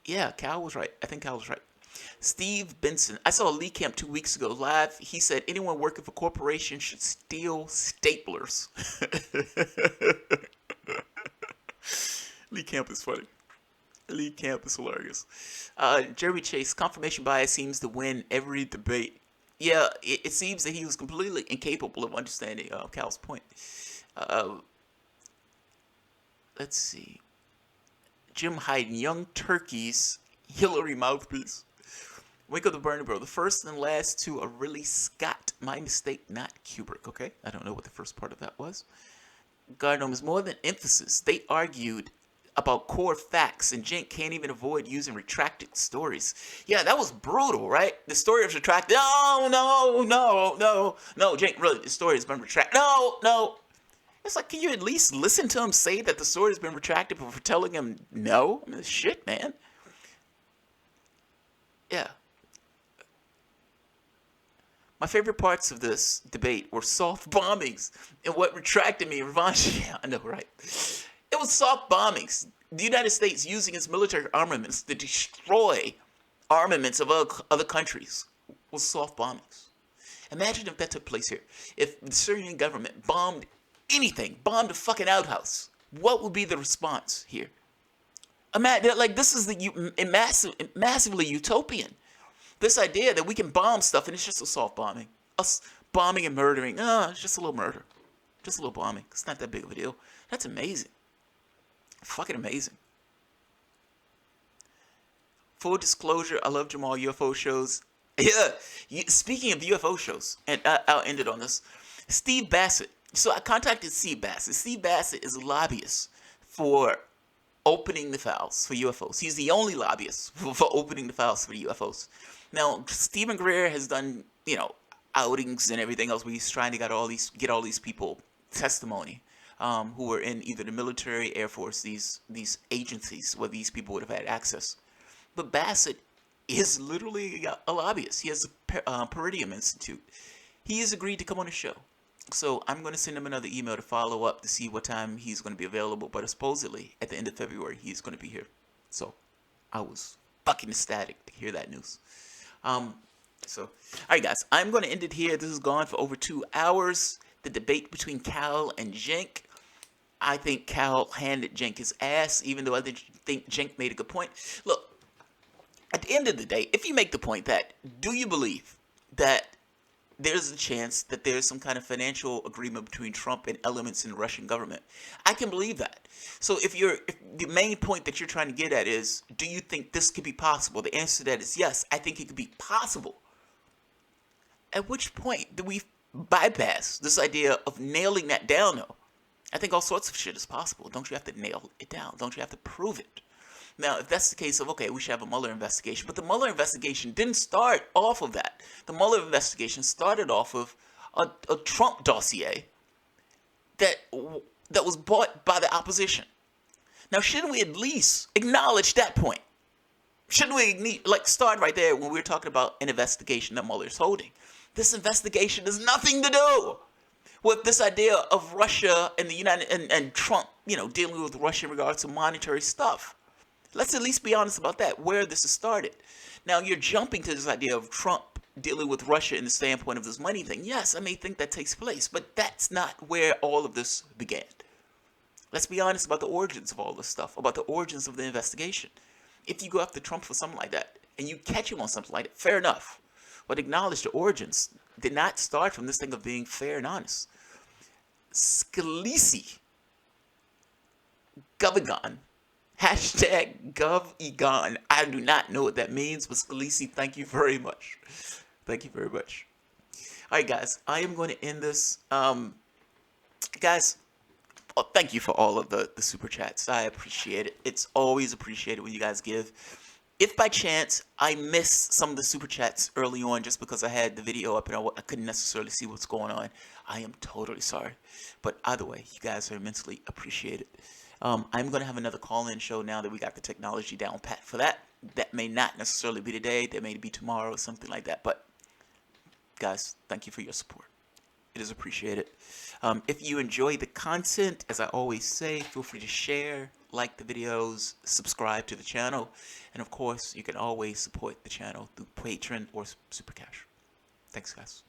yeah, Cal was right. I think Cal was right. Steve Benson. I saw Lee Camp 2 weeks ago live. He said anyone working for corporations should steal staplers. Lee Camp is funny. Lee Camp is hilarious. Jeremy Chase. Confirmation bias seems to win every debate. Yeah, it seems that he was completely incapable of understanding Cal's point. Let's see. Jim Hyden, Young Turkeys, Hillary Mouthpiece. Wake up the Burning Bro. The first and last two are really Scott. My mistake, not Kubrick, okay? I don't know what the first part of that was. Gardner is more than emphasis. They argued about core facts, and Cenk can't even avoid using retracted stories. Yeah, that was brutal, right? The story was retracted. No, Cenk, really, the story has been retracted. No. It's like, can you at least listen to him say that the story has been retracted before telling him no? I mean, shit, man. Yeah. My favorite parts of this debate were soft bombings and what retracted me, revenge. Yeah, I know, right? It was soft bombings. The United States using its military armaments to destroy armaments of other countries was soft bombings. Imagine if that took place here. If the Syrian government bombed anything, bombed a fucking outhouse, what would be the response here? Imagine, like, this is massively utopian. This idea that we can bomb stuff and it's just a soft bombing. Us bombing and murdering, it's just a little murder. Just a little bombing. It's not that big of a deal. That's amazing. Fucking amazing. Full disclosure, I love Jamal UFO shows. Yeah, speaking of UFO shows, and I'll end it on this. Steve Bassett. So I contacted Steve Bassett. Steve Bassett is a lobbyist for opening the files for UFOs. He's the only lobbyist for opening the files for the UFOs. Now, Stephen Greer has done, outings and everything else where he's trying to get all these people testimony who were in either the military, Air Force, these agencies where these people would have had access. But Bassett is literally a lobbyist. He has the Peridium Institute. He has agreed to come on the show. So I'm going to send him another email to follow up to see what time he's going to be available. But supposedly, at the end of February, he's going to be here. So I was fucking ecstatic to hear that news. All right, guys. I'm going to end it here. This has gone for over 2 hours. The debate between Cal and Cenk. I think Cal handed Cenk his ass, even though I think Cenk made a good point. Look, at the end of the day, if you make the point that, do you believe that there's a chance that there's some kind of financial agreement between Trump and elements in the Russian government? I can believe that. So if the main point that you're trying to get at is, do you think this could be possible? The answer to that is yes, I think it could be possible. At which point do we bypass this idea of nailing that down, though? I think all sorts of shit is possible. Don't you have to nail it down? Don't you have to prove it? Now, if that's the case of, okay, we should have a Mueller investigation, but the Mueller investigation didn't start off of that. The Mueller investigation started off of a Trump dossier that was bought by the opposition. Now, shouldn't we at least acknowledge that point? Shouldn't we start right there when we're talking about an investigation that Mueller's holding? This investigation has nothing to do with this idea of Russia and and Trump, dealing with Russia in regards to monetary stuff. Let's at least be honest about that, where this has started. Now, you're jumping to this idea of Trump dealing with Russia in the standpoint of this money thing. Yes, I may think that takes place, but that's not where all of this began. Let's be honest about the origins of all this stuff, about the origins of the investigation. If you go after Trump for something like that, and you catch him on something like that, fair enough. But acknowledge the origins did not start from this thing of being fair and honest. Scalisi, Govigon, #GovEgon. I do not know what that means, but Scalisi, thank you very much. Thank you very much. All right, guys, I am going to end this. Guys, thank you for all of the super chats. I appreciate it. It's always appreciated when you guys give. If by chance I missed some of the super chats early on just because I had the video up and I couldn't necessarily see what's going on, I am totally sorry. But either way, you guys are immensely appreciated. I'm going to have another call-in show now that we got the technology down pat for that. That may not necessarily be today. That may be tomorrow or something like that. But, guys, thank you for your support. It is appreciated. If you enjoy the content, as I always say, feel free to share, like the videos, subscribe to the channel. And, of course, you can always support the channel through Patreon or Super Cash. Thanks, guys.